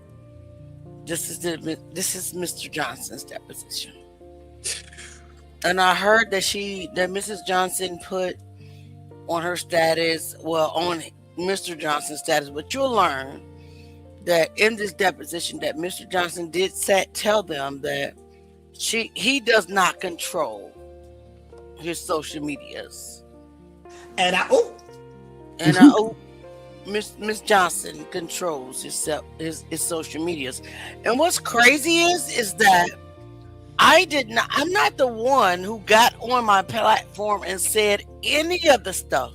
This is Mr. Johnson's deposition. And I heard that Mrs. Johnson put on her status, on Mr. Johnson's status, but you'll learn that in this deposition that Mr. Johnson did tell them that he does not control his social medias. Miss Johnson controls his social medias. And what's crazy is that I'm not the one who got on my platform and said any of the stuff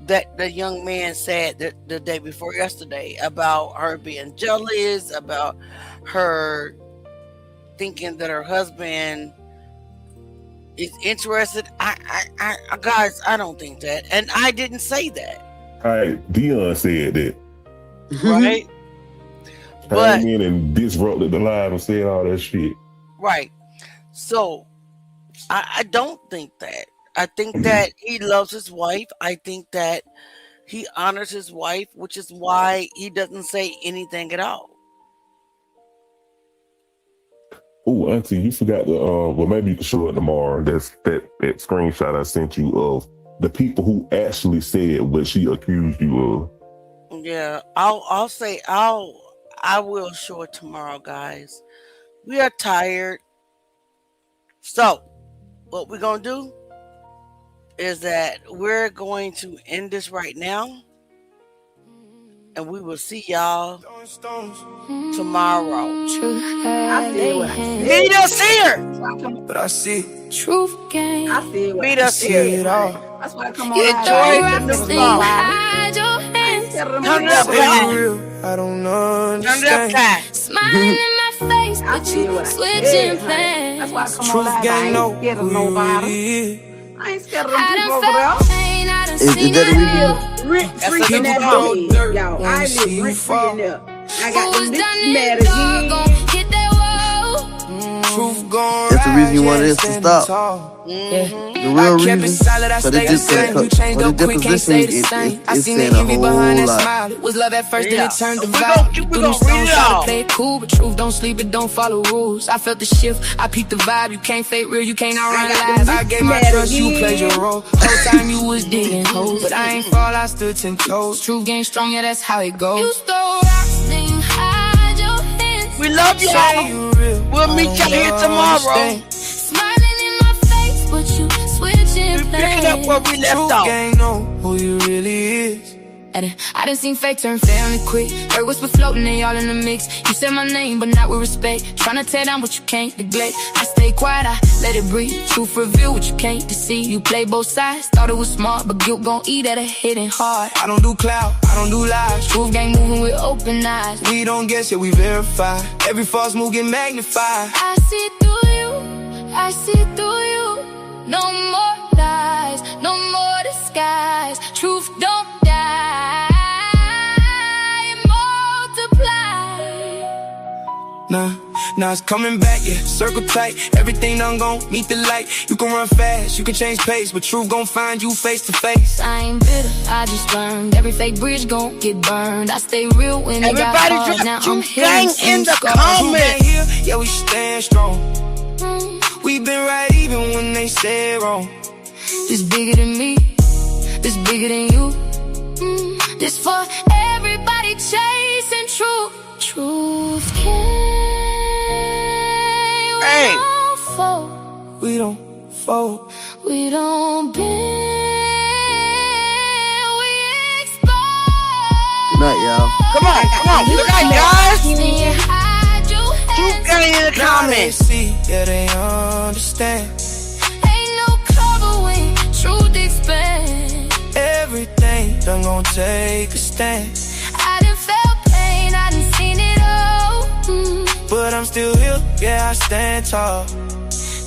that the young man said the day before yesterday about her being jealous, about her thinking that her husband is interested. Guys, I don't think that. And I didn't say that. All right, Dion said that. Right? But came in and disrupted the live and said all that shit. Right. So I don't think that. I think that he loves his wife. I think that he honors his wife, which is why he doesn't say anything at all. Oh, Auntie, you forgot the maybe you can show it tomorrow. That's that screenshot I sent you of the people who actually said what she accused you of. Yeah, I will show it tomorrow, guys. We are tired. So, what we're going to do is that we're going to end this right now. And we will see y'all tomorrow. Meet us here. But I see Truth game. Meet us here. That's why I come on Enjoy the song. Hide your hands. Turn it up, Kai. I don't Turn it up, Kai. Smiling in my face, but you switching plans. That's why I come on live. I ain't scared of nobody. I ain't scared of them people over there. Is that a Rent free in that hole, y'all. I live rent free in there. I got them bitches mad again. Truth gone It's the reason you wanted us to stop. The real reason. So the deposition is saying a whole lot. It was love at first, then Yeah. it turned to We vibe. gon' You read threw them it stones, try all. to play it cool, but truth don't sleep, it don't follow rules. I felt the shift, I peeped the vibe. You can't fake real, you can't outrun lies. I gave my trust, you played your role. Whole time you was digging holes, but I ain't fall, I stood 10 toes. Truth game strong, yeah, that's how it goes. You stole rocks, then you hide your hands. We love y'all. We'll meet y'all here tomorrow. Smiling in my face, but you switching We picking up where we left Truth off. gang know who you really is. I done seen fake turn family quick. Heard whisper floating, they all in the mix. You said my name, but not with respect. Tryna tear down what you can't neglect. I stay quiet, I let it breathe. Truth reveal what you can't deceive. You play both sides, thought it was smart, but guilt gon' eat at a hitting hard. I don't do clout, I don't do lies. Truth gang moving with open eyes. We don't guess it, we verify. Every false move get magnified. I see through you, I see through you. No more lies, no more disguise. Truth don't die, it multiply. Nah, it's coming back, yeah, circle tight. Everything done gon' meet the light. You can run fast, you can change pace, but truth gon' find you face to face. I ain't bitter, I just learned. Every fake bridge gon' get burned. I stay real when it got Everybody hard. drop Now I'm Truth healing Gang in the some scars. Truth gang comments. here, yeah, we stand strong. We been right even when they said wrong. This bigger than me, this bigger than you. This for everybody chasing truth. Truth can't. Hey. We don't fold. We don't fold. We don't bend. We expose. Good night, y'all. Come on. Good night, guys. Then you hide your Truth hands. Gang in the Now they comments. see, yeah, they understand. Ain't no cover when truth expands. Everything done gon' take a stand. I done felt pain, I done seen it all. But I'm still here, yeah, I stand tall.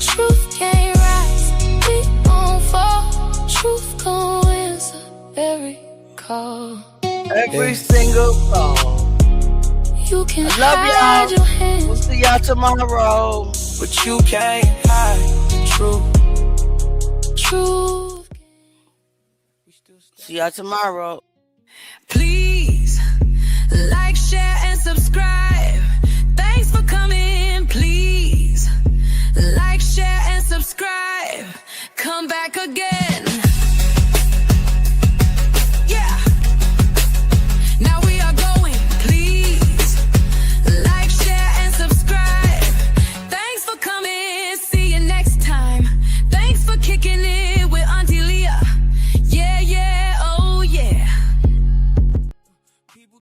Truth can't rise, we won't fall. Truth gon' answer every call. Every single song. You can Love hide your y'all. hands. We'll see y'all tomorrow. But you can't hide the truth. Truth. See y'all tomorrow. Please like, share, and subscribe. Thanks for coming. Please.